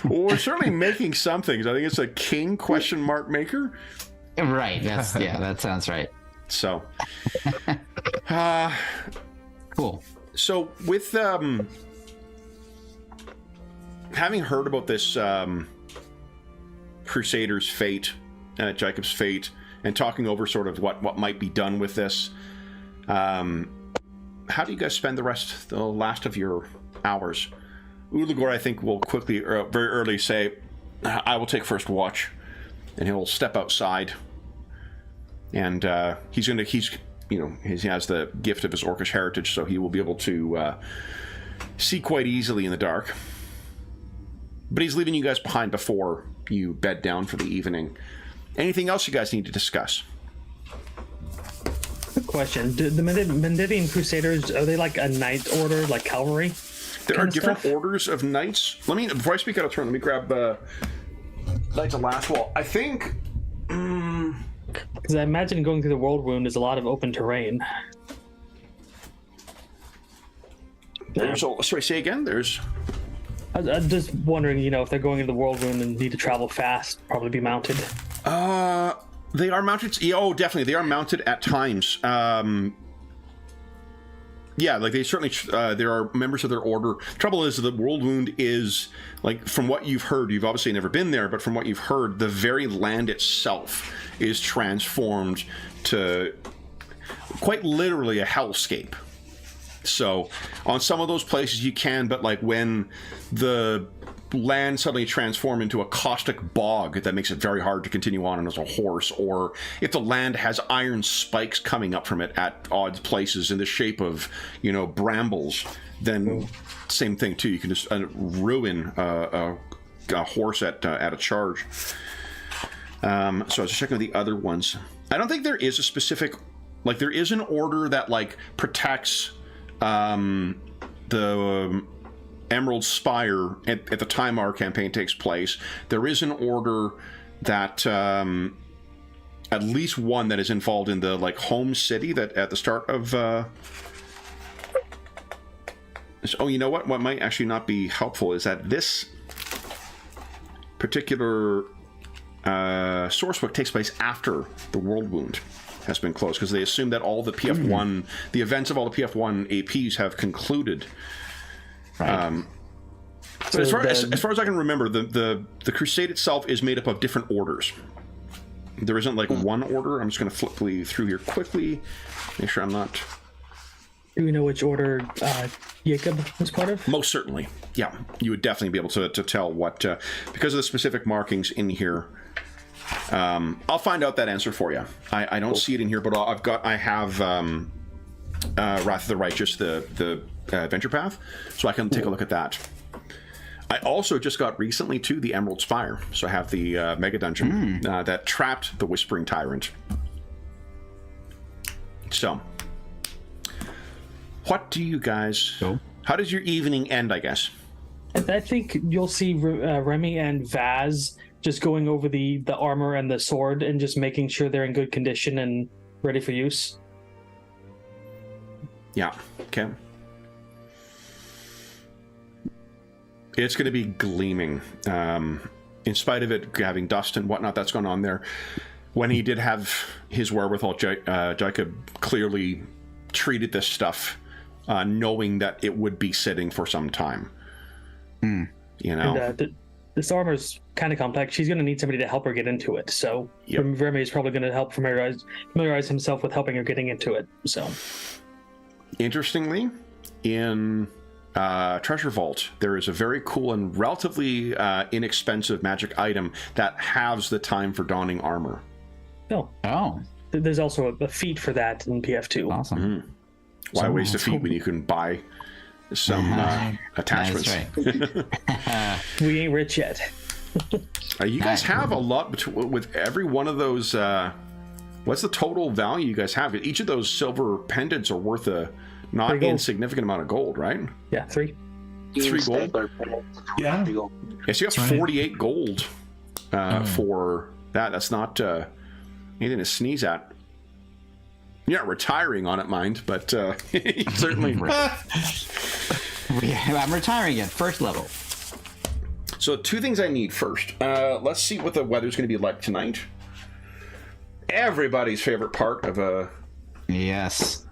Well, we're certainly making some things. I think it's a king question mark maker. Right. That sounds right. So, cool. So with having heard about this Crusader's fate, Jacob's fate, and talking over sort of what might be done with this, how do you guys spend the last of your hours? Uligor, I think, will quickly, very early, say, "I will take first watch," and he'll step outside. And he has the gift of his orcish heritage, so he will be able to see quite easily in the dark. But he's leaving you guys behind before you bed down for the evening. Anything else you guys need to discuss? Good question. Do the Mendivian Crusaders, are they like a knight order, like cavalry? There are different orders of knights. Before I speak out of turn, let me grab Knights of Lastwall. I think... Because I imagine going through the World Wound is a lot of open terrain. Sorry, say again? I'm just wondering, if they're going into the World Wound and need to travel fast, probably be mounted. They are mounted. Oh, definitely. They are mounted at times. Yeah, like they certainly, there are members of their order. Trouble is, the World Wound is, like, from what you've heard, you've obviously never been there, but from what you've heard, the very land itself is transformed to quite literally a hellscape. So on some of those places you can, but like when the land suddenly transforms into a caustic bog, that makes it very hard to continue on as a horse, or if the land has iron spikes coming up from it at odd places in the shape of, brambles, then same thing too. You can just ruin a horse at a charge. So I was just checking the other ones. I don't think there is a specific, like, there is an order that like protects the Emerald Spire at the time our campaign takes place. There is an order that at least one that is involved in the like home city that at the start of oh, you know what might actually not be helpful is that this particular sourcebook takes place after the World Wound has been closed, because they assume that all the PF1 the events of all the PF1 APs have concluded. Right. But as far as I can remember, the crusade itself is made up of different orders. There isn't like one order. I'm just going to flip through here quickly, make sure I'm not... Do we know which order Jacob was part of? Most certainly. Yeah, you would definitely be able to tell what... because of the specific markings in here. I'll find out that answer for you. I don't see it in here, but I have Wrath of the Righteous, the adventure path, so I can take a look at that. I also just got recently to the Emerald Spire, so I have the mega dungeon that trapped the Whispering Tyrant. So, what do you guys... How does your evening end, I guess? I think you'll see Remy and Vaz just going over the armor and the sword and just making sure they're in good condition and ready for use. Yeah. Okay. It's going to be gleaming. In spite of it having dust and whatnot that's gone on there, when he did have his wherewithal, Jacob clearly treated this stuff, knowing that it would be sitting for some time. You know? And, this armor's kind of complex. She's going to need somebody to help her get into it. So Remy is probably going to help familiarize himself with helping her getting into it. So, interestingly, in Treasure Vault, there is a very cool and relatively inexpensive magic item that halves the time for donning armor. Oh. There's also a feat for that in PF2. Awesome. Why waste a feat when you can buy some attachments? That's right. We ain't rich yet. You guys have a lot with every one of those. What's the total value you guys have? Each of those silver pendants are worth a not insignificant amount of gold, right? Yeah, 3. 3 gold. Yeah. Yes, you have 48 gold for that. That's not anything to sneeze at. You're not retiring on it, mind, but certainly. I'm retiring at first level. So 2 things I need first. Let's see what the weather's going to be like tonight. Everybody's favorite part of a... Yes.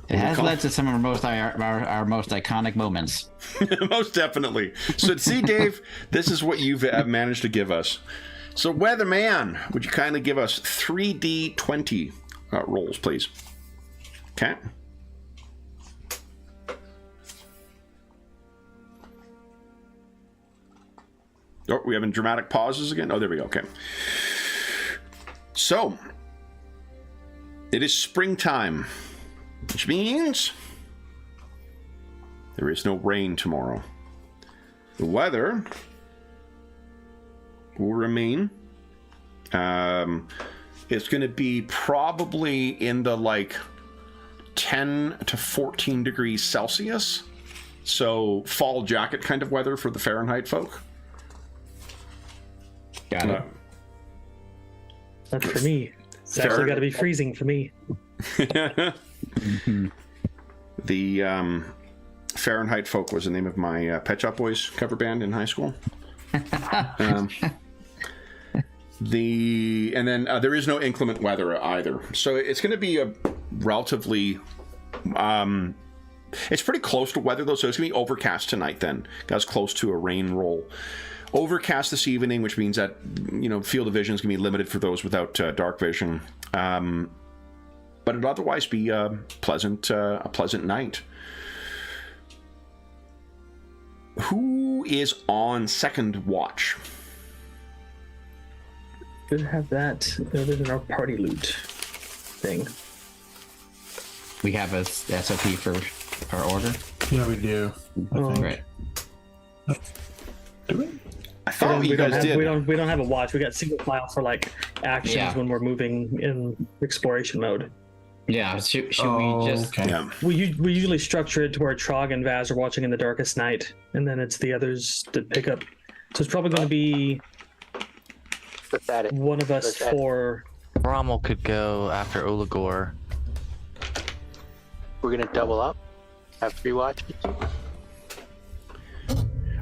It has led to some of our most iconic moments. Most definitely. So see, Dave, this is what you've managed to give us. So Weatherman, would you kindly give us 3d20 rolls, please? Okay. Oh, we having dramatic pauses again? Oh, there we go. Okay. So, it is springtime, which means there is no rain tomorrow. The weather will remain. It's going to be probably in the like 10 to 14 degrees Celsius. So, fall jacket kind of weather for the Fahrenheit folk. Got it. That's for me. It's actually got to be freezing for me. The Fahrenheit Folk was the name of my Pet Shop Boys cover band in high school. And then there is no inclement weather either, so it's going to be a relatively. It's pretty close to weather though, so it's going to be overcast tonight. Then, guys, close to a rain roll. Overcast this evening, which means that field of vision is going to be limited for those without dark vision. But it'll otherwise be a pleasant night. Who is on second watch? Should have that other than our party loot thing. We have a SOP for our order. Yeah, we do. Right. Do we? I thought you guys did. We don't have a watch. We got single file for like actions when we're moving in exploration mode. Yeah. Should we just? Okay. Yeah. We usually structure it to where Trog and Vaz are watching in the darkest night, and then it's the others that pick up. So it's probably going to be one of us for. Rommel could go after Oligor. We're gonna double up. Have 3 watches.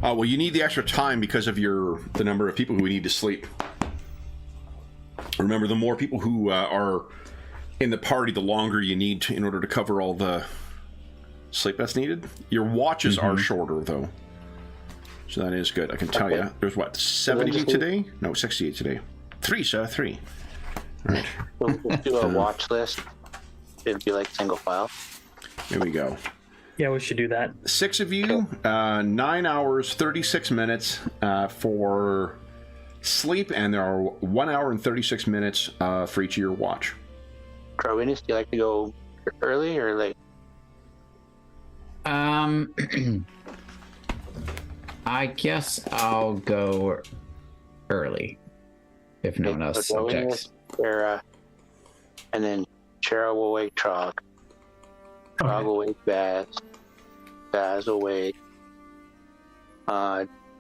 Well, you need the extra time because of the number of people who need to sleep. Remember, the more people who are in the party, the longer you need in order to cover all the sleep that's needed. Your watches are shorter, though. So that is good. I can tell you. There's what, 70 today? No, 68 today. 3, sir, 3. All right. We'll do a watch list. It'd be like single file. Here we go. Yeah, we should do that. 6 of you, 9 hours, 36 minutes for sleep, and there are 1 hour and 36 minutes for each of your watch. Carwinis, do you like to go early or late? I guess I'll go early, if no one else objects. And then Cheryl will wake Trog. Trog will wake Baz. Baz will wake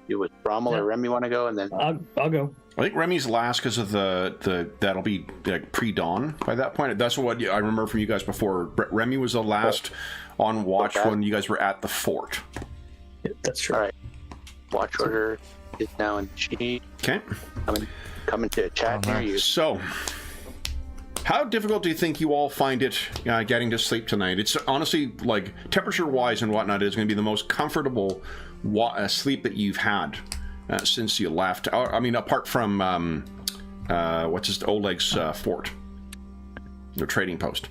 You would Rommel or Remy want to go, and then I'll go. I think Remy's last because of the that'll be like pre-dawn by that point. That's what I remember from you guys before. Remy was the last on watch when you guys were at the fort. Yeah, that's true. All right. Watch order is now in the sheet. Okay. Coming to a chat near you. So, how difficult do you think you all find it getting to sleep tonight? It's honestly, like, temperature-wise and whatnot, is going to be the most comfortable sleep that you've had since you left. I mean, apart from, Oleg's fort, the trading post.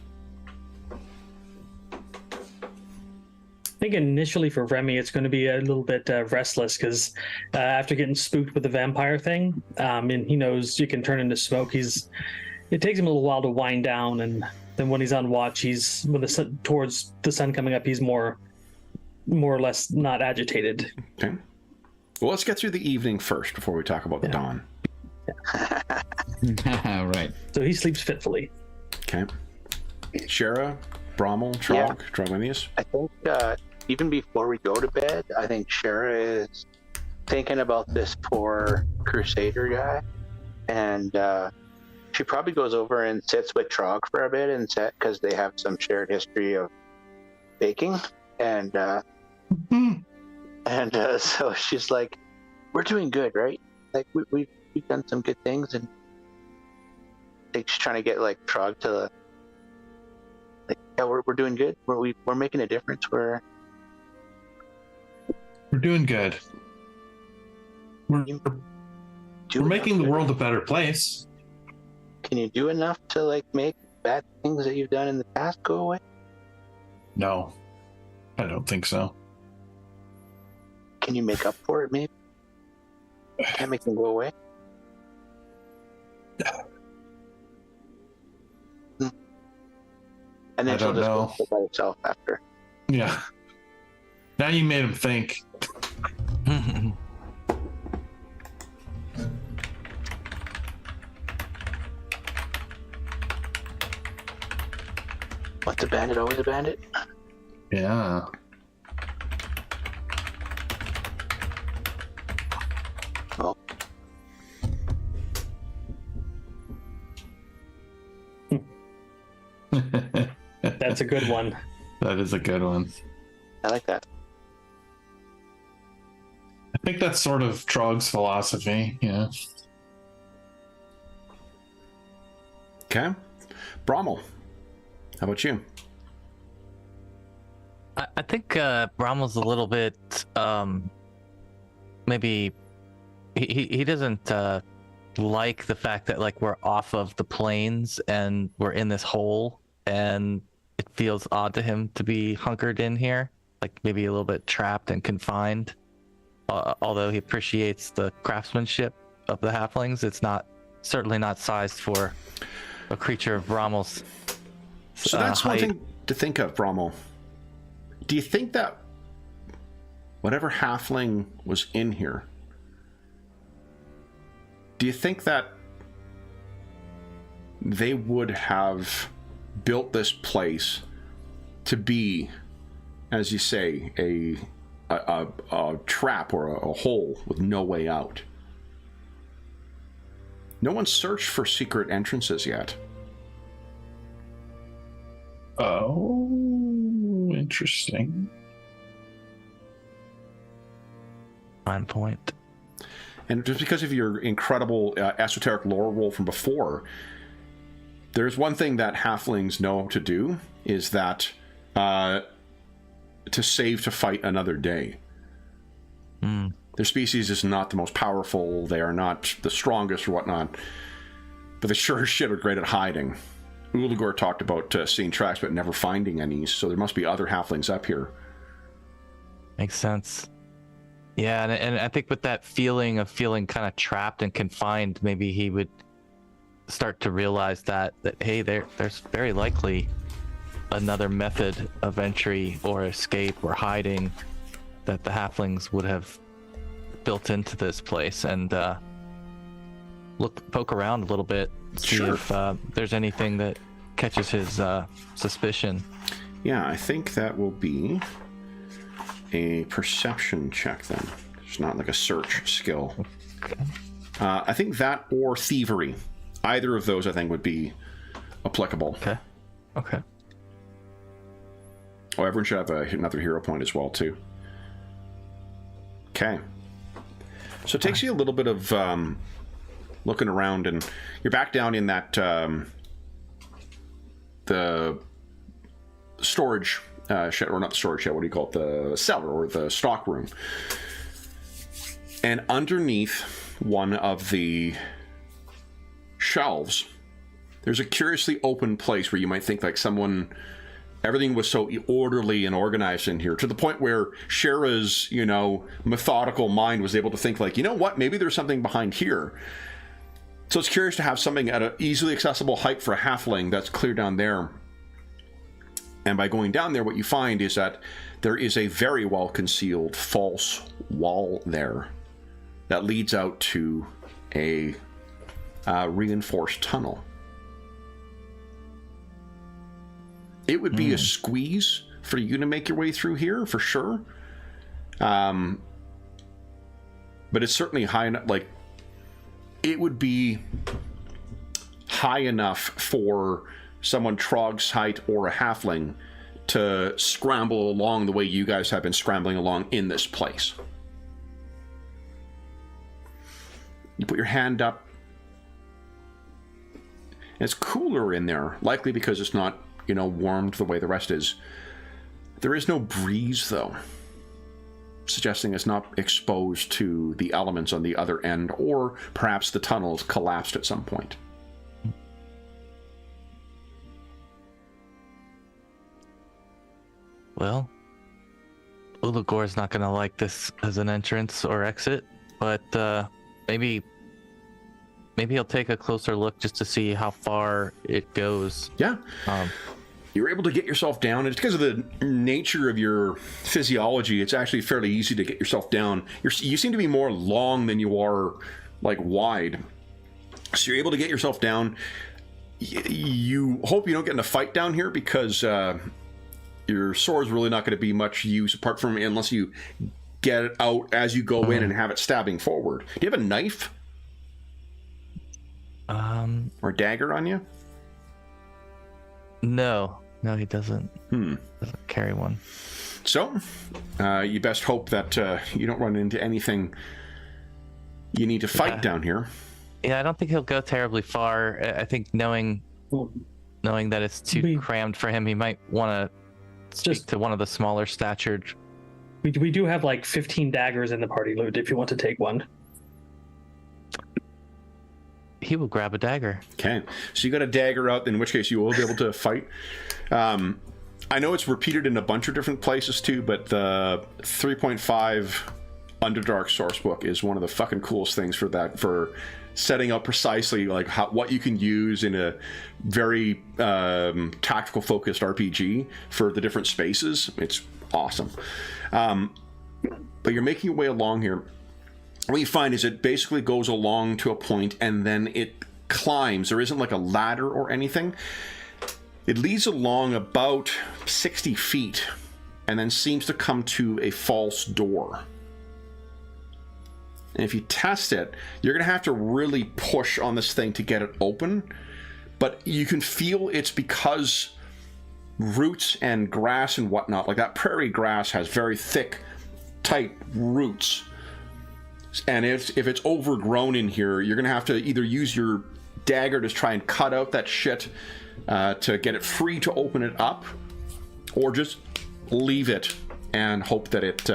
I think initially for Remy, it's going to be a little bit restless because after getting spooked with the vampire thing, and he knows you can turn into smoke, it takes him a little while to wind towards the sun coming up, he's more or less not agitated. Okay. Well, let's get through the evening first before we talk about the dawn. Right. So he sleeps fitfully. Okay. Shara, Brommel, Trog, Trogwinius? I think even before we go to bed, I think Shara is thinking about this poor Crusader guy, and she probably goes over and sits with Trog for a bit, and because they have some shared history of baking, and so she's like, "We're doing good, right? Like we've done some good things," and I think she's trying to get like Trog to like, "Yeah, we're doing good. We're making a difference. We're doing good. We're doing making the good. world a better place." Can you do enough to like make bad things that you've done in the past go away? No, I don't think so. Can you make up for it, maybe? Can't make them go away? And then I she'll don't just know. go sit by herself after. Yeah. Now you made him think. Once a bandit, always a bandit? Yeah. Oh. That's a good one. That is a good one. I like that. I think that's sort of Trog's philosophy, yeah. Okay. Brommel, how about you? I think Bromwell's a little bit maybe he doesn't like the fact that like we're off of the plains and we're in this hole, and it feels odd to him to be hunkered in here, like maybe a little bit trapped and confined. Although he appreciates the craftsmanship of the halflings, it's certainly not sized for a creature of Bromwell's So that's height. one thing to think of, Brommel. Do you think that whatever halfling was in here, do you think that they would have built this place to be, as you say, a trap or a hole with no way out? No one's searched for secret entrances yet. Oh, interesting. Fine point. And just because of your incredible esoteric lore roll from before, there's one thing that halflings know to do, is that to save to fight another day. Their species is not the most powerful, they are not the strongest or whatnot, but they sure as shit are great at hiding. Uligor talked about seeing tracks but never finding any, so there must be other halflings up here. Makes sense. Yeah, and I think with that feeling of feeling kind of trapped and confined, maybe he would start to realize that hey, there's very likely another method of entry or escape or hiding that the halflings would have built into this place, and poke around a little bit, see Sure. if there's anything that catches his suspicion. Yeah, I think that will be a perception check then. It's not like a search skill. I think that or thievery. Either of those, I think, would be applicable. Okay. Oh, everyone should have another hero point as well, too. Okay. So it takes you a little bit of looking around, and you're back down in that the storage shed, or not the storage shed, what do you call it? The cellar, or the stock room. And underneath one of the shelves, there's a curiously open place where you might think like someone... Everything was so orderly and organized in here, to the point where Shara's, methodical mind was able to think like, you know what, maybe there's something behind here. So it's curious to have something at an easily accessible height for a halfling that's clear down there. And by going down there, what you find is that there is a very well concealed false wall there that leads out to a reinforced tunnel. It would be a squeeze for you to make your way through here, for sure. But it's certainly high enough, like, it would be high enough for someone Trog's height or a halfling to scramble along the way you guys have been scrambling along in this place. You put your hand up, and it's cooler in there, likely because it's not, warmed the way the rest is. There is no breeze, though, suggesting it's not exposed to the elements on the other end, or perhaps the tunnels collapsed at some point. Well, Ulagor's not going to like this as an entrance or exit, but maybe he'll take a closer look just to see how far it goes. Yeah. You're able to get yourself down, and it's because of the nature of your physiology. It's actually fairly easy to get yourself down. You seem to be more long than you are, like, wide. So you're able to get yourself down. You hope you don't get in a fight down here, because your sword's really not going to be much use, apart from unless you get it out as you go in and have it stabbing forward. Do you have a knife? Or a dagger on you? No, he doesn't. Doesn't carry one. So, you best hope that you don't run into anything you need to fight down here. Yeah, I don't think he'll go terribly far. I think knowing that it's too crammed for him, he might want to speak to one of the smaller statured. We do have like 15 daggers in the party loot if you want to take one. He will grab a dagger. Okay, so you got a dagger out, in which case you will be able to fight. I know it's repeated in a bunch of different places too, but the 3.5 Underdark sourcebook is one of the fucking coolest things for that, for setting up precisely like what you can use in a very tactical focused RPG for the different spaces. It's awesome. But you're making your way along here. What you find is it basically goes along to a point and then it climbs. There isn't like a ladder or anything. It leads along about 60 feet and then seems to come to a false door. And if you test it, you're going to have to really push on this thing to get it open. But you can feel it's because roots and grass and whatnot, like that prairie grass has very thick, tight roots. And if it's overgrown in here, you're going to have to either use your dagger to try and cut out that shit to get it free to open it up, or just leave it and hope that it,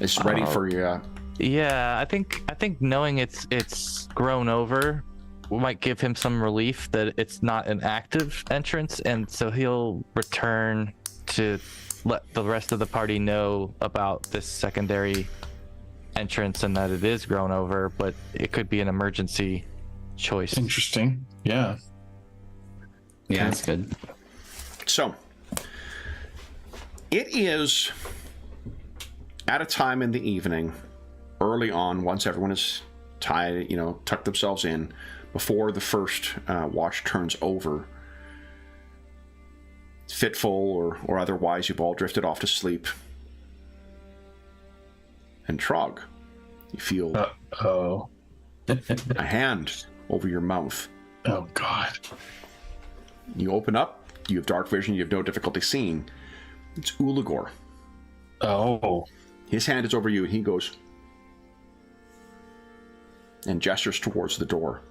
is ready for you. Yeah, I think knowing it's grown over might give him some relief that it's not an active entrance, and so he'll return to let the rest of the party know about this secondary entrance and that it is grown over, but it could be an emergency choice. Interesting. Yeah, that's good. So it is at a time in the evening, early on, once everyone is tucked themselves in, before the first watch turns over. Fitful or otherwise, you've all drifted off to sleep. And Trog, you feel Oh. a hand over your mouth. Oh, God. You open up, you have dark vision, you have no difficulty seeing. It's Uligor. Oh. His hand is over you, and he goes and gestures towards the door.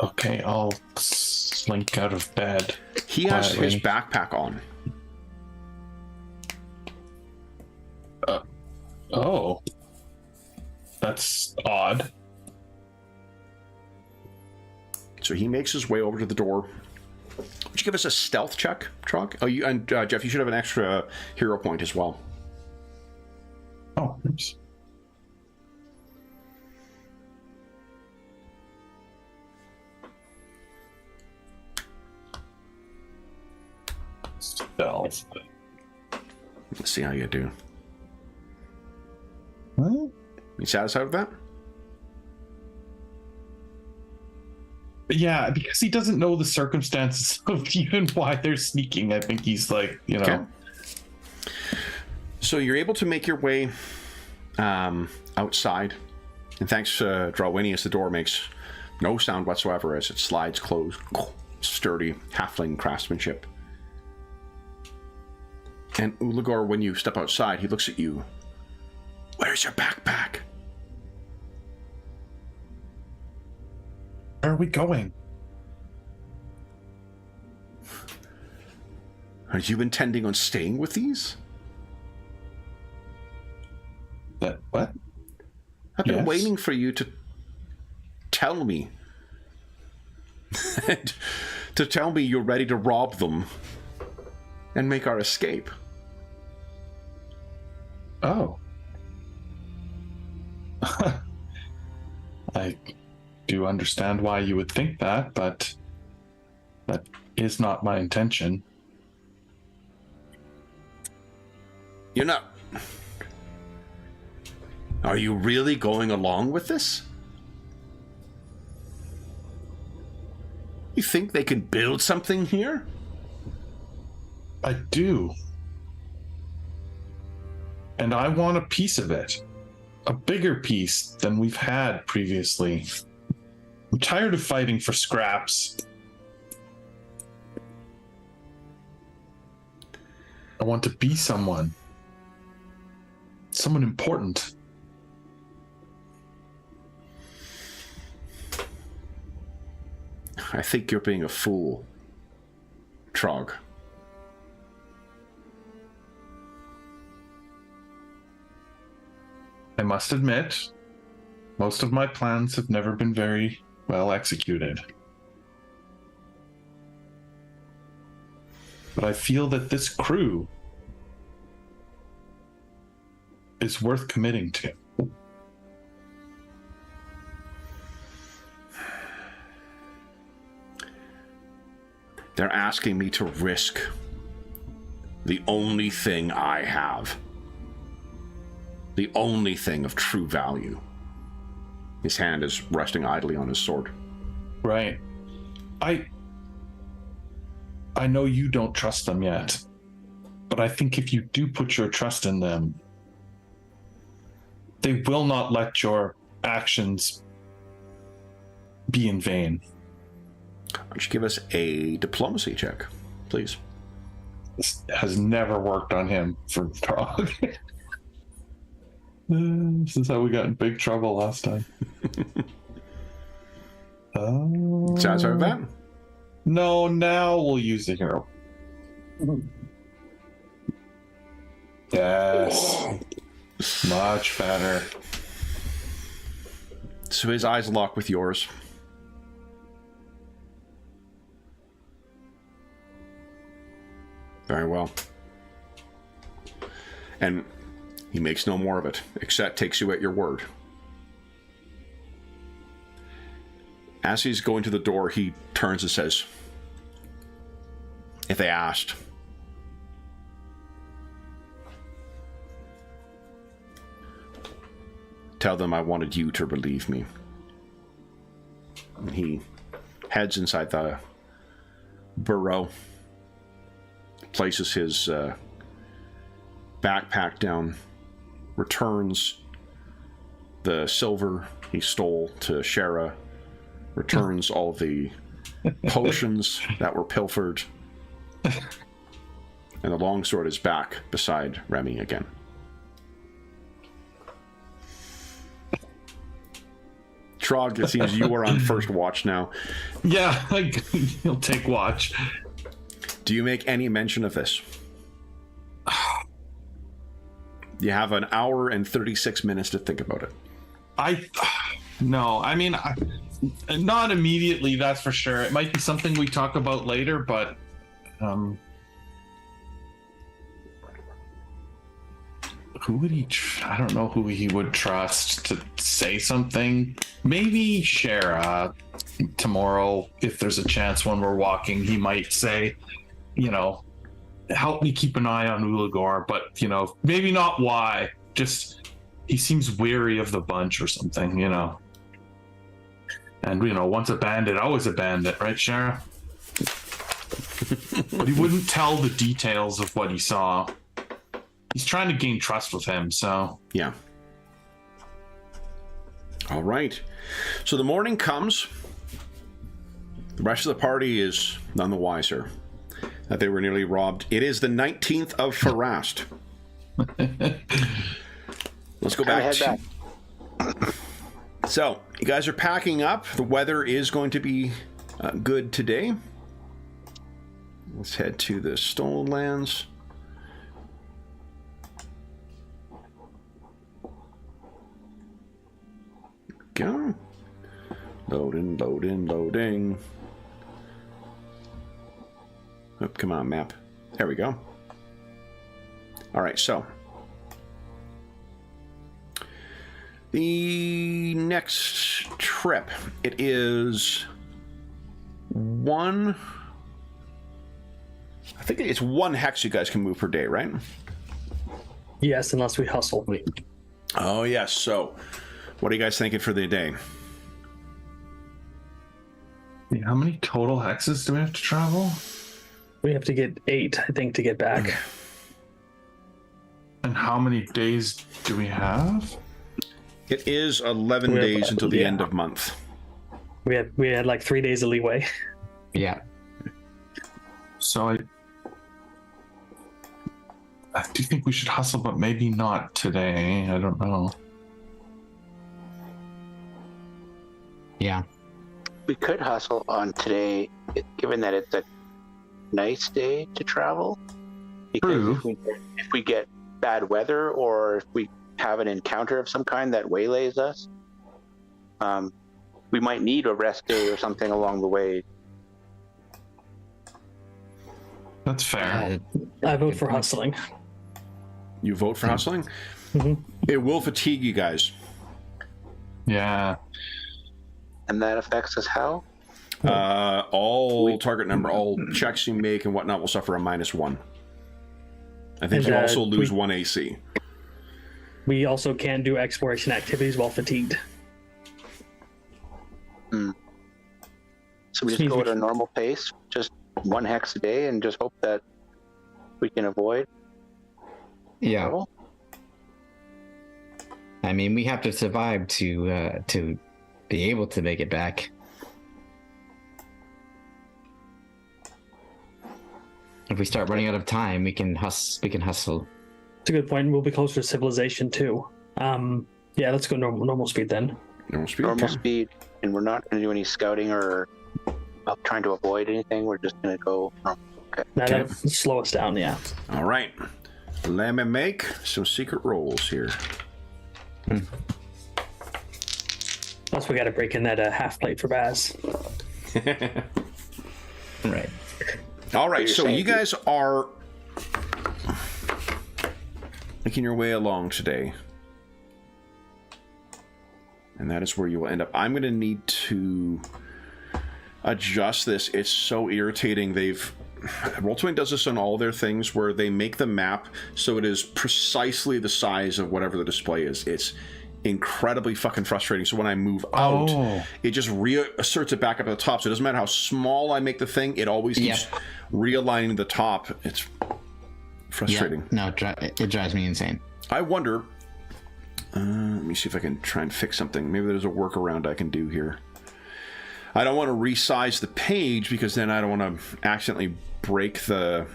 Okay, I'll slink out of bed. He has quietly. his backpack on. Oh. That's odd. So he makes his way over to the door. Would you give us a stealth check, Trog? Oh, you and Jeff, you should have an extra hero point as well. Oh, oops. Stealth. Let's see how you do. What? You satisfied with that? Yeah, because he doesn't know the circumstances of even why they're sneaking. I think he's like, you know. Okay. So you're able to make your way outside. And thanks to Drawinius, the door makes no sound whatsoever as it slides closed. Sturdy halfling craftsmanship. And Uligor, when you step outside, he looks at you. Where's your backpack? Where are we going? Are you intending on staying with these? That what? I've been Yes. waiting for you to tell me. To tell me you're ready to rob them and make our escape. Oh. I do understand why you would think that, but that is not my intention. You're not... Are you really going along with this? You think they can build something here? I do. And I want a piece of it. A bigger piece than we've had previously. I'm tired of fighting for scraps. I want to be someone. Someone important. I think you're being a fool, Trog. I must admit, most of my plans have never been very well executed. But I feel that this crew is worth committing to. They're asking me to risk the only thing I have. The only thing of true value. His hand is resting idly on his sword. Right. I know you don't trust them yet, but I think if you do put your trust in them, they will not let your actions be in vain. Why don't you give us a diplomacy check, please? This has never worked on him for Trog. This is how we got in big trouble last time. Satisfied with that? No, now we'll use the hero. Yes. Much better. So his eyes lock with yours. Very well. And he makes no more of it, except takes you at your word. As he's going to the door, he turns and says, if they asked, tell them I wanted you to relieve me. And he heads inside the burrow, places his backpack down returns the silver he stole to Shara, returns all the potions that were pilfered, and the longsword is back beside Remy again. Trog, it seems you are on first watch now. Yeah, he'll take watch. Do you make any mention of this? You have an hour and 36 minutes to think about it. No, I mean, not immediately, that's for sure. It might be something we talk about later, but who would he I don't know who he would trust to say something. Maybe Shara tomorrow, if there's a chance when we're walking, he might say, help me keep an eye on Ulagor, but maybe not why. Just he seems weary of the bunch or something, And once a bandit, always a bandit, right, Shara? But he wouldn't tell the details of what he saw. He's trying to gain trust with him, so... Yeah. All right. So the morning comes. The rest of the party is none the wiser that they were nearly robbed. It is the 19th of Farast. Let's go back. So, you guys are packing up. The weather is going to be good today. Let's head to the Stolen Lands. Go. Loading, loading, loading. Oh, come on, map. There we go. All right, so the next trip, it is one. I think it's one hex you guys can move per day, right? Yes, unless we hustle. Oh, yes. So, what are you guys thinking for the day? How many total hexes do we have to travel? We have to get 8, I think, to get back. Okay. And how many days do we have? It is 11 days until the end of month. We had like 3 days of leeway. Yeah. So I do think we should hustle, but maybe not today. I don't know. Yeah. We could hustle on today, given that it's a nice day to travel. Because if we get bad weather, or if we have an encounter of some kind that waylays us, we might need a rest day or something along the way. That's fair. I vote for hustling. You vote for hustling? Mm-hmm. It will fatigue you guys. Yeah. And that affects us how? All target number, all checks you make and whatnot will suffer a -1. I think And, you also lose 1 AC. We also can't do exploration activities while fatigued. So we just go at a normal pace, just 1 hex a day, and just hope that we can avoid. Yeah. Trouble? I mean, we have to survive to be able to make it back. If we start running out of time, we can hustle. It's a good point. We'll be closer to civilization too. Yeah, let's go normal speed then. Normal speed? Normal Okay. speed, and we're not going to do any scouting or trying to avoid anything. We're just going to go. Okay. That'll slow us down, yeah. All right. Let me make some secret rolls here. Plus, we got to break in that half plate for Baz. Right. All right, so you guys are making your way along today. And that is where you will end up. I'm going to need to adjust this. It's so irritating. Roll20 does this on all their things where they make the map so it is precisely the size of whatever the display is. It's incredibly fucking frustrating. So when I move out, it just reasserts it back up at the top. So it doesn't matter how small I make the thing, it always keeps realigning the top. It's frustrating. Yeah. No, it drives me insane. I wonder Let me see if I can try and fix something. Maybe there's a workaround I can do here. I don't want to resize the page because then I don't want to accidentally break the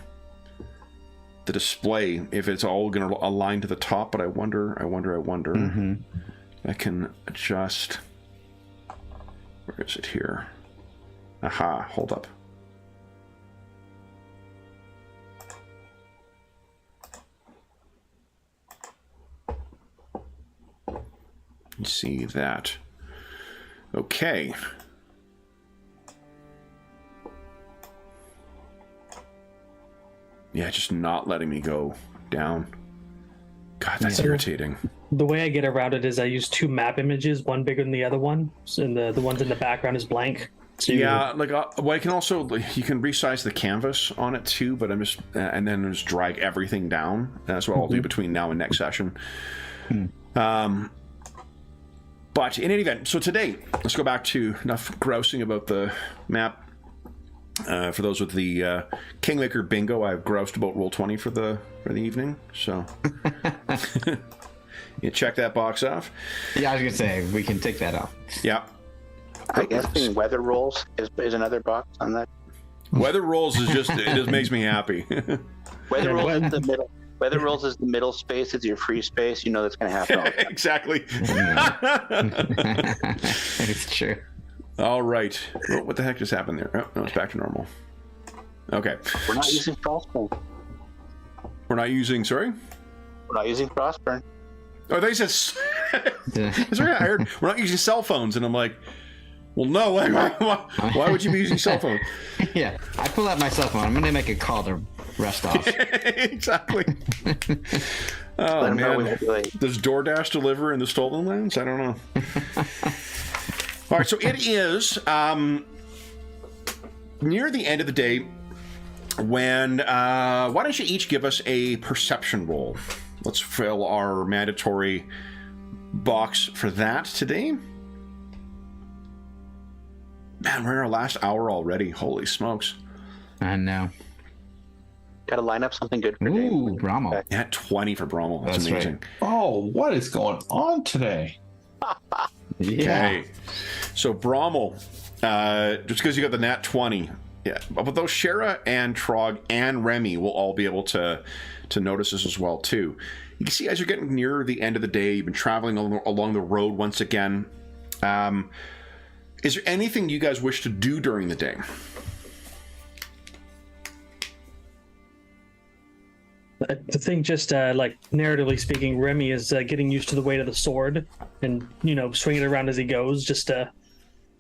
display if it's all going to align to the top. But I wonder. Mm-hmm. I can adjust. Where is it here? Aha! Hold up. See that. Okay. Yeah, just not letting me go down. God, that's irritating. The way I get around it is I use 2 map images, one bigger than the other one, and the ones in the background is blank. So yeah, like well, I can also you can resize the canvas on it too, but I'm just and then just drag everything down. That's what I'll do between now and next session. But in any event, so today, let's go back to enough grousing about the map. For those with the Kingmaker bingo, I've groused about Roll20 for the evening. So you check that box off. Yeah, I was gonna say we can take that off. Yeah. I guess the weather rolls is another box on that. Weather rolls is just it just makes me happy. Weather rolls is the middle. Weather rolls is the middle space. It's your free space. You know that's going to happen. Exactly. It's true. All right. Oh, what the heck just happened there? Oh, no, it's back to normal. Okay. We're not using Frostburn. We're not using. Sorry. We're not using Frostburn. Oh, they said. Sorry, I heard we're not using cell phones, and I'm like, well, no. Why would you be using cell phone? Yeah, I pull out my cell phone. I'm gonna make a call to rest off. Exactly. Oh man, does DoorDash deliver in the Stolen Lands? I don't know. All right, so it is near the end of the day when why don't you each give us a perception roll? Let's fill our mandatory box for that today. Man, we're in our last hour already. Holy smokes. I know. Got to line up something good for Ooh, Brommel. Yeah, 20 for Brommel. That's amazing. Right. Oh, what is going on today? Yeah. Okay. So Brommel, just because you got the nat 20, yeah, but those Shara and Trog and Remy will all be able to notice this as well too. You can see as you're getting near the end of the day, you've been traveling along the road once again. Is there anything you guys wish to do during the day? I think just like narratively speaking, Remy is getting used to the weight of the sword and, swinging it around as he goes just to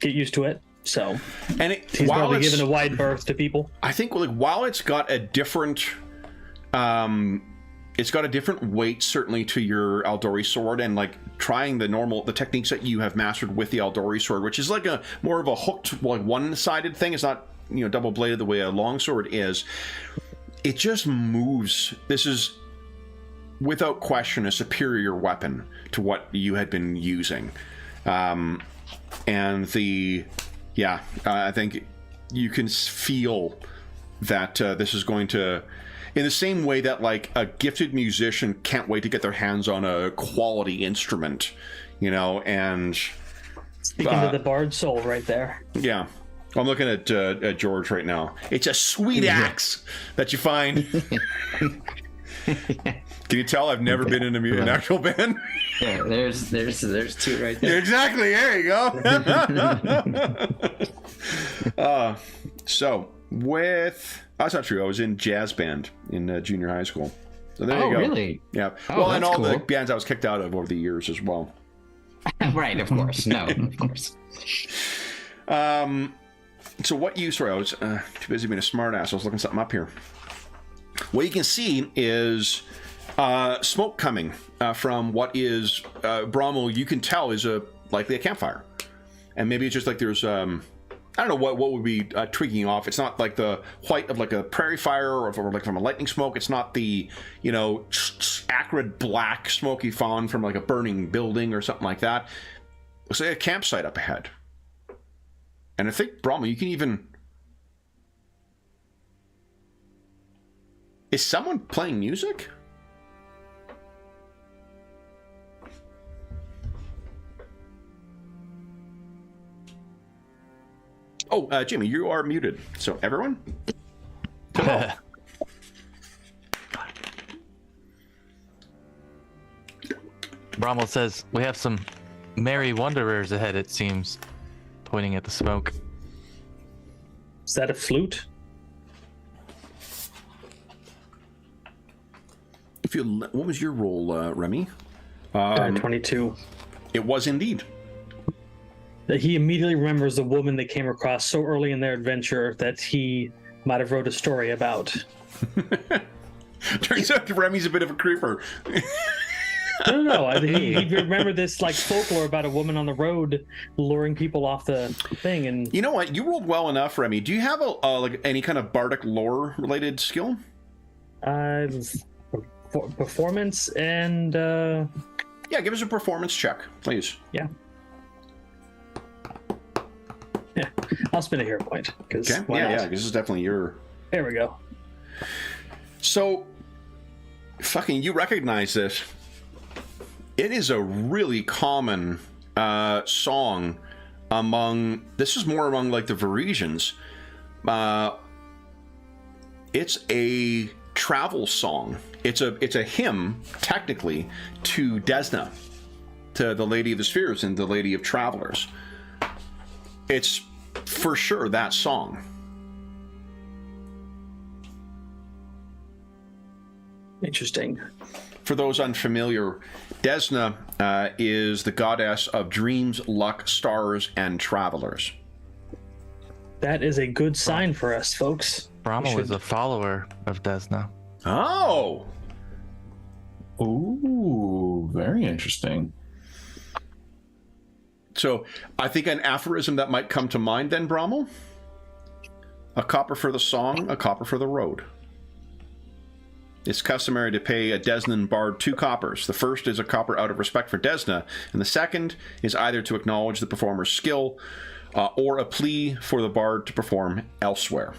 get used to it. So and he's probably given a wide berth to people. I think while it's got a different weight certainly to your Aldori sword, and like trying the techniques that you have mastered with the Aldori sword, which is like a more of a hooked, like one-sided thing. It's not double bladed the way a longsword is. It just moves. This is without question a superior weapon to what you had been using, and I think you can feel that this is going to. In the same way that, like, a gifted musician can't wait to get their hands on a quality instrument, and... Speaking to the bard's soul right there. Yeah. I'm looking at George right now. It's a sweet axe that you find. Can you tell I've never been in an actual band? Yeah, there's 2 right there. Yeah, exactly. There you go. That's not true. I was in jazz band in junior high school. So there you go. Really? Yeah. Oh, well, and all cool. the bands I was kicked out of over the years as well. Right, of course. No, of course. So what you... Sorry, I was too busy being a smartass. I was looking something up here. What you can see is smoke coming from what is Brommel. You can tell is likely a campfire, and maybe it's just like there's I don't know what would be twigging off. It's not like the white of like a prairie fire or like from a lightning smoke. It's not the acrid black smoky fawn from like a burning building or something like that. Looks like a campsite up ahead. And I think Brommel, you can even... Is someone playing music? Oh, Jimmy, you are muted. So everyone, hello. Brommel says, we have some merry wanderers ahead, it seems, pointing at the smoke. Is that a flute? What was your roll, Remy? 22. It was indeed. He immediately remembers the woman they came across so early in their adventure that he might have wrote a story about. Turns out Remy's a bit of a creeper. No. He remembered this like folklore about a woman on the road luring people off the thing. And you know what? You rolled well enough, Remy. Do you have like any kind of bardic lore related skill? Performance and yeah, give us a performance check, please. Yeah, I'll spin a hero point. Okay. Yeah, this is definitely your. There we go. So, fucking, you recognize this. It is a really common song among. This is more among like the Varisians. It's a travel song. It's a hymn, technically, to Desna, to the Lady of the Spheres and the Lady of Travelers. It's for sure that song. Interesting. For those unfamiliar, Desna is the goddess of dreams, luck, stars, and travelers. That is a good sign for us, folks. Brommel is a follower of Desna. Oh! Ooh, very interesting. So, I think an aphorism that might come to mind then, Brommel? A copper for the song, a copper for the road. It's customary to pay a Desnan bard 2 coppers. The first is a copper out of respect for Desna, and the second is either to acknowledge the performer's skill or a plea for the bard to perform elsewhere.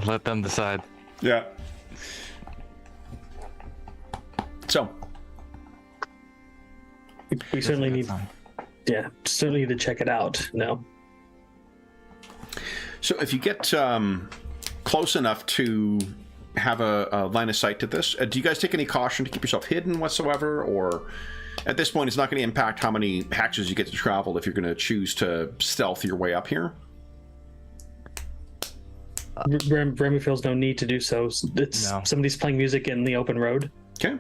Let them decide. Yeah. So. We certainly need to check it out. No. So if you get close enough to have a line of sight to this, do you guys take any caution to keep yourself hidden whatsoever, or at this point it's not going to impact how many hexes you get to travel if you're going to choose to stealth your way up here? Remy feels no need to do so. Somebody's playing music in the open road. Okay.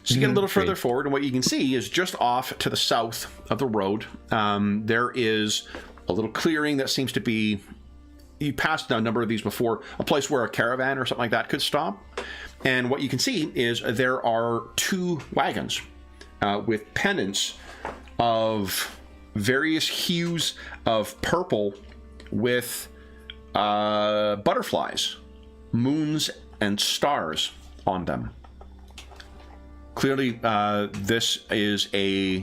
So you get a little further forward, and what you can see is just off to the south of the road, there is a little clearing that seems to be, you passed a number of these before, a place where a caravan or something like that could stop. And what you can see is there are 2 wagons with pennants of various hues of purple with butterflies, moons, and stars on them. Clearly, this is a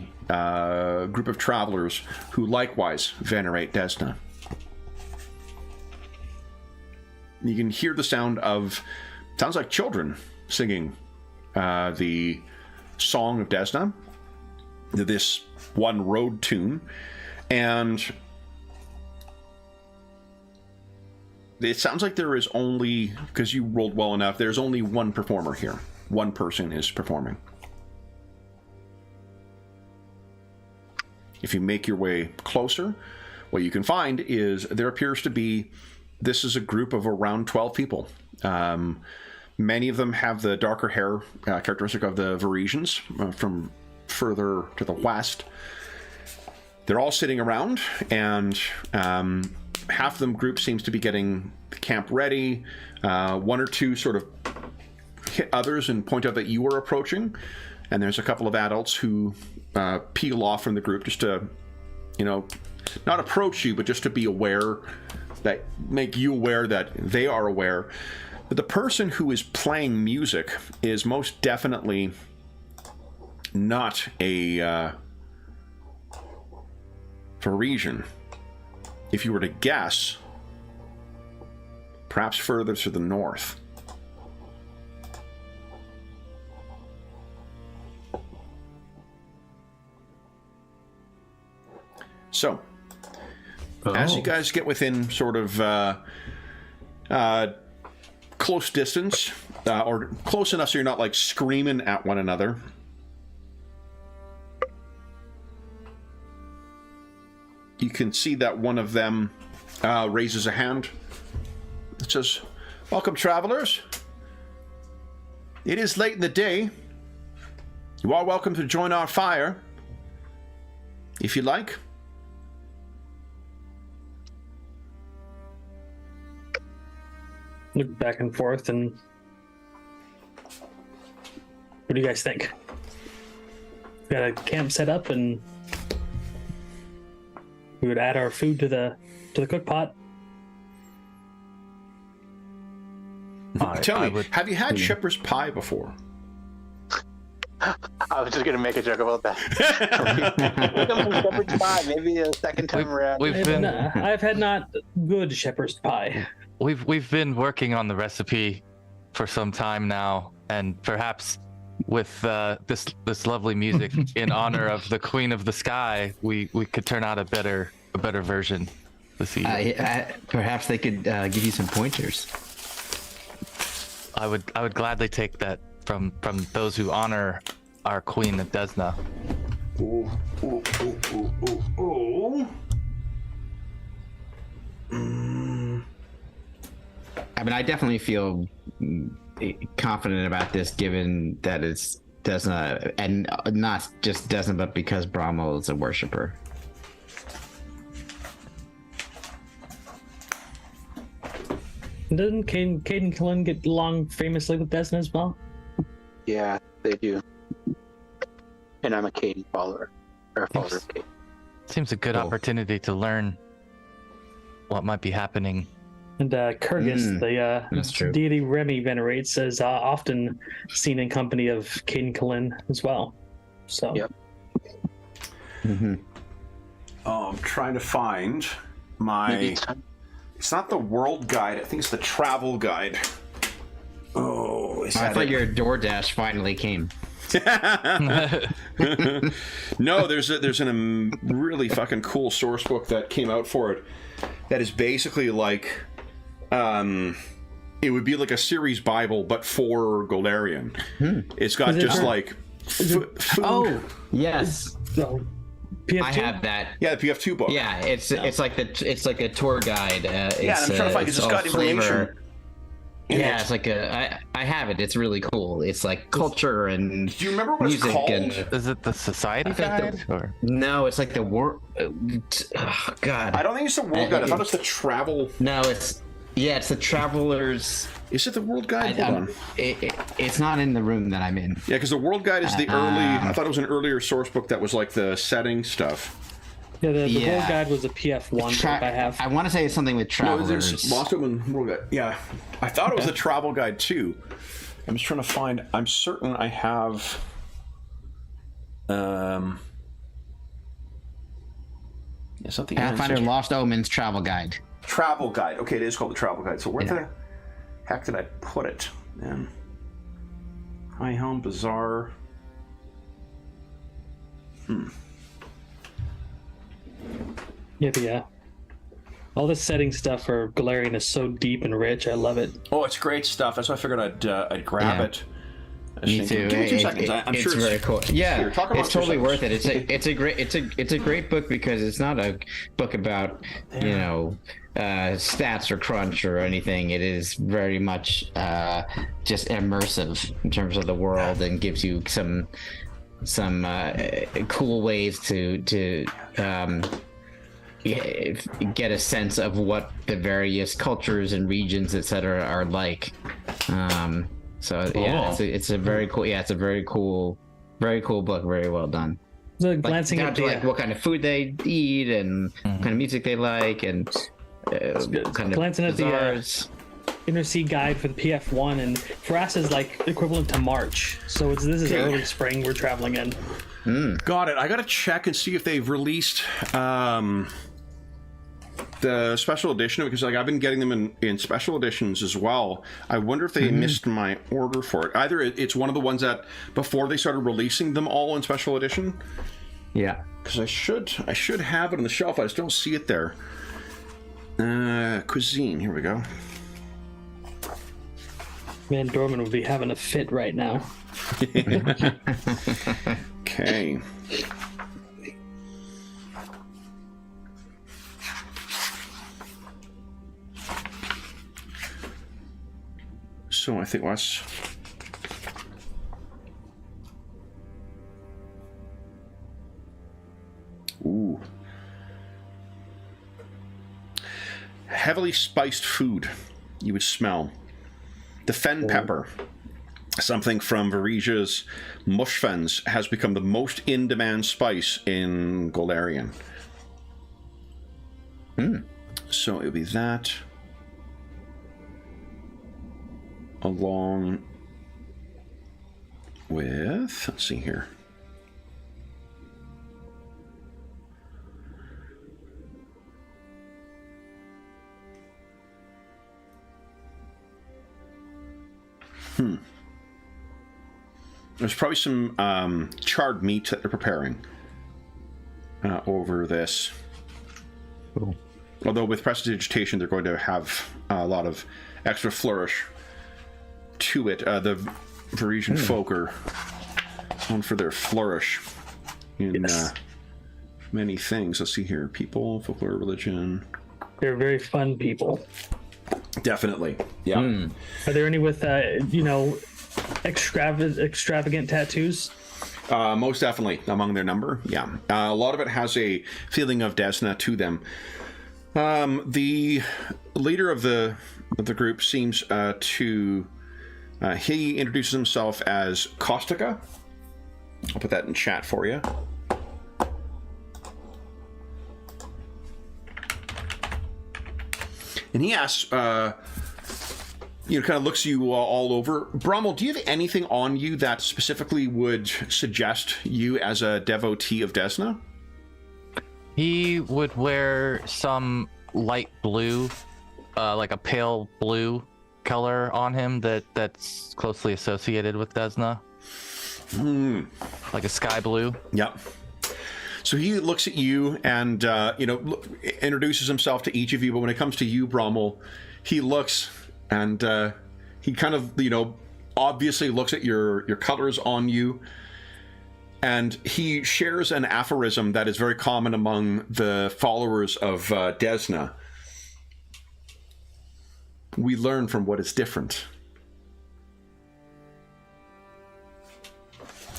group of travelers who likewise venerate Desna. You can hear the sound of, sounds like children singing the song of Desna, this one road tune, and it sounds like there is only, because you rolled well enough, there's only one performer here. One person is performing. If you make your way closer, what you can find is there appears to be, this is a group of around 12 people. Many of them have the darker hair characteristic of the Varisians from further to the west. They're all sitting around, and half of them group seems to be getting the camp ready. 1 or 2 sort of hit others and point out that you are approaching, and there's a couple of adults who peel off from the group just to, not approach you, but just to be aware, that make you aware that they are aware. But the person who is playing music is most definitely not a Varisian. If you were to guess, perhaps further to the north. So, as you guys get within sort of close distance, or close enough so you're not like screaming at one another, you can see that one of them raises a hand. It says, "Welcome, travelers. It is late in the day. You are welcome to join our fire, if you like." Look back and forth, and what do you guys think? We got a camp set up, and we would add our food to the cook pot. Tell me, have you had shepherd's pie before? I was just gonna make a joke about that. Shepherd's pie, maybe a second time around. I've had not good shepherd's pie. We've been working on the recipe for some time now, and perhaps with this lovely music in honor of the Queen of the Sky, we could turn out a better version this evening. Perhaps they could give you some pointers. I would gladly take that from those who honor our Queen of Desna. Ooh. I mean, I definitely feel confident about this, given that it's Desna, and not just Desna, but because Brahmo is a worshiper. Doesn't Cade and Cullen get along famously with Desna as well? Yeah, they do. And I'm a Caden follower, or a follower of Caden. Seems a good opportunity to learn what might be happening. And Kurgis, the deity Remy venerates, is often seen in company of Cade and Cullen as well. So. Yep. I'm trying to find my... It's not the world guide. I think it's the travel guide. Oh, is that I thought your DoorDash finally came. No, there's a really fucking cool source book that came out for it. That is basically like, it would be like a series Bible, but for Golarion. It's got just like food. Oh, yes. So, PF2? I have that. Yeah, the PF2 book. Yeah, it's like a tour guide. Yeah, and I'm trying to find because it's got information. Yeah, it's like I have it. It's really cool. It's like culture and do you remember what it's called? Is it the Society Guide? Or? No, it's like the world. Oh, God. I don't think it's the world guide. I thought it's the travel. No, it's the travelers. Is it the world guide? Hold on. It's not in the room that I'm in. Yeah, because the world guide is the early. I thought it was an earlier source book that was like the setting stuff. Yeah, the world guide was a PF1 book I have. I want to say it's something with travelers. No, there's Lost Open World Guide. Yeah, I thought it was the travel guide too. I'm just trying to find. I'm certain I have. Something. Pathfinder Lost Omens travel guide. Travel guide. Okay, it is called the travel guide. So where the heck did I put it? Then High Helm Bazaar. Yeah. All the setting stuff for Golarion is so deep and rich. I love it. Oh, it's great stuff. That's why I figured I'd grab it. Me too. Give me 2 seconds. I'm sure it's very cool. Yeah, it's totally worth it. It's a great book because it's not a book about stats or crunch or anything. It is very much just immersive in terms of the world and gives you some cool ways to get a sense of what the various cultures and regions, etc., are like. It's a very cool. Yeah, it's a very cool book. Very well done. So glancing at what kind of food they eat and what kind of music they like and kind glancing of bazaars. At the Inner Sea guide for the PF1, and for us is like equivalent to March. So this is early spring we're traveling in. Got it. I got to check and see if they've released the special edition, because like I've been getting them in special editions as well. I wonder if they missed my order for it. Either it's one of the ones that before they started releasing them all in special edition, Yeah. Because I should have it on the shelf. I just don't see it there. Cuisine. Here we go. Man, Dorman would be having a fit right now. Okay. So I think what's ooh, heavily spiced food you would smell. The fen pepper, something from Varisia's mush fens, has become the most in-demand spice in Golarion. So it would be that, along with, let's see here. There's probably some charred meat that they're preparing over this. Cool. Although with prestidigitation, they're going to have a lot of extra flourish to it. The Varisian folk are known for their flourish in many things. Let's see here. People, folklore, religion. They're very fun people. Definitely. Yeah. Are there any with, extravagant tattoos? Most definitely among their number. Yeah. A lot of it has a feeling of Desna to them. The leader of the group seems to he introduces himself as Caustica. I'll put that in chat for you. And he asks, kind of looks you all over. Brommel, do you have anything on you that specifically would suggest you as a devotee of Desna? He would wear some light blue, like a pale blue color on him that's closely associated with Desna. Like a sky blue. Yep. So he looks at you and, introduces himself to each of you. But when it comes to you, Brommel, he looks and he kind of, obviously looks at your colors on you. And he shares an aphorism that is very common among the followers of Desna. We learn from what is different.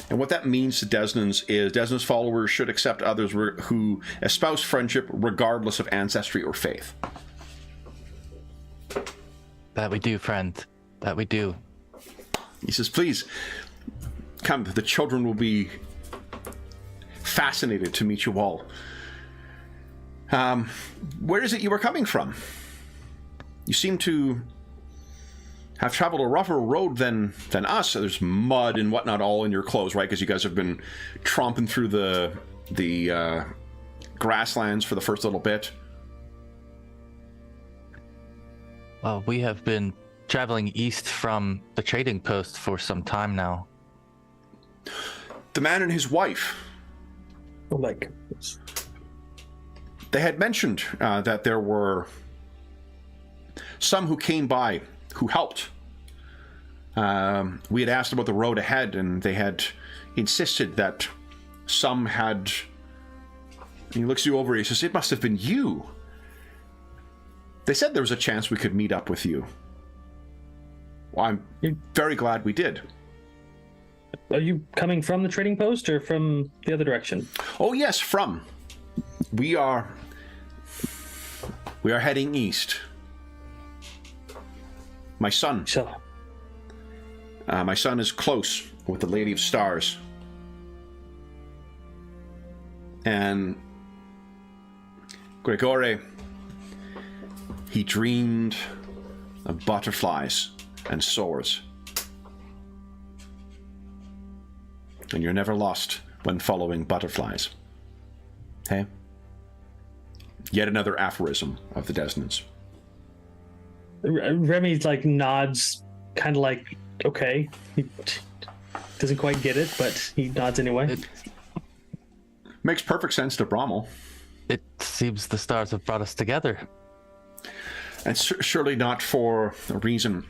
And what that means to Desnans is Desna's followers should accept others who espouse friendship regardless of ancestry or faith. That we do, friend. That we do. He says, please, come. The children will be fascinated to meet you all. Where is it you were coming from? You seem to have traveled a rougher road than us. There's mud and whatnot all in your clothes, right? Because you guys have been tromping through the grasslands for the first little bit. Well, we have been traveling east from the trading post for some time now. The man and his wife. Oh my goodness. They had mentioned that there were some who came by who helped. We had asked about the road ahead, and they had insisted that some had... He looks you over, he says, it must have been you. They said there was a chance we could meet up with you. Well, I'm very glad we did. Are you coming from the trading post or from the other direction? Oh, yes, from. We are heading east. My son. So, my son is close with the Lady of Stars. And Gregore, he dreamed of butterflies and swords. And you're never lost when following butterflies. Hey? Yet another aphorism of the Desnans. Remy nods, kind of like, okay. He doesn't quite get it, but he nods anyway. Makes perfect sense to Brommel. It seems the stars have brought us together. And surely not for a reason.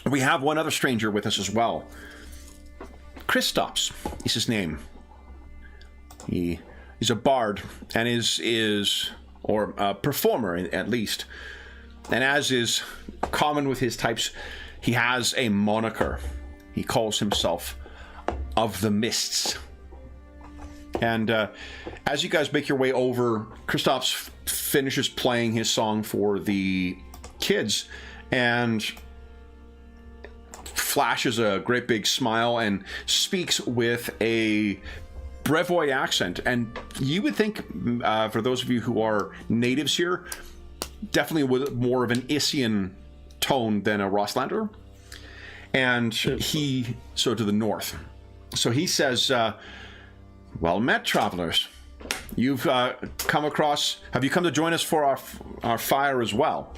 We have one other stranger with us as well. Kristaps is his name. He's a bard and is a performer at least. And as is common with his types, he has a moniker. He calls himself Of the Mists. And as you guys make your way over, Kristaps finishes playing his song for the kids and flashes a great big smile and speaks with a Brevoy accent. And you would think, for those of you who are natives here, definitely with more of an Isian tone than a Rosslander. And so to the north. So he says, well met, travelers. You've have you come to join us for our fire as well?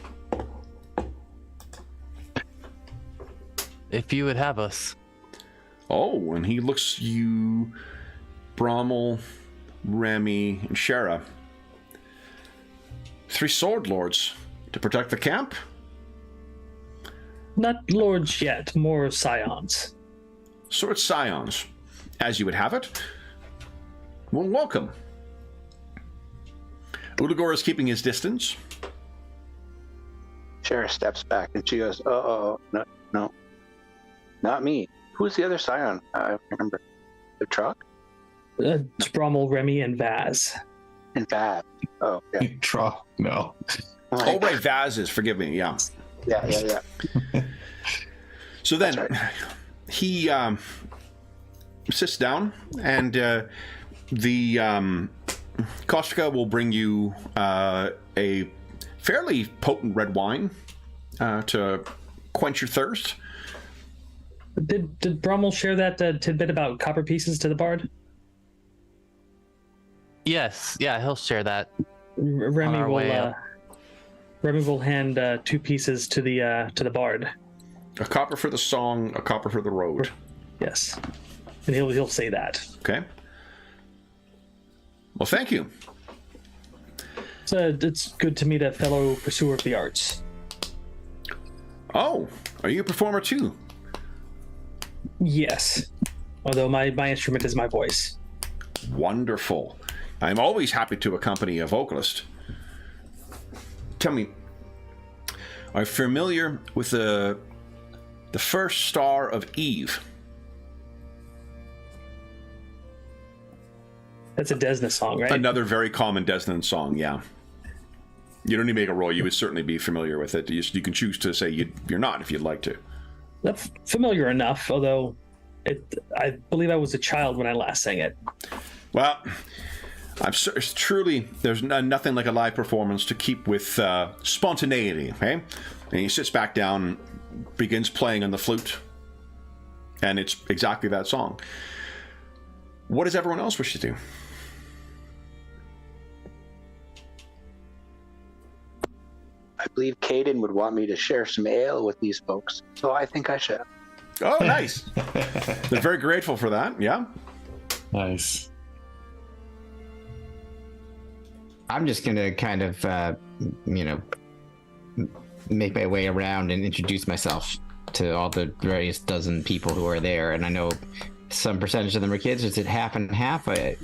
If you would have us. Oh, and he looks you, Brommel, Remy, and Shara. 3 sword lords to protect the camp? Not lords yet, more scions. Sword scions, as you would have it. Well, welcome. Ulagor is keeping his distance. Shara steps back and she goes, no, not me. Who's the other scion? I remember. The truck? It's Brommel, Remy, and Vaz. And Vaz. Oh, yeah. Truck, no. Oh, right, Vaz is. Forgive me, yeah. Yeah. So then, right. He sits down, and the Kostka will bring you a fairly potent red wine to quench your thirst. Did Brommel share that tidbit about copper pieces to the bard? Yes, yeah, he'll share that. Remy will hand 2 pieces to the bard. A copper for the song, a copper for the road. Yes, and he'll say that. Okay. Well, thank you. So it's good to meet a fellow pursuer of the arts. Oh, are you a performer too? Yes, although my instrument is my voice. Wonderful. I'm always happy to accompany a vocalist. Tell me, are you familiar with the first star of Eve? That's a Desna song, right? Another very common Desna song, yeah. You don't need to make a roll. You would certainly be familiar with it. You can choose to say you're not if you'd like to. That's familiar enough, although I believe I was a child when I last sang it. Well, truly, there's nothing like a live performance to keep with spontaneity, okay? And he sits back down, begins playing on the flute, and it's exactly that song. What does everyone else wish to do? I believe Caden would want me to share some ale with these folks, so I think I should. Oh, nice. They're very grateful for that, yeah? Nice. I'm just going to kind of, make my way around and introduce myself to all the various dozen people who are there. And I know some percentage of them are kids. Is it half and half? Is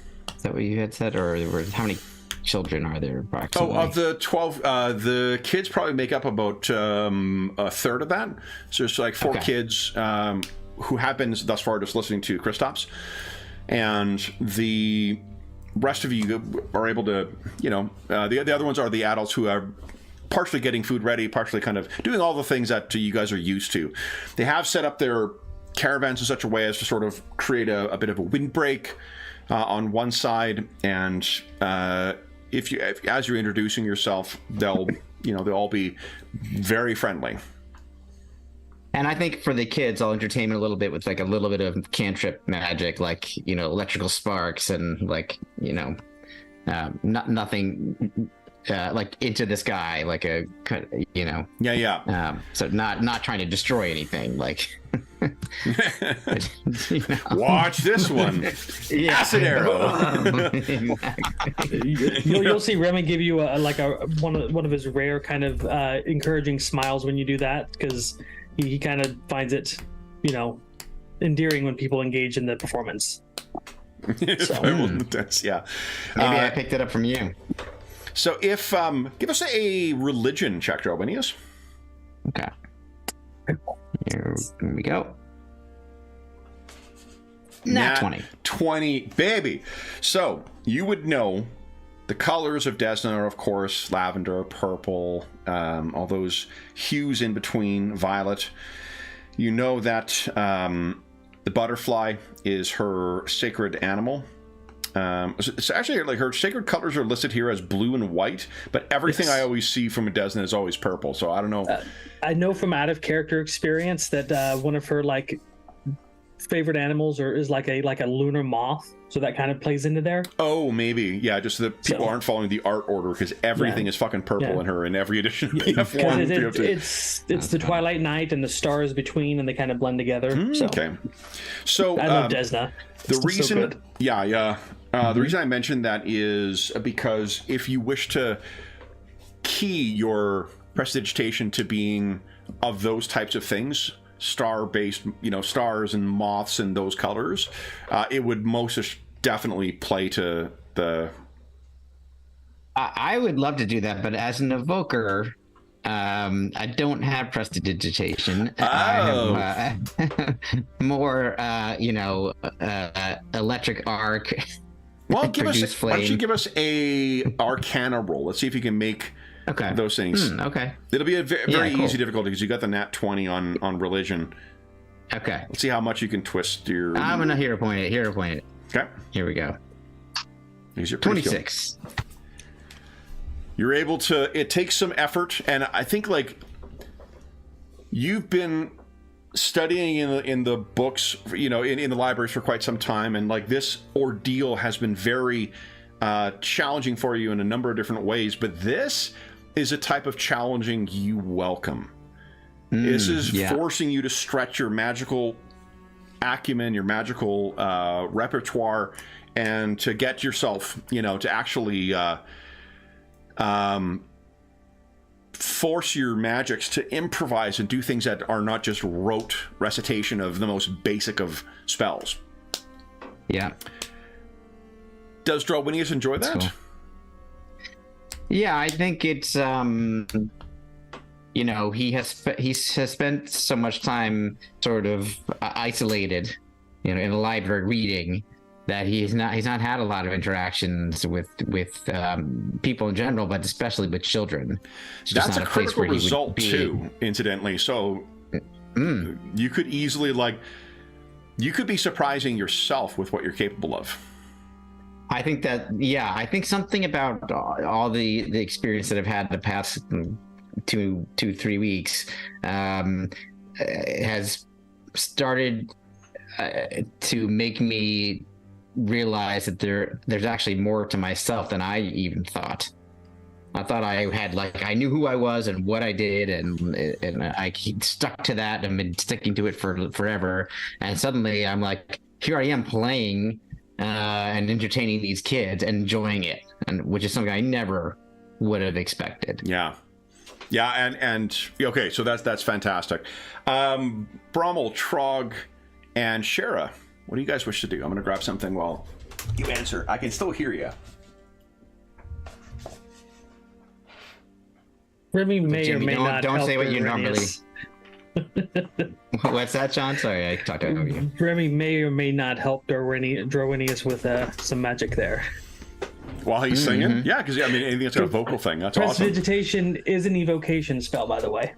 that what you had said? Or how many children are there approximately? Oh, of the 12, the kids probably make up about a third of that. So there's like 4 kids who have been thus far just listening to Kristaps. And the rest of you are able to, the other ones are the adults who are partially getting food ready, partially kind of doing all the things that you guys are used to. They have set up their caravans in such a way as to sort of create a bit of a windbreak on one side, and as you're introducing yourself, they'll all be very friendly. And I think for the kids, I'll entertain them a little bit with like a little bit of cantrip magic, like, electrical sparks and like, nothing like into the sky, like a, you know. Yeah. So not trying to destroy anything, like. You know. Watch this one. Acid arrow. You'll see Remy give you one of his rare kind of encouraging smiles when you do that, because he kind of finds it, you know, endearing when people engage in the performance. That's, yeah. Maybe I picked it up from you. So if give us a religion check, Drobinius. Okay. Here we go. Nat 20. 20, baby. So you would know the colors of Desna are, of course, lavender, purple, all those hues in between, violet. You know that the butterfly is her sacred animal. It's actually like her sacred colors are listed here as blue and white, but everything I always see from a Desna is always purple. So I don't know. I know from out of character experience that one of her like favorite animals is like a lunar moth. So that kind of plays into there. Oh, maybe. Yeah, just so that people aren't following the art order, because everything is fucking purple in her in every edition of PF1. It's the twilight night and the stars between, and they kind of blend together. Okay. So I love Desna. The reason, the reason I mentioned that is because if you wish to key your prestidigitation to being of those types of things, star-based, you know, stars and moths and those colors, it would most definitely play to the... I would love to do that, but as an evoker, I don't have prestidigitation. I have more, electric arc. Well, why don't you give us a Arcana roll? Let's see if you can make those things. Okay. It'll be a very easy difficulty because you got the nat 20 on religion. Okay. Let's see how much you can twist your... I'm going to hero point it. Okay. Here we go. Use your 26. You're able to... It takes some effort, and I think, like, you've been studying in the books, you know, in the libraries for quite some time, and, like, this ordeal has been very challenging for you in a number of different ways, but this is a type of challenging you welcome. This is forcing you to stretch your magical acumen, your magical repertoire, and to get yourself, you know, to actually force your magics to improvise and do things that are not just rote recitation of the most basic of spells. Yeah. Does Drobinius enjoy that? Cool. Yeah, I think it's you know, he has spent so much time sort of isolated, you know, in a library reading, that he's not had a lot of interactions with people in general, but especially with children. That's a critical result too, incidentally. So you could easily, like, you could be surprising yourself with what you're capable of. I think that, I think something about all the experience that I've had the past 2-3 weeks has started to make me realize that there's actually more to myself than I even thought. I thought I had, like, I knew who I was and what I did, and I stuck to that and been sticking to it for forever. And suddenly I'm like, here I am playing and entertaining these kids and enjoying it, and which is something I never would have expected. Yeah, and okay, so that's fantastic. Brommel, Trog, and Shara, what do you guys wish to do? I'm going to grab something while you answer. I can still hear you. Remy may or may not. Don't help say what you normally. Drowinius. What's that, John? Sorry, I talked over you. Remy may or may not help Drowinius with some magic there. While he's singing? Yeah, because I mean, anything that's got a vocal thing, that's awesome. Prestidigitation is an evocation spell, by the way.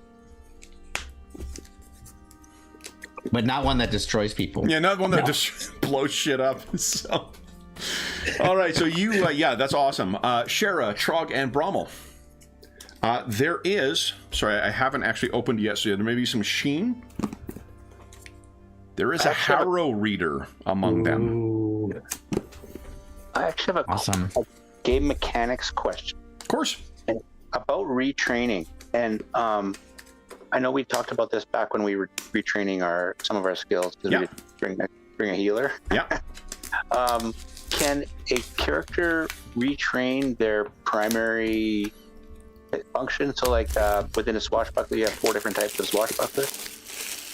But not one that destroys people. Yeah, not one that just blows shit up. So, all right, so you, that's awesome. Shara, Trog, and Brommel. There is, sorry, I haven't actually opened yet, so there may be some sheen. There is a Harrow reader among them. I actually have a game mechanics question. Of course. about retraining, and I know we talked about this back when we were retraining some of our skills. Yeah. We bring a healer. Yeah. Can a character retrain their primary function? So, like within a swashbuckler, you have 4 different types of swashbuckler.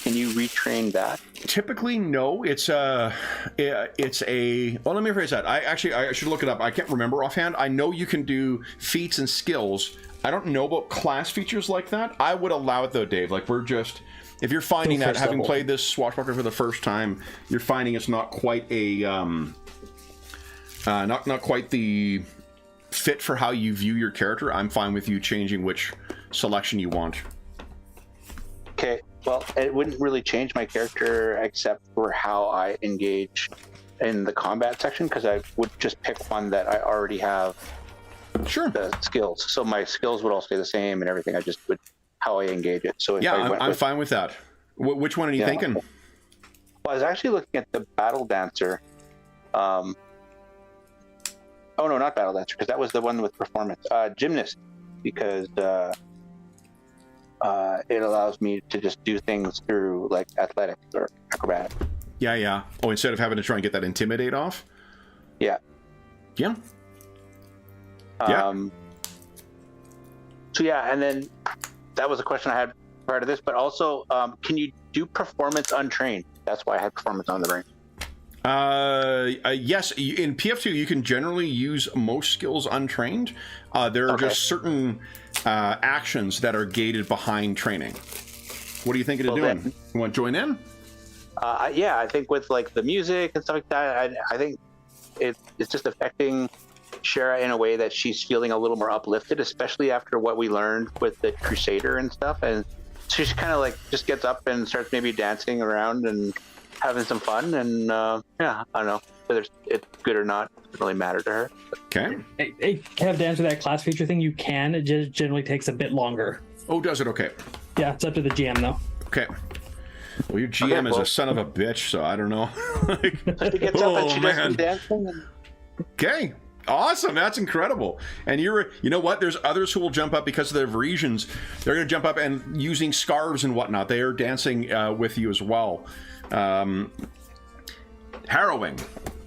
Can you retrain that? Typically, no. It's a. Well, let me rephrase that. I should look it up. I can't remember offhand. I know you can do feats and skills. I don't know about class features like that. I would allow it though, Dave. Like if you're finding that having played this swashbuckler for the first time, you're finding it's not quite a not quite the fit for how you view your character. I'm fine with you changing which selection you want. Okay. Well, it wouldn't really change my character except for how I engage in the combat section, because I would just pick one that I already have. Sure. The skills. So my skills would all stay the same and everything. I just would how I engage it. So if I'm fine with that. Which one are you thinking? Well, I was actually looking at the Battle Dancer. Oh no, not Battle Dancer, because that was the one with performance. Gymnast, because it allows me to just do things through like athletics or acrobatics. Yeah. Oh, instead of having to try and get that intimidate off? Yeah. Yeah. So yeah, and then that was a question I had prior to this, but also, can you do performance untrained? That's why I had performance on the brain. Yes, in PF2 you can generally use most skills untrained. There are just certain actions that are gated behind training. What are you thinking of doing? Then, you want to join in? Yeah, I think with like the music and stuff like that, I think it's just affecting Shara in a way that she's feeling a little more uplifted, especially after what we learned with the Crusader and stuff. And she's kind of like just gets up and starts maybe dancing around and having some fun. And I don't know whether it's good or not. It doesn't really matter to her. Okay. Hey, Kev, to answer that class feature thing, you can. It just generally takes a bit longer. Oh, does it? Okay. Yeah, it's up to the GM though. Okay. Well, your GM is a son of a bitch, so I don't know. She gets up and she does some dancing. Okay. Awesome. That's incredible. And you know what? There's others who will jump up because of their Varisians. They're going to jump up and using scarves and whatnot. They are dancing with you as well. Harrowing.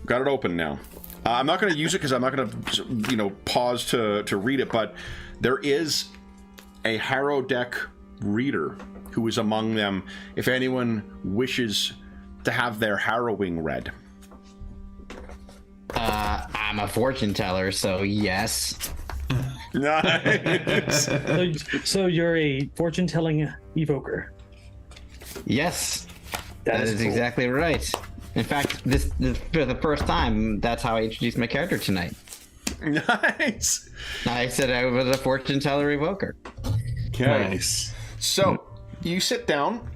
Got it open now. I'm not going to use it because I'm not going to, pause to read it, but there is a Harrow deck reader who is among them if anyone wishes to have their harrowing read. I'm a fortune teller, so yes. Nice. So you're a fortune telling evoker. Yes, That is cool. Exactly right. In fact, this for the first time, that's how I introduced my character tonight. Nice. I said I was a fortune teller evoker. Okay. Nice. So you sit down,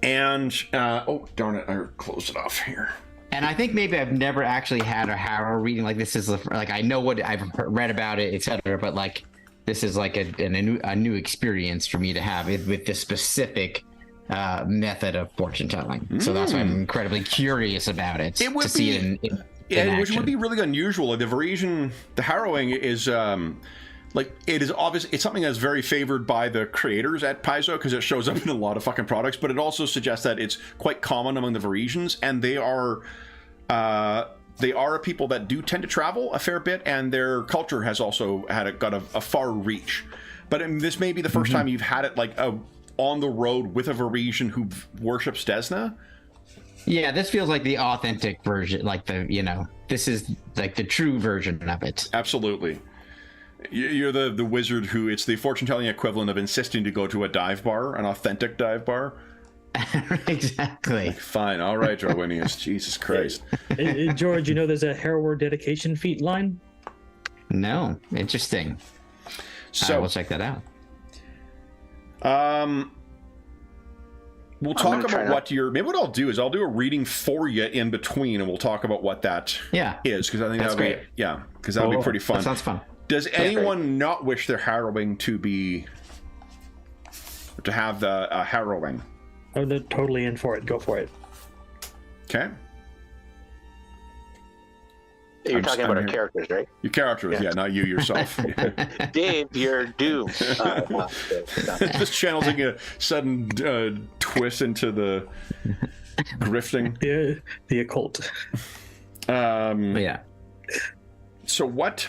and oh darn it, I closed it off here. And I think maybe I've never actually had a Harrow reading like this. Is like I know what I've read about it, etc. But like this is like a new experience for me to have it with this specific method of fortune telling. So that's why I'm incredibly curious about it. It would to see it in which action. would be really unusual. Like the Varisian, the harrowing is like it is obvious. It's something that's very favored by the creators at Paizo because it shows up in a lot of fucking products. But it also suggests that it's quite common among the Varisians, and they are a people that do tend to travel a fair bit, and their culture has also got a far reach. But this may be the first time you've had it like on the road with a Varisian who worships Desna. Yeah, this feels like the authentic version, like this is like the true version of it. Absolutely. You're the wizard who it's the fortune-telling equivalent of insisting to go to a dive bar, an authentic dive bar. Exactly. Fine. All right, Jarwinius. Jesus Christ. Hey, George, there's a Harrower dedication feat line? No. Interesting. So we'll check that out. We'll talk about maybe what I'll do is I'll do a reading for you in between, and we'll talk about what that is, because I think that'll great. because that'll be pretty fun. That sounds fun. Does anyone not wish their harrowing to have the harrowing? Oh, they're totally in for it. Go for it. Okay. You're talking about our here. characters, right? Your characters, yeah, not you yourself. Dave, you're doomed. This channel's taking a sudden twist into the grifting. The occult. But yeah. So what?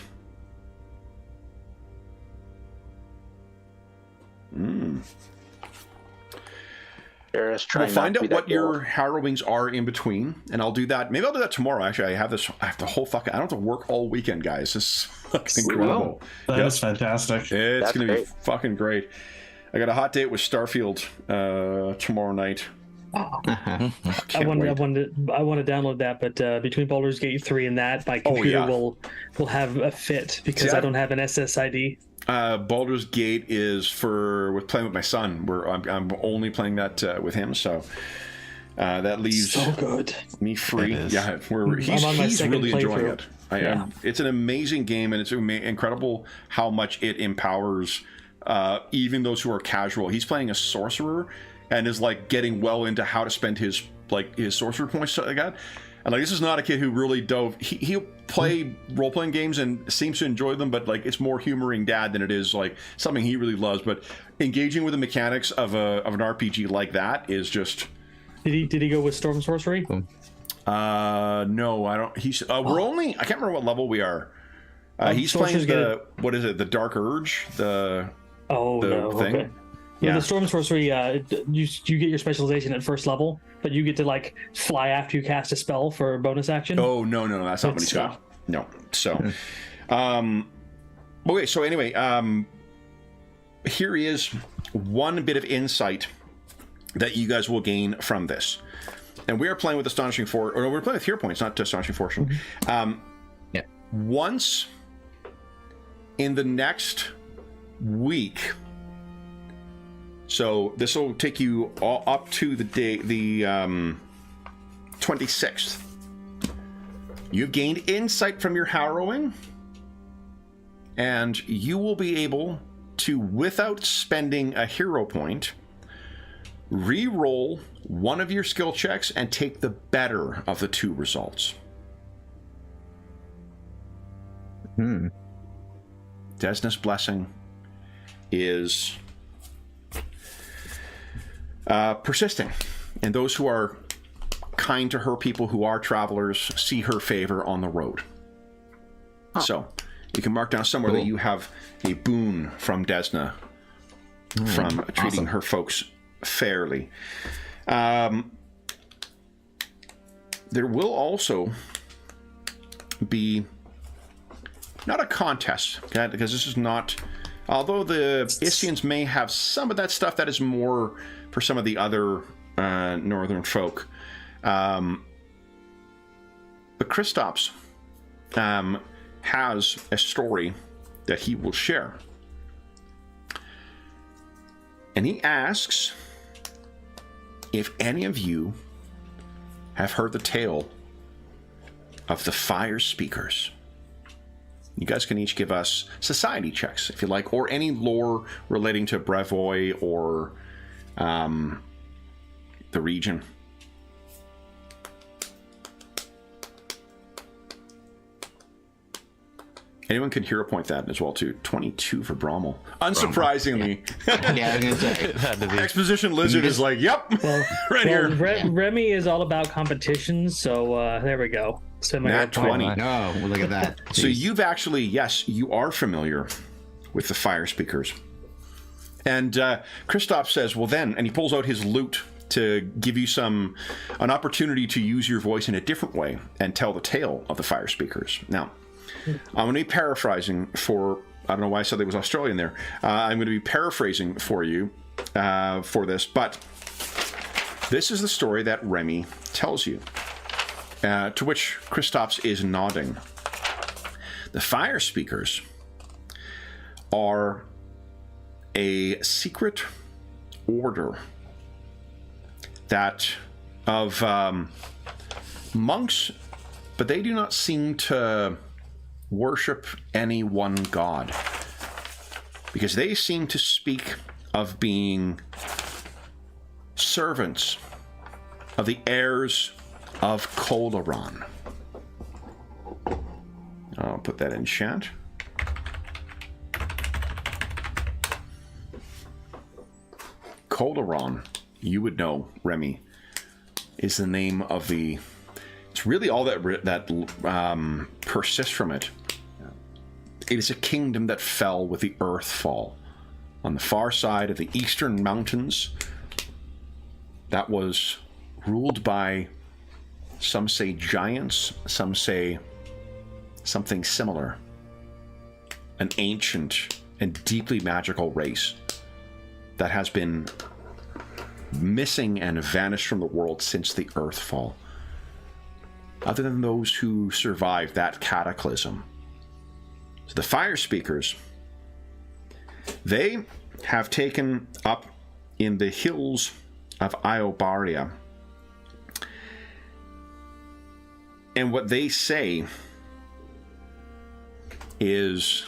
We'll find out what your harrowings are in between, and I'll do that. Maybe I'll do that tomorrow. Actually, I have the whole fucking. I don't have to work all weekend, guys. This is fucking incredible. That is fantastic. It's going to be great. fucking great. I got a hot date with Starfield tomorrow night. I want to download that, but between Baldur's Gate 3 and that, my computer will have a fit because I don't have an SSID. Baldur's Gate is with playing with my son. I'm only playing that with him, so that leaves so good. Me free. Yeah, he's really enjoying it. It's an amazing game, and it's incredible how much it empowers even those who are casual. He's playing a sorcerer and is like getting well into how to spend his sorcerer points like that. And like, this is not a kid who really dove. He'll play role-playing games and seems to enjoy them, but like, it's more humoring dad than it is like something he really loves. But engaging with the mechanics of an RPG like that is just. Did he go with Storm Sorcery? No, I don't. We're only. I can't remember what level we are. He's playing what is it? The Dark Urge. The thing. Okay. Yeah, the Storm Sorcery, you get your specialization at first level, but you get to like fly after you cast a spell for a bonus action. Oh no, that's not what he's got. No. So, okay. So anyway, here is one bit of insight that you guys will gain from this, and we are playing with Astonishing Fortune, or we're playing with Hero Points, not Astonishing Fortune. Once in the next week. So this will take you all up to the 26th. You've gained insight from your harrowing, and you will be able to, without spending a hero point, re-roll one of your skill checks and take the better of the two results. Desna's Blessing is persisting, and those who are kind to her, people who are travelers, see her favor on the road. So you can mark down somewhere that you have a boon from Desna from treating her folks fairly. There will also be not a contest, okay, because this is not. Although the Issians may have some of that stuff, that is more for some of the other northern folk. But Kristaps has a story that he will share. And he asks if any of you have heard the tale of the Fire Speakers. You guys can each give us society checks, if you like, or any lore relating to Brevoy or the region. Anyone can hero point that as well, too. 22 for Brommel. Unsurprisingly. Yeah, I was gonna say. Exposition Lizard is like, yep, here. Remy is all about competitions, so there we go. Nat 20. No, well, look at that. So you've actually, yes, you are familiar with the Fire Speakers. And Kristaps says, well then, and he pulls out his lute to give you an opportunity to use your voice in a different way and tell the tale of the Fire Speakers. Now, I'm going to be paraphrasing for, I don't know why I said it was Australian there. I'm going to be paraphrasing for you for this, but this is the story that Remy tells you. To which Kristaps is nodding. The Fire Speakers are a secret order that of monks, but they do not seem to worship any one god, because they seem to speak of being servants of the heirs of Coloran. I'll put that in chat. Calderon, you would know, Remy, is the name of the... It's really all that persists from it. It is a kingdom that fell with the Earthfall. On the far side of the eastern mountains, that was ruled by, some say giants, some say something similar. An ancient and deeply magical race that has been missing and vanished from the world since the Earthfall. Other than those who survived that cataclysm. So the Fire Speakers, they have taken up in the hills of Iobaria. And what they say is,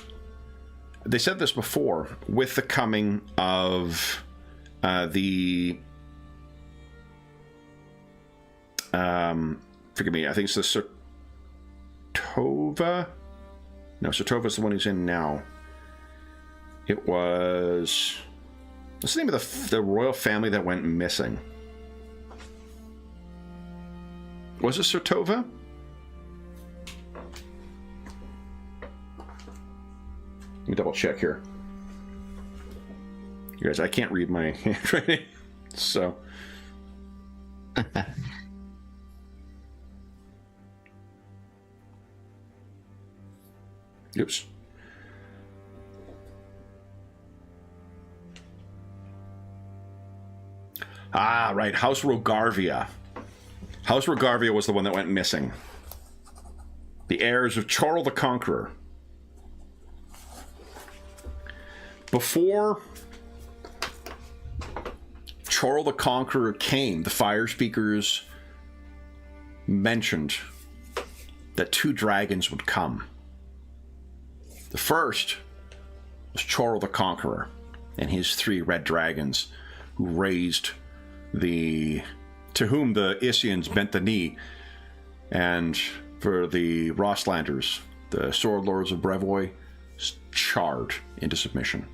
they said this before, with the coming of forgive me, I think it's the Sertova. No, Sertova's the one he's in now. It was... What's the name of the royal family that went missing? Was it Sertova? Let me double check here. You guys, I can't read my handwriting, so... Oops. Ah, right. House Rogarvia. House Rogarvia was the one that went missing. The heirs of Charles the Conqueror. Before Charles the Conqueror came, the Fire Speakers mentioned that 2 dragons would come. The first was Charles the Conqueror and his 3 red dragons, who raised to whom the Isians bent the knee, and for the Rosslanders, the Sword Lords of Brevoy, charred into submission.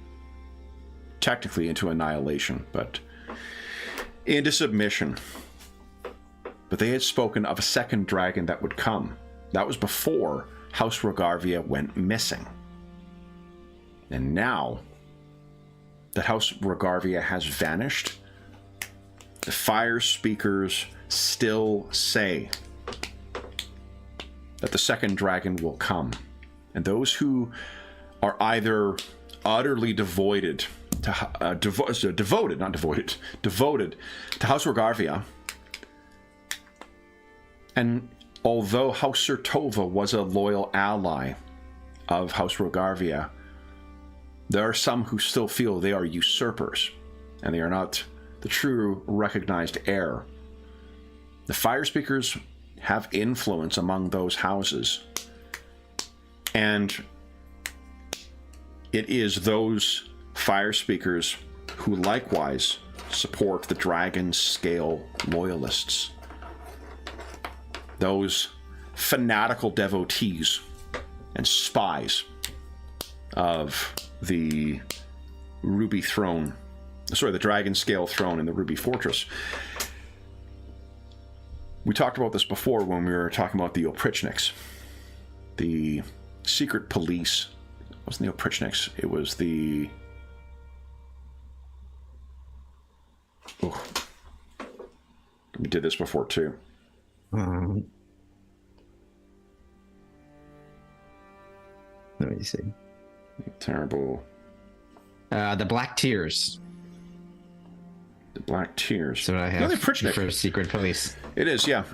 Technically into annihilation, but into submission. But they had spoken of a second dragon that would come. That was before House Rogarvia went missing. And now that House Rogarvia has vanished, the Fire Speakers still say that the second dragon will come. And those who are either utterly devoted to House Rogarvia, and although House Sertova was a loyal ally of House Rogarvia, there are some who still feel they are usurpers, and they are not the true recognized heir. The Fire Speakers have influence among those houses, and it is those Fire Speakers who likewise support the Dragon Scale Loyalists. Those fanatical devotees and spies of the Ruby Throne, sorry, the Dragon Scale Throne in the Ruby Fortress. We talked about this before when we were talking about the Oprichniks. The secret police. It wasn't the Oprichniks, it was the... Oh. We did this before too. Let me see. Terrible. The Black Tears. The Black Tears. So I have for secret police. It is, yeah.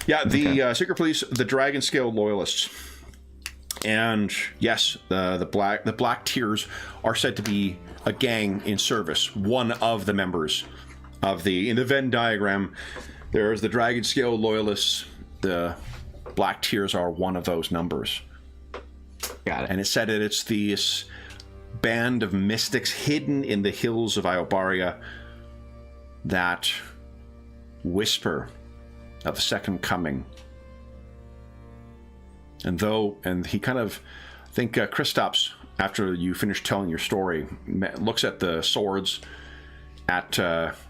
Yeah, the secret police, the Dragon Scale Loyalists. And yes, the Black Tears are said to be a gang in service. One of the members of in the Venn diagram, there's the Dragon Scale Loyalists. The Black Tears are one of those numbers. Got it. And it's said that it's this band of mystics hidden in the hills of Iobaria that whisper of the second coming And he kind of, I think Kristaps, after you finish telling your story, looks at the swords at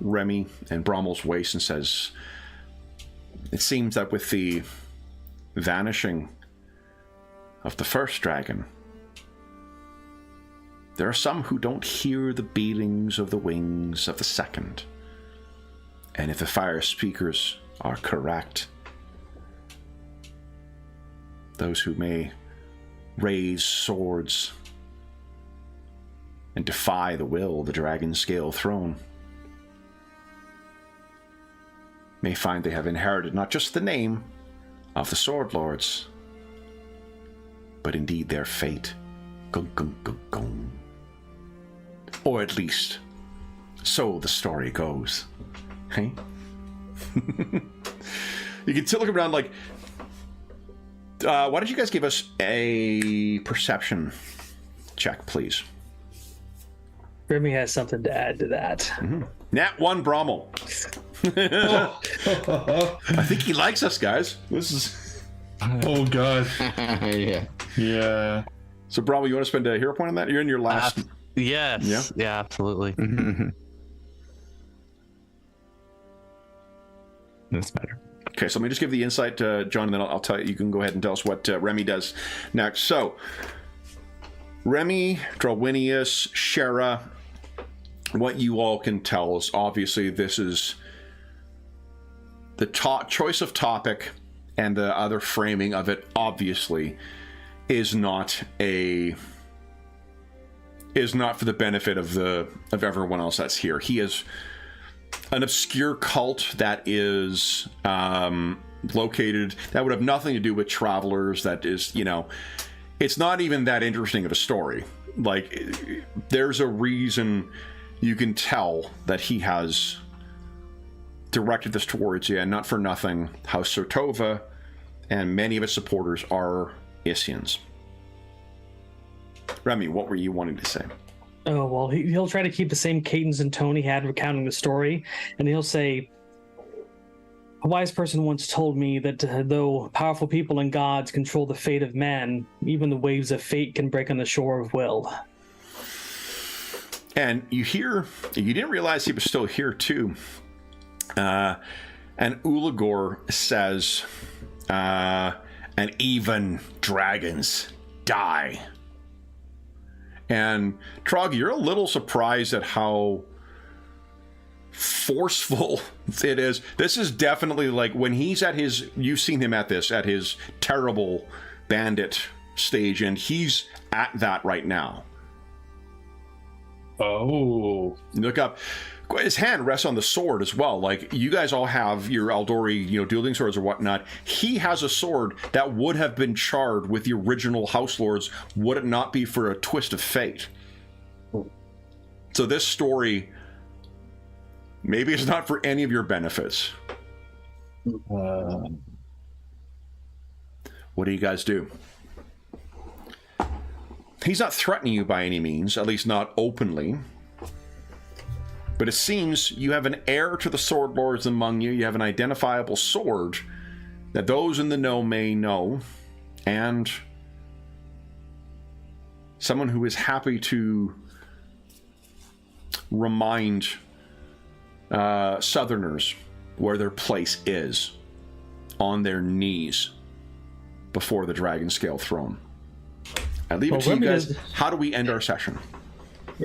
Remy and Brommel's waist and says, it seems that with the vanishing of the first dragon, there are some who don't hear the beatings of the wings of the second. And if the fire speakers are correct, those who may raise swords and defy the will of the dragon scale throne may find they have inherited not just the name of the sword lords, but indeed their fate. Gung, gung, gung, gung. Or at least, so the story goes. Hey? You can still look around like, why don't you guys give us a perception check, please? Remy has something to add to that. Mm-hmm. Nat 1 Brommel. I think he likes us, guys. This is... Oh, God. Yeah. So, Brommel, you want to spend a hero point on that? You're in your last... Yes. Yeah, absolutely. That's better. Okay, so let me just give the insight to John, and then I'll tell you. You can go ahead and tell us what Remy does next. So, Remy, Drowinius, Shara, what you all can tell is obviously this is the choice of topic, and the other framing of it obviously is not for the benefit of everyone else that's here. He is an obscure cult that is located, that would have nothing to do with travelers, that is, it's not even that interesting of a story. Like, there's a reason you can tell that he has directed this towards you, and not for nothing, House Sertova and many of its supporters are Isians. Remy, what were you wanting to say? Oh, well, he'll try to keep the same cadence and tone he had recounting the story, and he'll say, a wise person once told me that though powerful people and gods control the fate of man, even the waves of fate can break on the shore of will. And you didn't realize he was still here too. And Uligor says, and even dragons die. And Trog, you're a little surprised at how forceful it is. This is definitely like when he's at his, you've seen him at his terrible bandit stage, and he's at that right now. Oh. Look up. His hand rests on the sword as well. Like, you guys all have your Aldori, dueling swords or whatnot. He has a sword that would have been charred with the original House Lords, would it not be for a twist of fate. So this story, maybe it's not for any of your benefits. What do you guys do? He's not threatening you by any means, at least not openly. But it seems you have an heir to the Sword Lords among you. You have an identifiable sword that those in the know may know. And someone who is happy to remind Southerners where their place is, on their knees before the Dragon Scale Throne. I leave it to you guys. How do we end our session?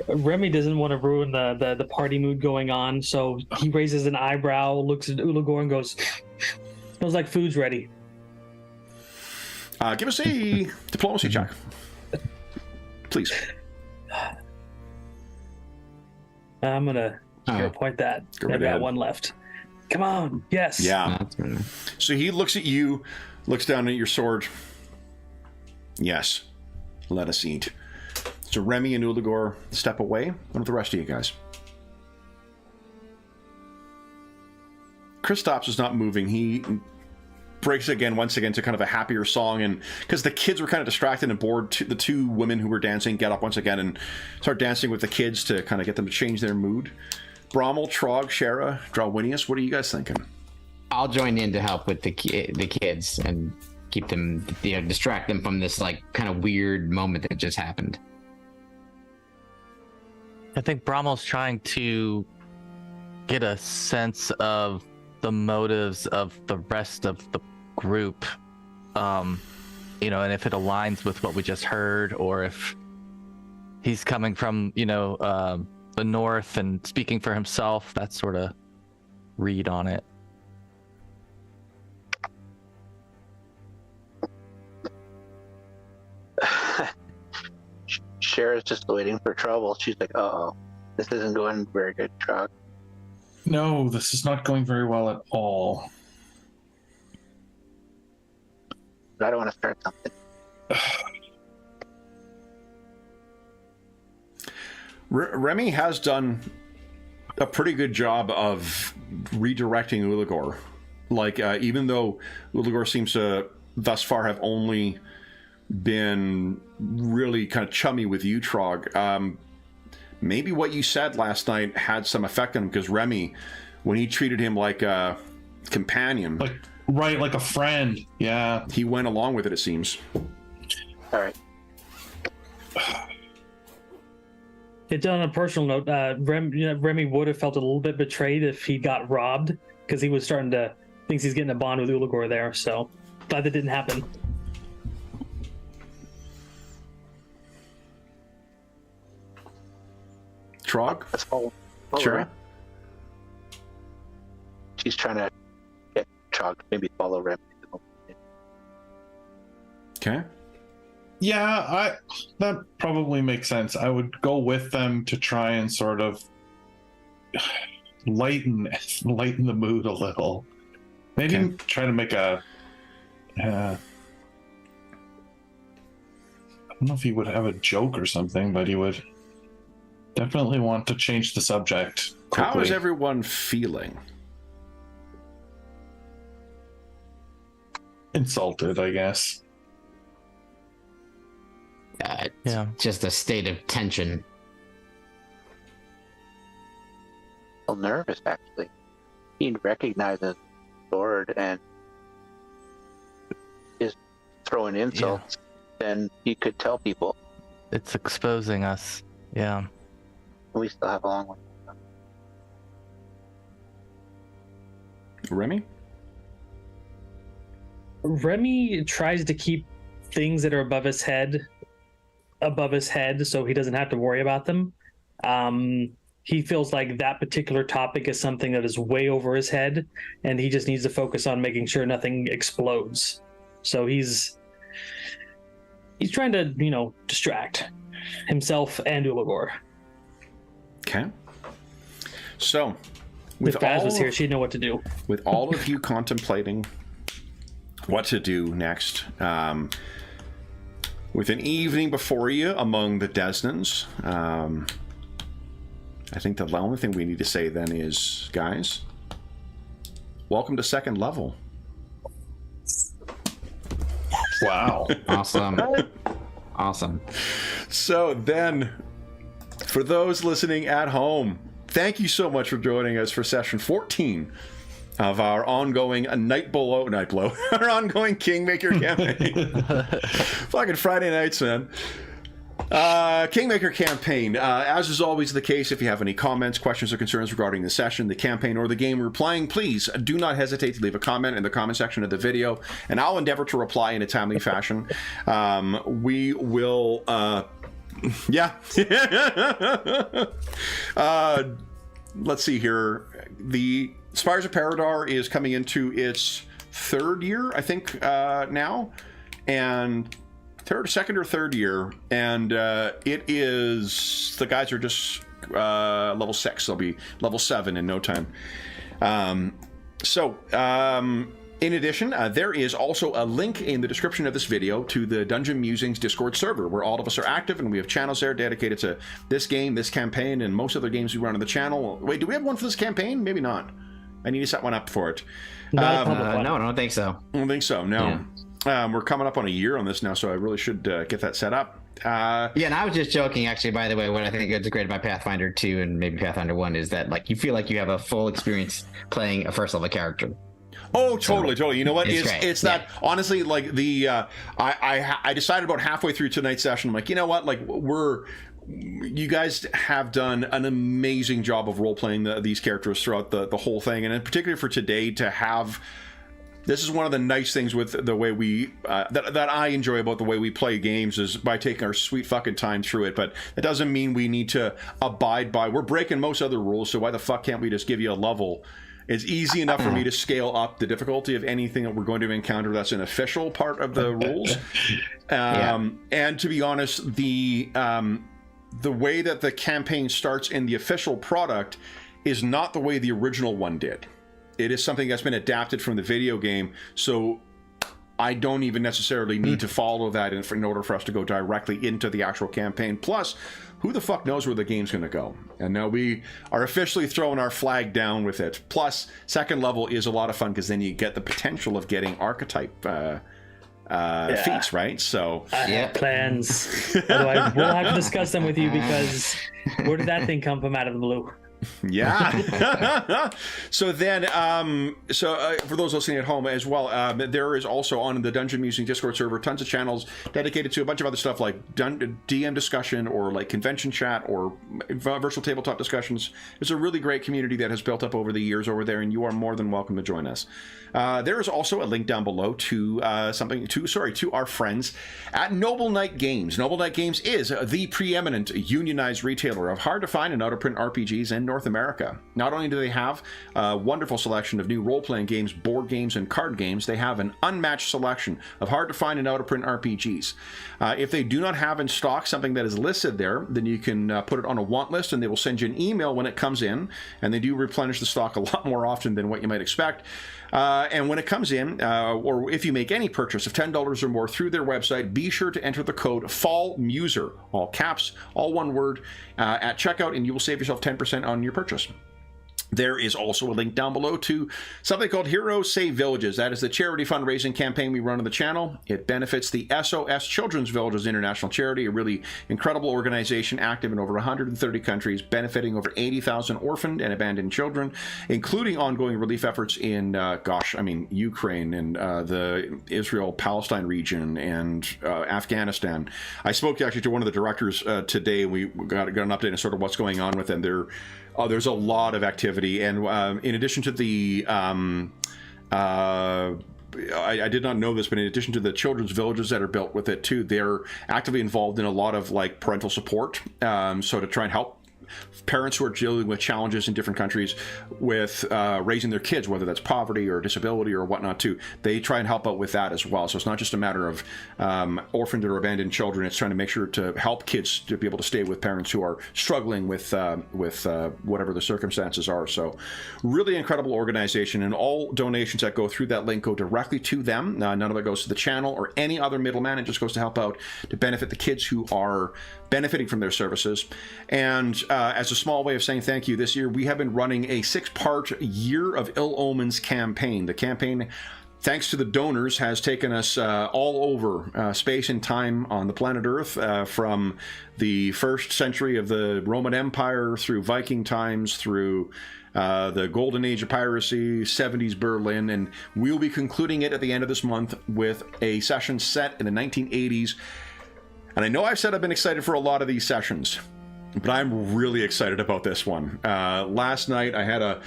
Remy doesn't want to ruin the party mood going on, so he raises an eyebrow, looks at Uligor, and goes, "Smells like food's ready." Give us a diplomacy check, please. I'm gonna point that. I've got one left. Come on, yes. Yeah. So he looks at you, looks down at your sword. Yes, let us eat. So Remy and Uligor step away. What about the rest of you guys? Kristaps is not moving. He breaks once again to kind of a happier song, and because the kids were kind of distracted and bored, the two women who were dancing get up once again and start dancing with the kids to kind of get them to change their mood. Brommel, Trog, Shara, Drowinius, what are you guys thinking? I'll join in to help with the kids and keep them, distract them from this like kind of weird moment that just happened. I think Bromwell's trying to get a sense of the motives of the rest of the group, and if it aligns with what we just heard, or if he's coming from, the north and speaking for himself, that sort of read on it. Cher's just waiting for trouble. She's like, "Uh-oh, this isn't going very good, Trog." No, this is not going very well at all. But I don't want to start something. Remy has done a pretty good job of redirecting Uligor. Like, even though Uligor seems to thus far have only been really kind of chummy with you, Trog, maybe what you said last night had some effect on him, because Remy, when he treated him like a companion, like a friend, yeah, he went along with it, it seems. All right. It's on a personal note. Remy would have felt a little bit betrayed if he got robbed, because he was starting to thinks he's getting a bond with Uligor there. So glad that didn't happen. Trog? Let's follow Sure. Rem. She's trying to get Trog to maybe follow Rem. Okay. Yeah, that probably makes sense. I would go with them to try and sort of lighten the mood a little. Maybe Okay. try to make a. I don't know if he would have a joke or something, but he would definitely want to change the subject quickly. How is everyone feeling? Insulted, I guess. It's just a state of tension. A little nervous, actually. He recognizes Lord and is throwing insults. Then he could tell people. It's exposing us. Yeah. We still have a long way. Remy? Remy tries to keep things that are above his head so he doesn't have to worry about them. He feels like that particular topic is something that is way over his head, and he just needs to focus on making sure nothing explodes. So he's trying to, distract himself and Uligor. Okay. So, If Baz was here, she'd know what to do. With all of you contemplating what to do next, with an evening before you among the Desnans, I think the only thing we need to say then is, guys, welcome to second level. Wow. Awesome. So then, for those listening at home, thank you so much for joining us for session 14 of our ongoing our ongoing Kingmaker campaign. Fucking Friday nights, man. Kingmaker campaign. As is always the case, if you have any comments, questions, or concerns regarding the session, the campaign, or the game we're playing, please do not hesitate to leave a comment in the comment section of the video, and I'll endeavor to reply in a timely fashion. We will... let's see here. The Spires of Paradar is coming into its third year, I think, now, and second or third year, and it is, the guys are just level 6. They'll be level 7 in no time. In addition, there is also a link in the description of this video to the Dungeon Musings Discord server, where all of us are active, and we have channels there dedicated to this game, this campaign, and most other games we run on the channel. Wait, do we have one for this campaign? Maybe not. I need to set one up for it. No, I don't think so. I don't think so, no. Yeah. We're coming up on a year on this now, so I really should get that set up. And I was just joking, actually, by the way. What I think is great about Pathfinder 2 and maybe Pathfinder 1 is that, like, you feel like you have a full experience playing a first level character. Oh, totally, totally. You know what? It's great. It's that honestly, like the I decided about halfway through tonight's session. I'm like, you know what? Like you guys have done an amazing job of role playing these characters throughout the whole thing, and in particular for today to have. This is one of the nice things with the way we that I enjoy about the way we play games is by taking our sweet fucking time through it. But it doesn't mean we need to abide by. We're breaking most other rules, so why the fuck can't we just give you a level? It's easy enough for me to scale up the difficulty of anything that we're going to encounter that's an official part of the rules. And to be honest, the way that the campaign starts in the official product is not the way the original one did. It is something that's been adapted from the video game, so I don't even necessarily need to follow that in order for us to go directly into the actual campaign. Plus, who the fuck knows where the game's going to go? And now we are officially throwing our flag down with it. Plus, second level is a lot of fun because then you get the potential of getting archetype feats, right? So I have plans. Otherwise, we'll have to discuss them with you because where did that thing come from out of the blue? Yeah. So then, for those listening at home as well, there is also on the Dungeon Musing Discord server tons of channels dedicated to a bunch of other stuff like DM discussion or like convention chat or virtual tabletop discussions. It's a really great community that has built up over the years over there, and you are more than welcome to join us. There is also a link down below to to our friends at Noble Knight Games. Noble Knight Games is the preeminent unionized retailer of hard-to-find and out-of-print RPGs in North America. Not only do they have a wonderful selection of new role-playing games, board games, and card games, they have an unmatched selection of hard-to-find and out-of-print RPGs. If they do not have in stock something that is listed there, then you can put it on a want list, and they will send you an email when it comes in, and they do replenish the stock a lot more often than what you might expect. And when it comes in, or if you make any purchase of $10 or more through their website, be sure to enter the code FALLMUSER, all caps, all one word, at checkout, and you will save yourself 10% on your purchase. There is also a link down below to something called Heroes Save Villages. That is the charity fundraising campaign we run on the channel. It benefits the SOS Children's Villages International Charity, a really incredible organization active in over 130 countries, benefiting over 80,000 orphaned and abandoned children, including ongoing relief efforts in, Ukraine and the Israel-Palestine region and Afghanistan. I spoke actually to one of the directors today, and we got an update on sort of what's going on with them. There's a lot of activity, and in addition to the, I did not know this, but in addition to the children's villages that are built with it too, they're actively involved in a lot of like parental support, so to try and help parents who are dealing with challenges in different countries with raising their kids, whether that's poverty or disability or whatnot too. They try and help out with that as well. So it's not just a matter of orphaned or abandoned children. It's trying to make sure to help kids to be able to stay with parents who are struggling with whatever the circumstances are. So really incredible organization, and all donations that go through that link go directly to them. None of it goes to the channel or any other middleman. It just goes to help out to benefit the kids who are benefiting from their services. And as a small way of saying thank you, this year we have been running a 6-part Year of Ill Omens campaign. The campaign, thanks to the donors, has taken us all over space and time on the planet Earth, from the 1st century of the Roman Empire through Viking times, through the golden age of piracy, 70s Berlin, and we'll be concluding it at the end of this month with a session set in the 1980s. And I know I've said I've been excited for a lot of these sessions, but I'm really excited about this one. Last night I had a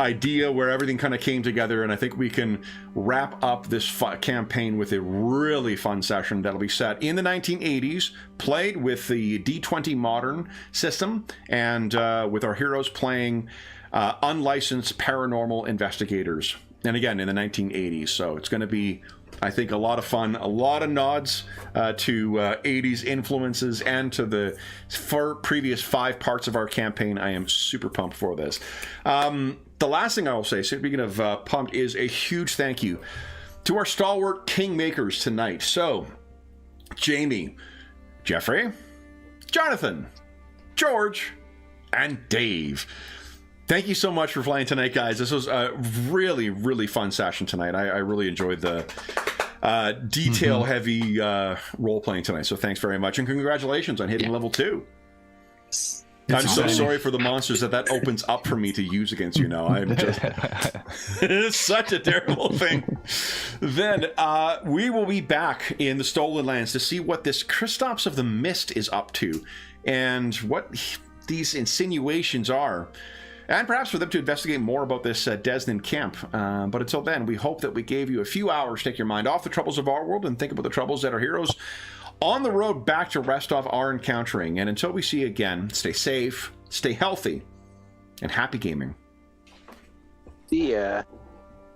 idea where everything kind of came together, and I think we can wrap up this campaign with a really fun session that'll be set in the 1980s, played with the D20 Modern system, and with our heroes playing unlicensed paranormal investigators. And again, in the 1980s, so it's going to be, I think, a lot of fun, a lot of nods to 80s influences and to the previous 5 parts of our campaign. I am super pumped for this. The last thing I will say, speaking of pumped, is a huge thank you to our stalwart Kingmakers tonight. So, Jamie, Jeffrey, Jonathan, George, and Dave. Thank you so much for playing tonight, guys. This was a really, really fun session tonight. I really enjoyed the detail-heavy role-playing tonight, so thanks very much. And congratulations on hitting level 2. I'm so sorry for the monsters that opens up for me to use against you now. I'm just... It's such a terrible thing. Then we will be back in the Stolen Lands to see what this Kristaps of the Mist is up to and what these insinuations are. And perhaps for them to investigate more about this Desnan camp. But until then, we hope that we gave you a few hours to take your mind off the troubles of our world and think about the troubles that our heroes on the road back to Restov are encountering. And until we see you again, stay safe, stay healthy, and happy gaming. See ya.